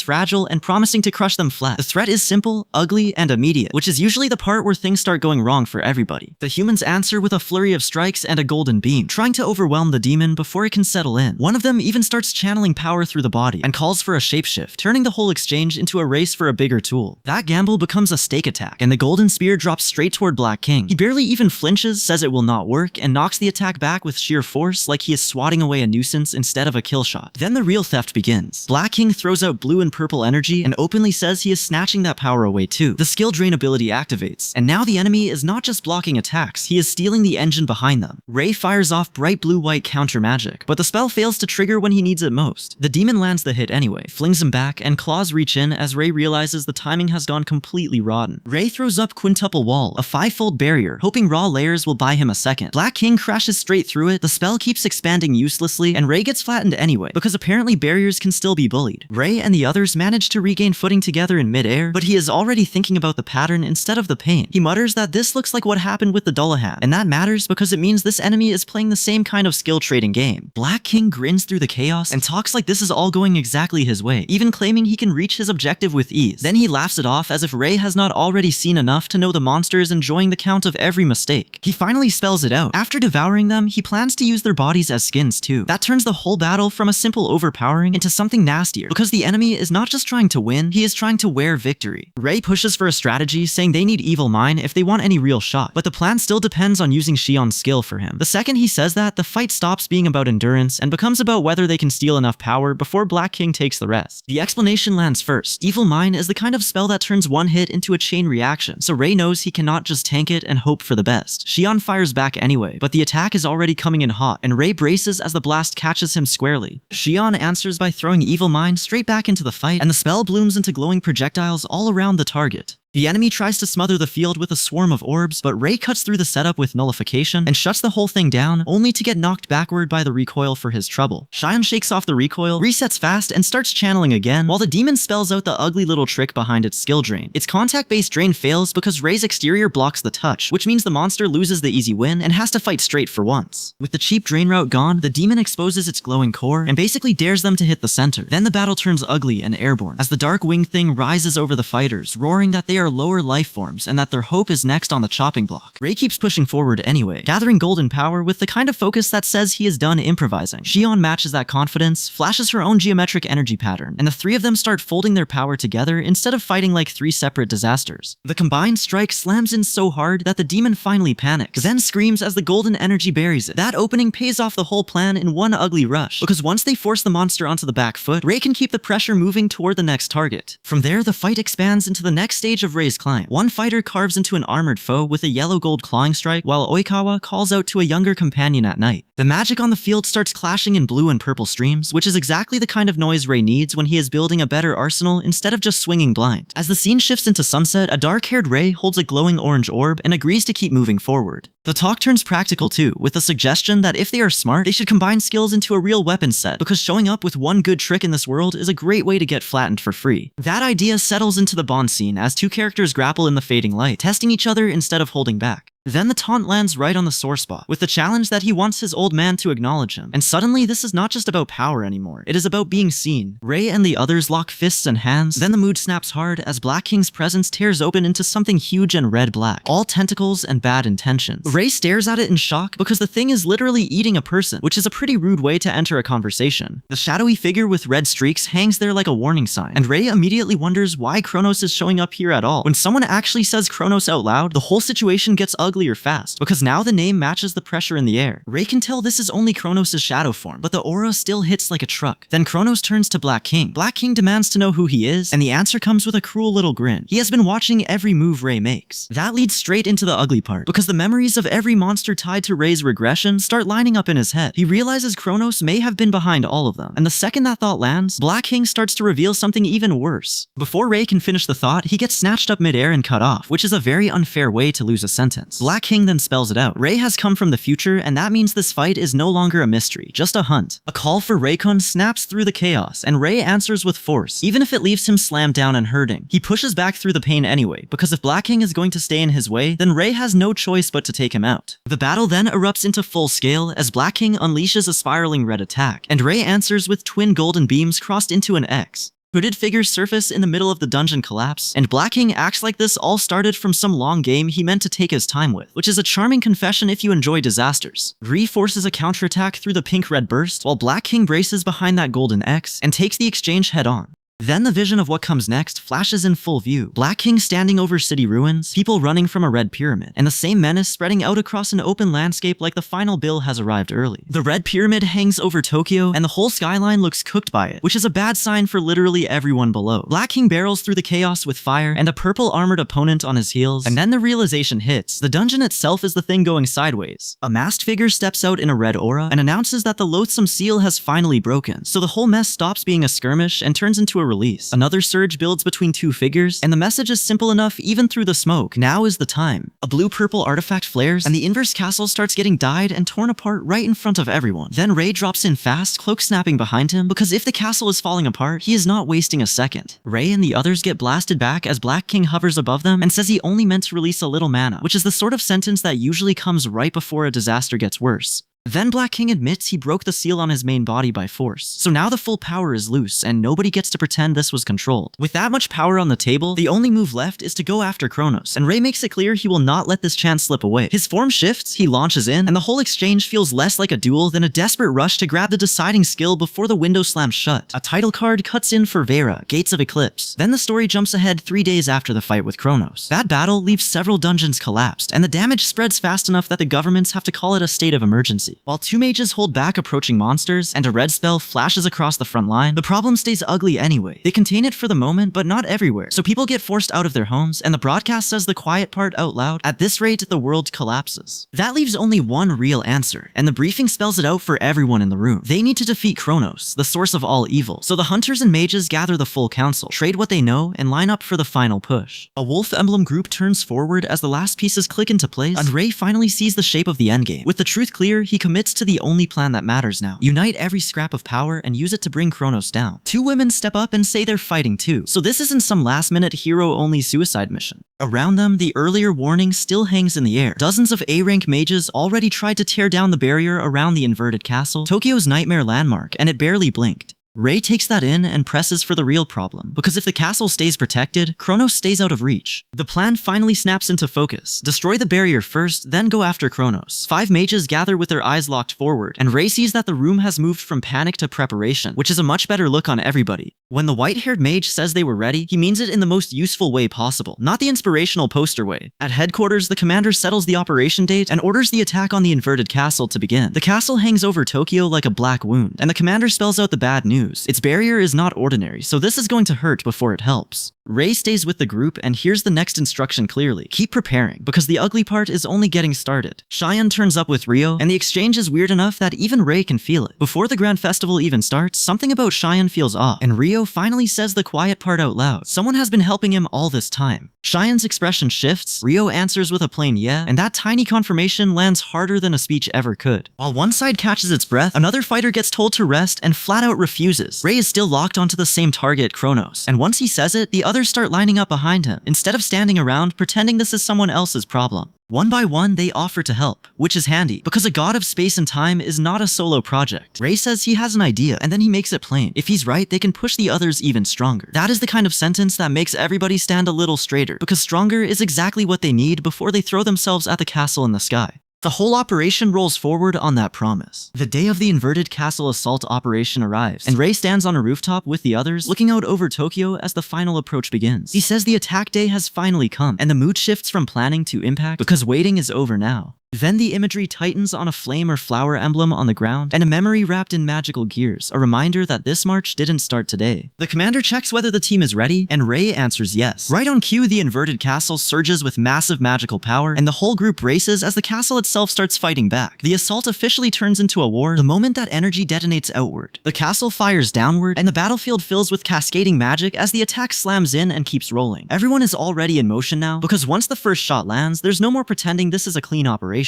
fragile and promising to crush them flat. The threat is simple, ugly, and immediate, which is usually the part where things start going wrong for everybody. The humans answer with a flurry of strikes and a golden beam, trying to overwhelm the demon before it can settle in. One of them even starts channeling power through the body and calls for a shapeshift, turning the whole exchange into a race for a bigger tool. That gamble becomes a stake attack, and the golden spear drops straight toward Black King. He barely even flinches, says it will not work, and knocks the attack back with sheer force like he is swatting away a nuisance instead of a kill shot. Then the real theft begins. Black King throws out blue and purple energy and openly says he is snatching that power away too. The skill drain ability activates, and now the enemy is not just blocking attacks, he is stealing the engine behind them. Rei fires off bright blue-white counter magic, but the spell fails to trigger when he needs it most. The demon lands the hit anyway, flings him back, and claws reach in as Rei realizes the timing has gone completely rotten. Rei throws up Quintuple Wall, a 5-fold barrier, hoping raw layers will buy him a second. Black King crashes straight through it, the spell keeps expanding uselessly, and Rei gets flattened anyway, because apparently barriers can still be bullied. Rei and the others manage to regain footing together in mid-air, but he is already thinking about the pattern instead of the pain. He mutters that this looks like what happened with the Dullahan, and that matters because it means this enemy is playing the same kind of skill trading game. Black King grins through the chaos and talks like this is all going exactly his way. Ray, even claiming he can reach his objective with ease. Then he laughs it off as if Ray has not already seen enough to know the monster is enjoying the count of every mistake. He finally spells it out. After devouring them, he plans to use their bodies as skins too. That turns the whole battle from a simple overpowering into something nastier, because the enemy is not just trying to win, he is trying to wear victory. Ray pushes for a strategy, saying they need Evil Mind if they want any real shot, but the plan still depends on using Shion's skill for him. The second he says that, the fight stops being about endurance and becomes about whether they can steal enough power before Black King takes the rest. The explanation lands first. Evil Mind is the kind of spell that turns one hit into a chain reaction, so Ray knows he cannot just tank it and hope for the best. Shion fires back anyway, but the attack is already coming in hot, and Ray braces as the blast catches him squarely. Shion answers by throwing Evil Mind straight back into the fight, and the spell blooms into glowing projectiles all around the target. The enemy tries to smother the field with a swarm of orbs, but Ray cuts through the setup with nullification and shuts the whole thing down, only to get knocked backward by the recoil for his trouble. Shion shakes off the recoil, resets fast, and starts channeling again, while the demon spells out the ugly little trick behind its skill drain. Its contact-based drain fails because Ray's exterior blocks the touch, which means the monster loses the easy win and has to fight straight for once. With the cheap drain route gone, the demon exposes its glowing core and basically dares them to hit the center. Then the battle turns ugly and airborne, as the dark winged thing rises over the fighters, roaring that they are lower life forms and that their hope is next on the chopping block. Ray keeps pushing forward anyway, gathering golden power with the kind of focus that says he is done improvising. Shion matches that confidence, flashes her own geometric energy pattern, and the three of them start folding their power together instead of fighting like three separate disasters. The combined strike slams in so hard that the demon finally panics, then screams as the golden energy buries it. That opening pays off the whole plan in one ugly rush, because once they force the monster onto the back foot, Ray can keep the pressure moving toward the next target. From there, the fight expands into the next stage of Ray's climb. One fighter carves into an armored foe with a yellow-gold clawing strike, while Oikawa calls out to a younger companion at night. The magic on the field starts clashing in blue and purple streams, which is exactly the kind of noise Ray needs when he is building a better arsenal instead of just swinging blind. As the scene shifts into sunset, a dark-haired Ray holds a glowing orange orb and agrees to keep moving forward. The talk turns practical too, with the suggestion that if they are smart, they should combine skills into a real weapon set, because showing up with one good trick in this world is a great way to get flattened for free. That idea settles into the Bond scene as two characters grapple in the fading light, testing each other instead of holding back. Then the taunt lands right on the sore spot, with the challenge that he wants his old man to acknowledge him. And suddenly, this is not just about power anymore. It is about being seen. Ray and the others lock fists and hands, then the mood snaps hard as Black King's presence tears open into something huge and red-black, all tentacles and bad intentions. Ray stares at it in shock because the thing is literally eating a person, which is a pretty rude way to enter a conversation. The shadowy figure with red streaks hangs there like a warning sign, and Ray immediately wonders why Kronos is showing up here at all. When someone actually says Kronos out loud, the whole situation gets uglier fast, because now the name matches the pressure in the air. Ray can tell this is only Kronos' shadow form, but the aura still hits like a truck. Then Kronos turns to Black King. Black King demands to know who he is, and the answer comes with a cruel little grin. He has been watching every move Ray makes. That leads straight into the ugly part, because the memories of every monster tied to Ray's regression start lining up in his head. He realizes Kronos may have been behind all of them, and the second that thought lands, Black King starts to reveal something even worse. Before Ray can finish the thought, he gets snatched up midair and cut off, which is a very unfair way to lose a sentence. Black King then spells it out. Ray has come from the future, and that means this fight is no longer a mystery, just a hunt. A call for Raikun snaps through the chaos, and Ray answers with force, even if it leaves him slammed down and hurting. He pushes back through the pain anyway, because if Black King is going to stay in his way, then Ray has no choice but to take him out. The battle then erupts into full scale as Black King unleashes a spiraling red attack, and Ray answers with twin golden beams crossed into an X. Hooded figures surface in the middle of the dungeon collapse, and Black King acts like this all started from some long game he meant to take his time with, which is a charming confession if you enjoy disasters. Ree forces a counterattack through the pink-red burst, while Black King braces behind that golden X and takes the exchange head-on. Then the vision of what comes next flashes in full view. Black King standing over city ruins, people running from a red pyramid, and the same menace spreading out across an open landscape like the final bill has arrived early. The red pyramid hangs over Tokyo, and the whole skyline looks cooked by it, which is a bad sign for literally everyone below. Black King barrels through the chaos with fire, and a purple armored opponent on his heels, and then the realization hits. The dungeon itself is the thing going sideways. A masked figure steps out in a red aura, and announces that the loathsome seal has finally broken, so the whole mess stops being a skirmish and turns into a release. Another surge builds between two figures, and the message is simple enough even through the smoke. Now is the time. A blue-purple artifact flares, and the inverse castle starts getting dyed and torn apart right in front of everyone. Then Ray drops in fast, cloak snapping behind him, because if the castle is falling apart, he is not wasting a second. Ray and the others get blasted back as Black King hovers above them and says he only meant to release a little mana, which is the sort of sentence that usually comes right before a disaster gets worse. Then Black King admits he broke the seal on his main body by force, so now the full power is loose and nobody gets to pretend this was controlled. With that much power on the table, the only move left is to go after Kronos, and Ray makes it clear he will not let this chance slip away. His form shifts, he launches in, and the whole exchange feels less like a duel than a desperate rush to grab the deciding skill before the window slams shut. A title card cuts in for Vera, Gates of Eclipse. Then the story jumps ahead 3 days after the fight with Kronos. That battle leaves several dungeons collapsed, and the damage spreads fast enough that the governments have to call it a state of emergency. While 2 mages hold back approaching monsters, and a red spell flashes across the front line, the problem stays ugly anyway. They contain it for the moment, but not everywhere, so people get forced out of their homes, and the broadcast says the quiet part out loud. At this rate, the world collapses. That leaves only one real answer, and the briefing spells it out for everyone in the room. They need to defeat Kronos, the source of all evil, so the hunters and mages gather the full council, trade what they know, and line up for the final push. A wolf emblem group turns forward as the last pieces click into place, and Ray finally sees the shape of the endgame. With the truth clear, he commits to the only plan that matters now. Unite every scrap of power and use it to bring Kronos down. 2 women step up and say they're fighting too, so this isn't some last-minute hero-only suicide mission. Around them, the earlier warning still hangs in the air. Dozens of A-rank mages already tried to tear down the barrier around the inverted castle, Tokyo's nightmare landmark, and it barely blinked. Ray takes that in and presses for the real problem, because if the castle stays protected, Kronos stays out of reach. The plan finally snaps into focus. Destroy the barrier first, then go after Kronos. 5 mages gather with their eyes locked forward, and Ray sees that the room has moved from panic to preparation, which is a much better look on everybody. When the white-haired mage says they were ready, he means it in the most useful way possible, not the inspirational poster way. At headquarters, the commander settles the operation date and orders the attack on the inverted castle to begin. The castle hangs over Tokyo like a black wound, and the commander spells out the bad news. Its barrier is not ordinary, so this is going to hurt before it helps. Ray stays with the group and hears the next instruction clearly. Keep preparing, because the ugly part is only getting started. Cheyenne turns up with Rio, and the exchange is weird enough that even Ray can feel it. Before the grand festival even starts, something about Cheyenne feels off, and Rio finally says the quiet part out loud. Someone has been helping him all this time. Cheyenne's expression shifts, Rio answers with a plain yeah, and that tiny confirmation lands harder than a speech ever could. While one side catches its breath, another fighter gets told to rest and flat out refuses. Ray is still locked onto the same target, Kronos, and once he says it, the others start lining up behind him, instead of standing around pretending this is someone else's problem. One by one, they offer to help, which is handy, because a god of space and time is not a solo project. Ray says he has an idea, and then he makes it plain. If he's right, they can push the others even stronger. That is the kind of sentence that makes everybody stand a little straighter, because stronger is exactly what they need before they throw themselves at the castle in the sky. The whole operation rolls forward on that promise. The day of the inverted castle assault operation arrives, and Ray stands on a rooftop with the others, looking out over Tokyo as the final approach begins. He says the attack day has finally come, and the mood shifts from planning to impact, because waiting is over now. Then the imagery tightens on a flame or flower emblem on the ground, and a memory wrapped in magical gears, a reminder that this march didn't start today. The commander checks whether the team is ready, and Ray answers yes. Right on cue, the inverted castle surges with massive magical power, and the whole group races as the castle itself starts fighting back. The assault officially turns into a war the moment that energy detonates outward. The castle fires downward, and the battlefield fills with cascading magic as the attack slams in and keeps rolling. Everyone is already in motion now, because once the first shot lands, there's no more pretending this is a clean operation.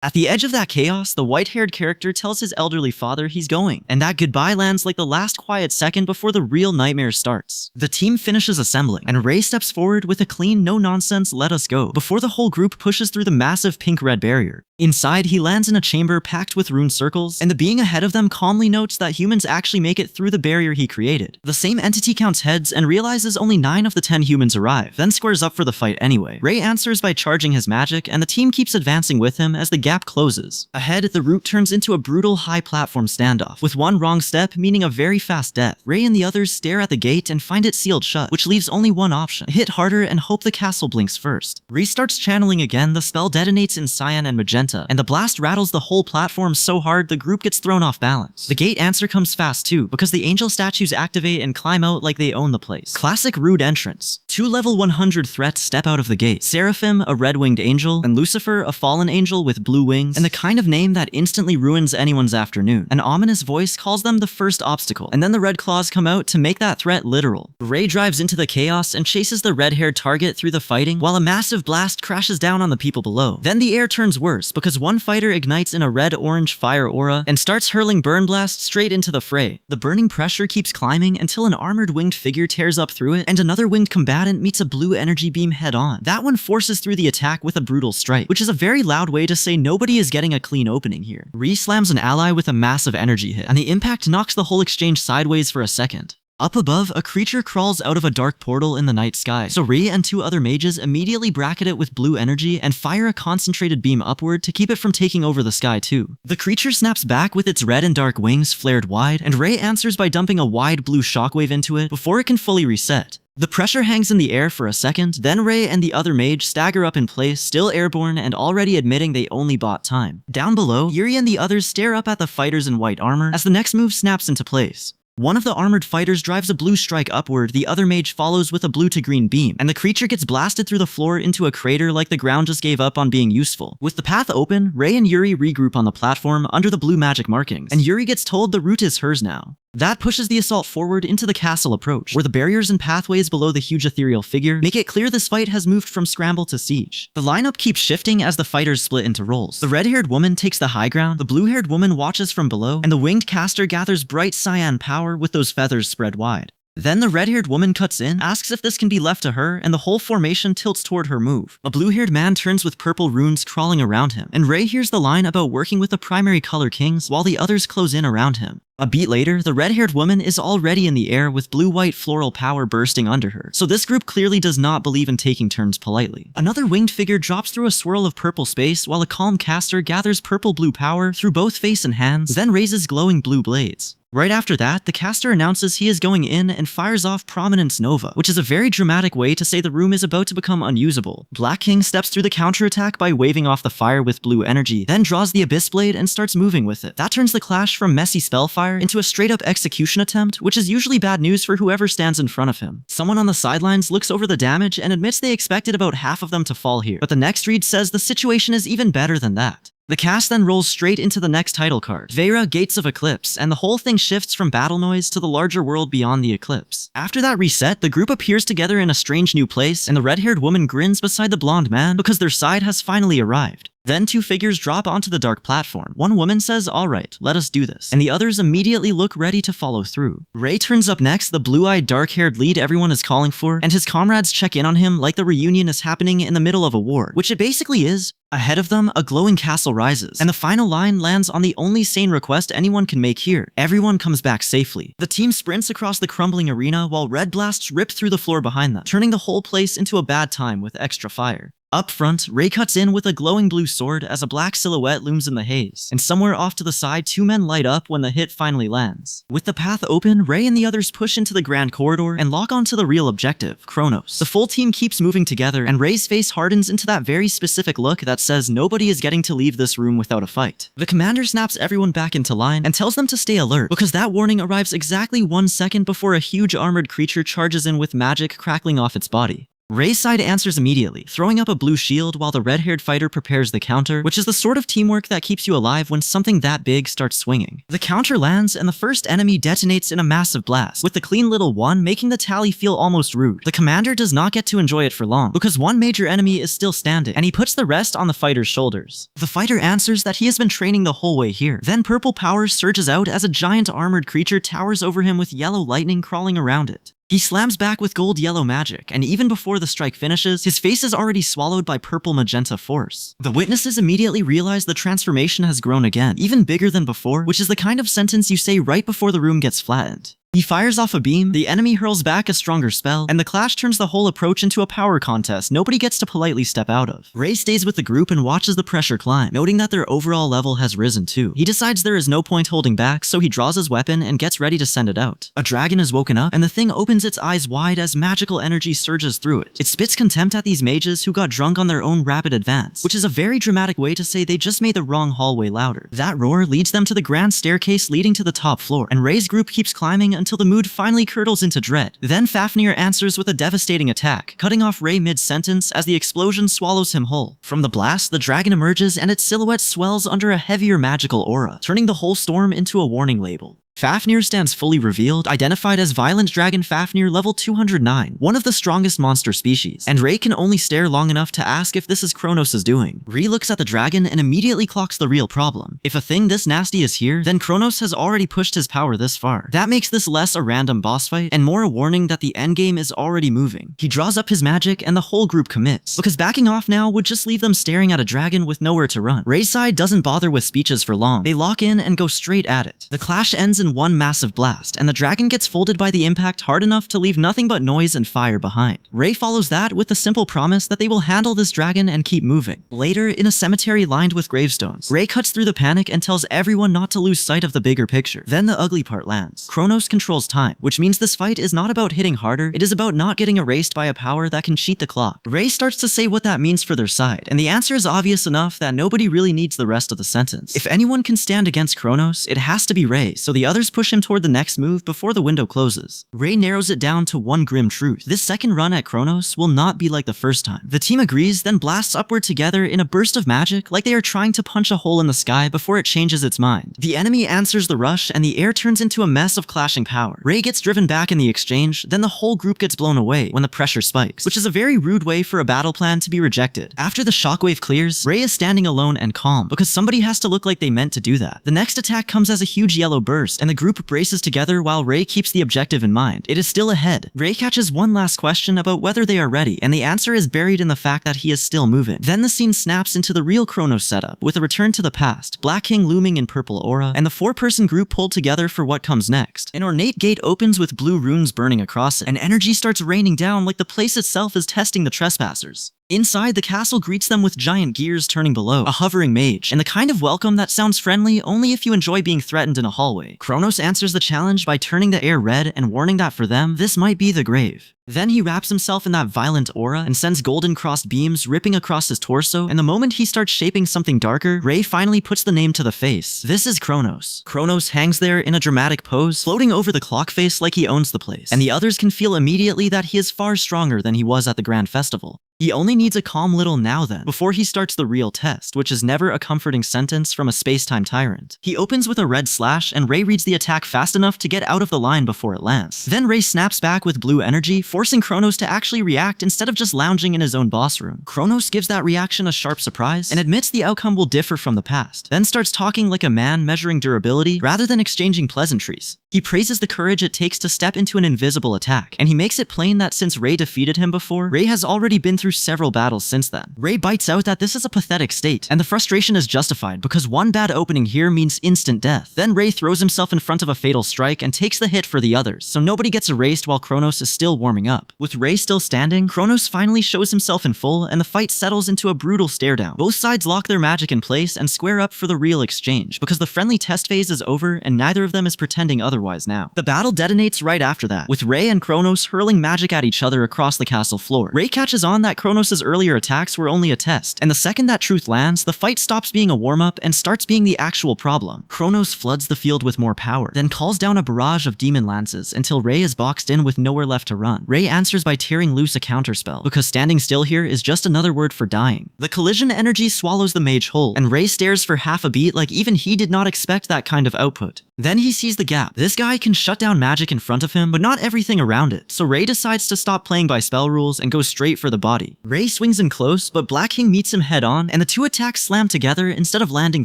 At the edge of that chaos, the white-haired character tells his elderly father he's going, and that goodbye lands like the last quiet second before the real nightmare starts. The team finishes assembling, and Ray steps forward with a clean, no-nonsense "let us go" before the whole group pushes through the massive pink-red barrier. Inside, he lands in a chamber packed with rune circles, and the being ahead of them calmly notes that humans actually make it through the barrier he created. The same entity counts heads and realizes only 9 of the 10 humans arrive, then squares up for the fight anyway. Ray answers by charging his magic, and the team keeps advancing with him as the gap closes. Ahead, the route turns into a brutal high-platform standoff, with one wrong step meaning a very fast death. Ray and the others stare at the gate and find it sealed shut, which leaves only one option: hit harder and hope the castle blinks first. Ray starts channeling again, the spell detonates in cyan and magenta, and the blast rattles the whole platform so hard the group gets thrown off balance. The gate answer comes fast too, because the angel statues activate and climb out like they own the place. Classic rude entrance. 2 level 100 threats step out of the gate: Seraphim, a red-winged angel, and Lucifer, a fallen angel with blue wings, and the kind of name that instantly ruins anyone's afternoon. An ominous voice calls them the first obstacle, and then the red claws come out to make that threat literal. Ray drives into the chaos and chases the red-haired target through the fighting, while a massive blast crashes down on the people below. Then the air turns worse, because one fighter ignites in a red-orange fire aura and starts hurling burn blasts straight into the fray. The burning pressure keeps climbing until an armored winged figure tears up through it, and another winged combatant meets a blue energy beam head-on. That one forces through the attack with a brutal strike, which is a very loud way to say no nobody is getting a clean opening here. Ri slams an ally with a massive energy hit, and the impact knocks the whole exchange sideways for a second. Up above, a creature crawls out of a dark portal in the night sky, so Ri and 2 other mages immediately bracket it with blue energy and fire a concentrated beam upward to keep it from taking over the sky too. The creature snaps back with its red and dark wings flared wide, and Ri answers by dumping a wide blue shockwave into it before it can fully reset. The pressure hangs in the air for a second, then Ri and the other mage stagger up in place, still airborne and already admitting they only bought time. Down below, Yuri and the others stare up at the fighters in white armor as the next move snaps into place. One of the armored fighters drives a blue strike upward, the other mage follows with a blue to green beam, and the creature gets blasted through the floor into a crater like the ground just gave up on being useful. With the path open, Ray and Yuri regroup on the platform under the blue magic markings, and Yuri gets told the route is hers now. That pushes the assault forward into the castle approach, where the barriers and pathways below the huge ethereal figure make it clear this fight has moved from scramble to siege. The lineup keeps shifting as the fighters split into roles. The red-haired woman takes the high ground, the blue-haired woman watches from below, and the winged caster gathers bright cyan power with those feathers spread wide. Then the red-haired woman cuts in, asks if this can be left to her, and the whole formation tilts toward her move. A blue-haired man turns with purple runes crawling around him, and Ray hears the line about working with the primary color kings while the others close in around him. A beat later, the red-haired woman is already in the air with blue-white floral power bursting under her, so this group clearly does not believe in taking turns politely. Another winged figure drops through a swirl of purple space while a calm caster gathers purple-blue power through both face and hands, then raises glowing blue blades. Right after that, the caster announces he is going in and fires off Prominence Nova, which is a very dramatic way to say the room is about to become unusable. Black King steps through the counterattack by waving off the fire with blue energy, then draws the Abyss Blade and starts moving with it. That turns the clash from messy spellfire into a straight-up execution attempt, which is usually bad news for whoever stands in front of him. Someone on the sidelines looks over the damage and admits they expected about half of them to fall here, but the next read says the situation is even better than that. The cast then rolls straight into the next title card, Vera Gates of Eclipse, and the whole thing shifts from battle noise to the larger world beyond the eclipse. After that reset, the group appears together in a strange new place, and the red-haired woman grins beside the blonde man because their side has finally arrived. Then 2 figures drop onto the dark platform. One woman says, "Alright, let us do this," and the others immediately look ready to follow through. Ray turns up next, the blue-eyed, dark-haired lead everyone is calling for, and his comrades check in on him like the reunion is happening in the middle of a war, which it basically is. Ahead of them, a glowing castle rises, and the final line lands on the only sane request anyone can make here. Everyone comes back safely. The team sprints across the crumbling arena while red blasts rip through the floor behind them, turning the whole place into a bad time with extra fire. Up front, Ray cuts in with a glowing blue sword as a black silhouette looms in the haze, and somewhere off to the side 2 men light up when the hit finally lands. With the path open, Ray and the others push into the grand corridor and lock onto the real objective, Kronos. The full team keeps moving together, and Ray's face hardens into that very specific look that says nobody is getting to leave this room without a fight. The commander snaps everyone back into line and tells them to stay alert, because that warning arrives exactly 1 second before a huge armored creature charges in with magic crackling off its body. Ray's side answers immediately, throwing up a blue shield while the red-haired fighter prepares the counter, which is the sort of teamwork that keeps you alive when something that big starts swinging. The counter lands, and the first enemy detonates in a massive blast, with the clean little 1 making the tally feel almost rude. The commander does not get to enjoy it for long, because 1 major enemy is still standing, and he puts the rest on the fighter's shoulders. The fighter answers that he has been training the whole way here. Then purple power surges out as a giant armored creature towers over him with yellow lightning crawling around it. He slams back with gold-yellow magic, and even before the strike finishes, his face is already swallowed by purple-magenta force. The witnesses immediately realize the transformation has grown again, even bigger than before, which is the kind of sentence you say right before the room gets flattened. He fires off a beam, the enemy hurls back a stronger spell, and the clash turns the whole approach into a power contest nobody gets to politely step out of. Ray stays with the group and watches the pressure climb, noting that their overall level has risen too. He decides there is no point holding back, so he draws his weapon and gets ready to send it out. A dragon is woken up, and the thing opens its eyes wide as magical energy surges through it. It spits contempt at these mages who got drunk on their own rapid advance, which is a very dramatic way to say they just made the wrong hallway louder. That roar leads them to the grand staircase leading to the top floor, and Ray's group keeps climbing until the mood finally curdles into dread. Then Fafnir answers with a devastating attack, cutting off Ray mid-sentence as the explosion swallows him whole. From the blast, the dragon emerges and its silhouette swells under a heavier magical aura, turning the whole storm into a warning label. Fafnir stands fully revealed, identified as Violent Dragon Fafnir level 209, one of the strongest monster species, and Ray can only stare long enough to ask if this is Kronos' doing. Ray looks at the dragon and immediately clocks the real problem. If a thing this nasty is here, then Kronos has already pushed his power this far. That makes this less a random boss fight and more a warning that the endgame is already moving. He draws up his magic and the whole group commits, because backing off now would just leave them staring at a dragon with nowhere to run. Ray's side doesn't bother with speeches for long. They lock in and go straight at it. The clash ends in one massive blast, and the dragon gets folded by the impact hard enough to leave nothing but noise and fire behind. Ray follows that with the simple promise that they will handle this dragon and keep moving. Later, in a cemetery lined with gravestones, Ray cuts through the panic and tells everyone not to lose sight of the bigger picture. Then the ugly part lands. Kronos controls time, which means this fight is not about hitting harder, it is about not getting erased by a power that can cheat the clock. Ray starts to say what that means for their side, and the answer is obvious enough that nobody really needs the rest of the sentence. If anyone can stand against Kronos, it has to be Ray, so the others push him toward the next move before the window closes. Ray narrows it down to one grim truth. This second run at Kronos will not be like the first time. The team agrees, then blasts upward together in a burst of magic like they are trying to punch a hole in the sky before it changes its mind. The enemy answers the rush and the air turns into a mess of clashing power. Ray gets driven back in the exchange, then the whole group gets blown away when the pressure spikes, which is a very rude way for a battle plan to be rejected. After the shockwave clears, Ray is standing alone and calm because somebody has to look like they meant to do that. The next attack comes as a huge yellow burst and the group braces together while Ray keeps the objective in mind. It is still ahead. Ray catches one last question about whether they are ready, and the answer is buried in the fact that he is still moving. Then the scene snaps into the real Kronos setup, with a return to the past, Black King looming in purple aura, and the four-person group pulled together for what comes next. An ornate gate opens with blue runes burning across it, and energy starts raining down like the place itself is testing the trespassers. Inside, the castle greets them with giant gears turning below, a hovering mage, and the kind of welcome that sounds friendly only if you enjoy being threatened in a hallway. Kronos answers the challenge by turning the air red and warning that for them, this might be the grave. Then he wraps himself in that violent aura and sends golden crossed beams ripping across his torso, and the moment he starts shaping something darker, Ray finally puts the name to the face. This is Kronos. Kronos hangs there in a dramatic pose, floating over the clock face like he owns the place, and the others can feel immediately that he is far stronger than he was at the Grand Festival. He only needs a calm little now then, before he starts the real test, which is never a comforting sentence from a space-time tyrant. He opens with a red slash, and Ray reads the attack fast enough to get out of the line before it lands. Then Ray snaps back with blue energy, forcing Kronos to actually react instead of just lounging in his own boss room. Kronos gives that reaction a sharp surprise, and admits the outcome will differ from the past, then starts talking like a man measuring durability rather than exchanging pleasantries. He praises the courage it takes to step into an invisible attack, and he makes it plain that since Ray defeated him before, Ray has already been through several battles since then. Ray bites out that this is a pathetic state, and the frustration is justified because one bad opening here means instant death. Then Ray throws himself in front of a fatal strike and takes the hit for the others, so nobody gets erased while Kronos is still warming up. With Ray still standing, Kronos finally shows himself in full, and the fight settles into a brutal stare down. Both sides lock their magic in place and square up for the real exchange, because the friendly test phase is over and neither of them is pretending otherwise now. The battle detonates right after that, with Ray and Kronos hurling magic at each other across the castle floor. Ray catches on that Kronos' earlier attacks were only a test, and the second that truth lands, the fight stops being a warm-up and starts being the actual problem. Kronos floods the field with more power, then calls down a barrage of demon lances until Ray is boxed in with nowhere left to run. Ray answers by tearing loose a counterspell, because standing still here is just another word for dying. The collision energy swallows the mage whole, and Ray stares for half a beat like even he did not expect that kind of output. Then he sees the gap. This guy can shut down magic in front of him, but not everything around it, so Ray decides to stop playing by spell rules and go straight for the body. Ray swings in close, but Black King meets him head on, and the two attacks slam together instead of landing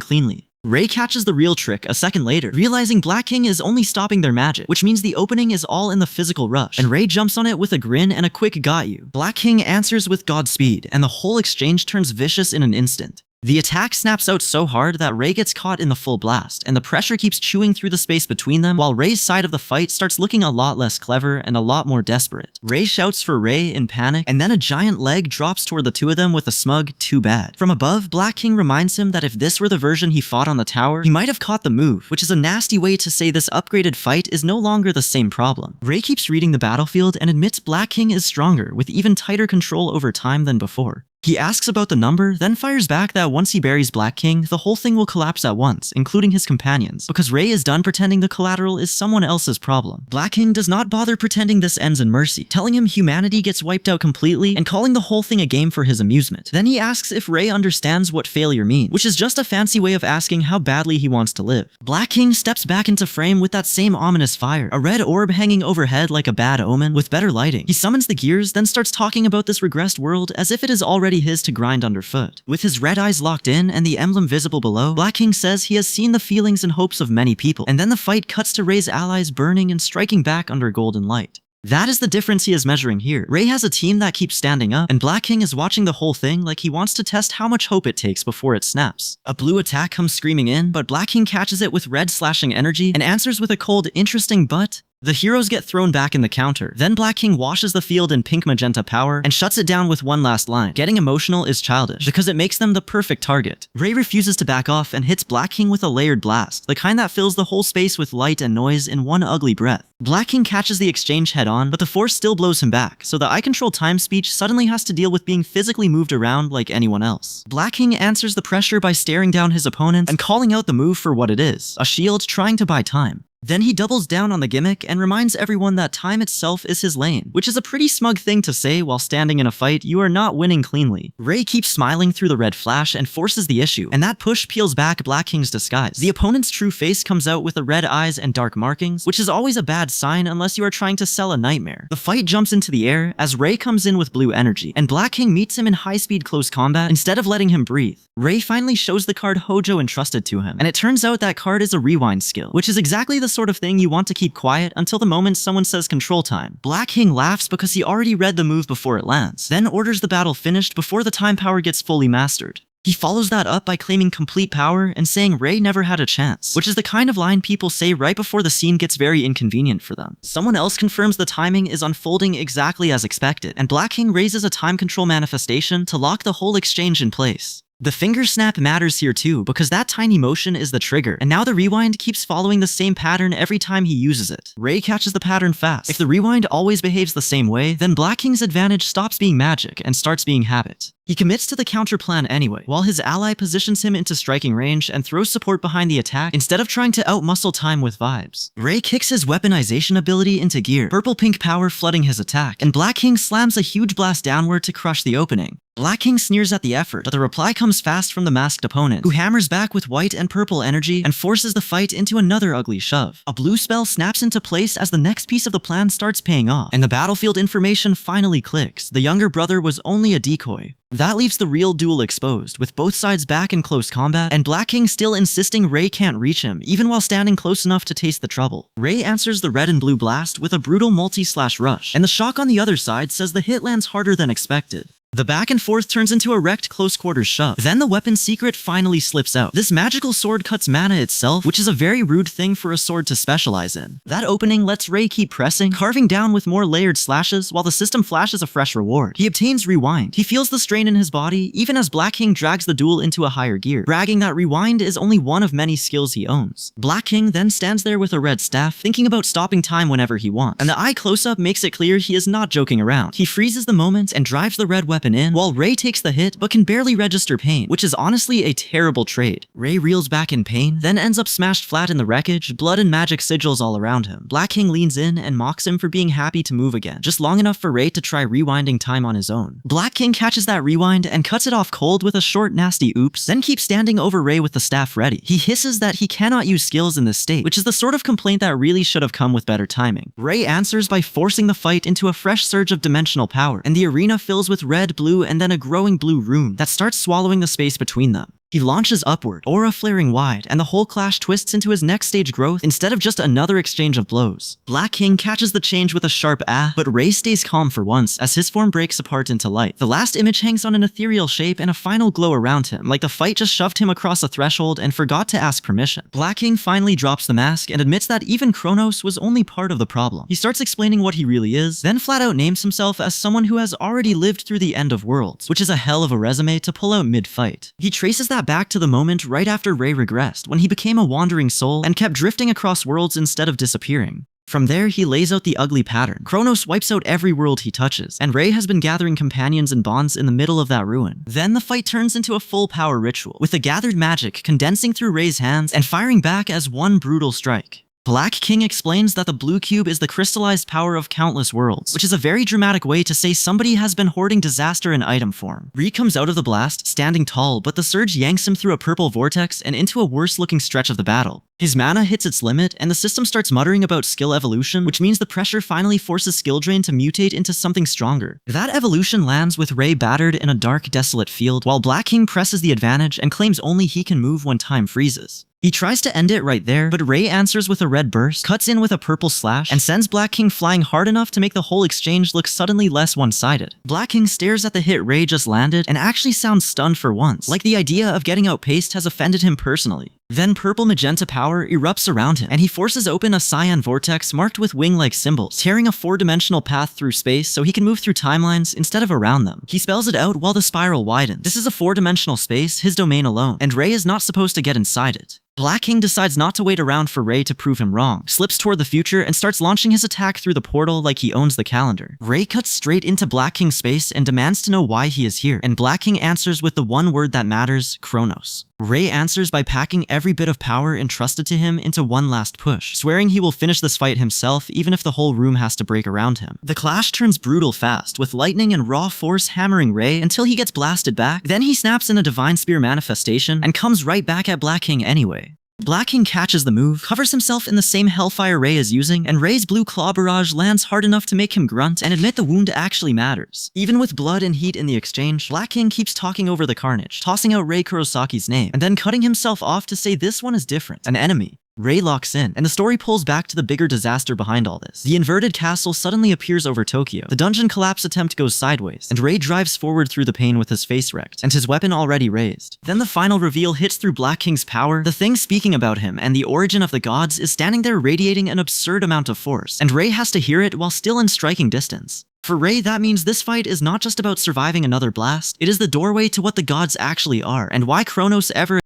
cleanly. Ray catches the real trick a second later, realizing Black King is only stopping their magic, which means the opening is all in the physical rush, and Ray jumps on it with a grin and a quick got you. Black King answers with Godspeed, and the whole exchange turns vicious in an instant. The attack snaps out so hard that Ray gets caught in the full blast, and the pressure keeps chewing through the space between them while Ray's side of the fight starts looking a lot less clever and a lot more desperate. Ray shouts for Ray in panic, and then a giant leg drops toward the two of them with a smug, "Too bad." From above, Black King reminds him that if this were the version he fought on the tower, he might have caught the move, which is a nasty way to say this upgraded fight is no longer the same problem. Ray keeps reading the battlefield and admits Black King is stronger, with even tighter control over time than before. He asks about the number, then fires back that once he buries Black King, the whole thing will collapse at once, including his companions, because Ray is done pretending the collateral is someone else's problem. Black King does not bother pretending this ends in mercy, telling him humanity gets wiped out completely and calling the whole thing a game for his amusement. Then he asks if Ray understands what failure means, which is just a fancy way of asking how badly he wants to live. Black King steps back into frame with that same ominous fire, a red orb hanging overhead like a bad omen with better lighting. He summons the gears, then starts talking about this regressed world as if it is already his to grind underfoot. With his red eyes locked in and the emblem visible below, Black King says he has seen the feelings and hopes of many people, and then the fight cuts to Ray's allies burning and striking back under golden light. That is the difference he is measuring here. Ray has a team that keeps standing up, and Black King is watching the whole thing like he wants to test how much hope it takes before it snaps. A blue attack comes screaming in, but Black King catches it with red slashing energy and answers with a cold, interesting but. The heroes get thrown back in the counter. Then Black King washes the field in pink magenta power and shuts it down with one last line. Getting emotional is childish because it makes them the perfect target. Ray refuses to back off and hits Black King with a layered blast, the kind that fills the whole space with light and noise in one ugly breath. Black King catches the exchange head on, but the force still blows him back, so the I control time speech suddenly has to deal with being physically moved around like anyone else. Black King answers the pressure by staring down his opponent and calling out the move for what it is, a shield trying to buy time. Then he doubles down on the gimmick and reminds everyone that time itself is his lane, which is a pretty smug thing to say while standing in a fight you are not winning cleanly. Ray keeps smiling through the red flash and forces the issue, and that push peels back Black King's disguise. The opponent's true face comes out with the red eyes and dark markings, which is always a bad sign unless you are trying to sell a nightmare. The fight jumps into the air as Ray comes in with blue energy, and Black King meets him in high-speed close combat instead of letting him breathe. Ray finally shows the card Hojo entrusted to him, and it turns out that card is a rewind skill, which is exactly the sort of thing you want to keep quiet until the moment someone says control time. Black King laughs because he already read the move before it lands, then orders the battle finished before the time power gets fully mastered. He follows that up by claiming complete power and saying Ray never had a chance, which is the kind of line people say right before the scene gets very inconvenient for them. Someone else confirms the timing is unfolding exactly as expected, and Black King raises a time control manifestation to lock the whole exchange in place. The finger snap matters here too, because that tiny motion is the trigger, and now the rewind keeps following the same pattern every time he uses it. Ray catches the pattern fast. If the rewind always behaves the same way, then Black King's advantage stops being magic and starts being habit. He commits to the counter plan anyway, while his ally positions him into striking range and throws support behind the attack instead of trying to outmuscle time with vibes. Ray kicks his weaponization ability into gear, purple-pink power flooding his attack, and Black King slams a huge blast downward to crush the opening. Black King sneers at the effort, but the reply comes fast from the masked opponent, who hammers back with white and purple energy and forces the fight into another ugly shove. A blue spell snaps into place as the next piece of the plan starts paying off, and the battlefield information finally clicks. The younger brother was only a decoy. That leaves the real duel exposed, with both sides back in close combat, and Black King still insisting Ray can't reach him, even while standing close enough to taste the trouble. Ray answers the red and blue blast with a brutal multi-slash-rush, and the shock on the other side says the hit lands harder than expected. The back and forth turns into a wrecked close-quarters shove. Then the weapon's secret finally slips out. This magical sword cuts mana itself, which is a very rude thing for a sword to specialize in. That opening lets Ray keep pressing, carving down with more layered slashes while the system flashes a fresh reward. He obtains rewind. He feels the strain in his body, even as Black King drags the duel into a higher gear, bragging that rewind is only one of many skills he owns. Black King then stands there with a red staff, thinking about stopping time whenever he wants, and the eye close-up makes it clear he is not joking around. He freezes the moment and drives the red weapon in, while Ray takes the hit but can barely register pain, which is honestly a terrible trade. Ray reels back in pain, then ends up smashed flat in the wreckage, blood and magic sigils all around him. Black King leans in and mocks him for being happy to move again, just long enough for Ray to try rewinding time on his own. Black King catches that rewind and cuts it off cold with a short nasty oops, then keeps standing over Ray with the staff ready. He hisses that he cannot use skills in this state, which is the sort of complaint that really should have come with better timing. Ray answers by forcing the fight into a fresh surge of dimensional power, and the arena fills with red, blue, and then a growing blue rune that starts swallowing the space between them. He launches upward, aura flaring wide, and the whole clash twists into his next stage growth instead of just another exchange of blows. Black King catches the change with a sharp ah, but Ray stays calm for once as his form breaks apart into light. The last image hangs on an ethereal shape and a final glow around him, like the fight just shoved him across a threshold and forgot to ask permission. Black King finally drops the mask and admits that even Kronos was only part of the problem. He starts explaining what he really is, then flat out names himself as someone who has already lived through the end of worlds, which is a hell of a resume to pull out mid-fight. He traces that back to the moment right after Ray regressed, when he became a wandering soul and kept drifting across worlds instead of disappearing. From there, he lays out the ugly pattern. Kronos wipes out every world he touches, and Rei has been gathering companions and bonds in the middle of that ruin. Then the fight turns into a full power ritual, with the gathered magic condensing through Rei's hands and firing back as one brutal strike. Black King explains that the blue cube is the crystallized power of countless worlds, which is a very dramatic way to say somebody has been hoarding disaster in item form. Rei comes out of the blast, standing tall, but the surge yanks him through a purple vortex and into a worse-looking stretch of the battle. His mana hits its limit, and the system starts muttering about skill evolution, which means the pressure finally forces skill drain to mutate into something stronger. That evolution lands with Rei battered in a dark, desolate field, while Black King presses the advantage and claims only he can move when time freezes. He tries to end it right there, but Rei answers with a red burst, cuts in with a purple slash, and sends Black King flying hard enough to make the whole exchange look suddenly less one-sided. Black King stares at the hit Rei just landed and actually sounds stunned for once, like the idea of getting outpaced has offended him personally. Then purple magenta power erupts around him, and he forces open a cyan vortex marked with wing-like symbols, tearing a four-dimensional path through space so he can move through timelines instead of around them. He spells it out while the spiral widens. This is a four-dimensional space, his domain alone, and Rei is not supposed to get inside it. Black King decides not to wait around for Rei to prove him wrong, slips toward the future, and starts launching his attack through the portal like he owns the calendar. Rei cuts straight into Black King's space and demands to know why he is here, and Black King answers with the one word that matters, Kronos. Rei answers by packing every bit of power entrusted to him into one last push, swearing he will finish this fight himself even if the whole room has to break around him. The clash turns brutal fast, with lightning and raw force hammering Rei until he gets blasted back, then he snaps in a Divine Spear manifestation and comes right back at Black King anyway. Black King catches the move, covers himself in the same hellfire Rei is using, and Rei's blue claw barrage lands hard enough to make him grunt and admit the wound actually matters. Even with blood and heat in the exchange, Black King keeps talking over the carnage, tossing out Rei Kurosaki's name, and then cutting himself off to say this one is different, an enemy. Rei locks in, and the story pulls back to the bigger disaster behind all this. The inverted castle suddenly appears over Tokyo, the dungeon collapse attempt goes sideways, and Rei drives forward through the pain with his face wrecked, and his weapon already raised. Then the final reveal hits through Black King's power, the thing speaking about him and the origin of the gods is standing there radiating an absurd amount of force, and Rei has to hear it while still in striking distance. For Rei, that means this fight is not just about surviving another blast, it is the doorway to what the gods actually are, and why Kronos ever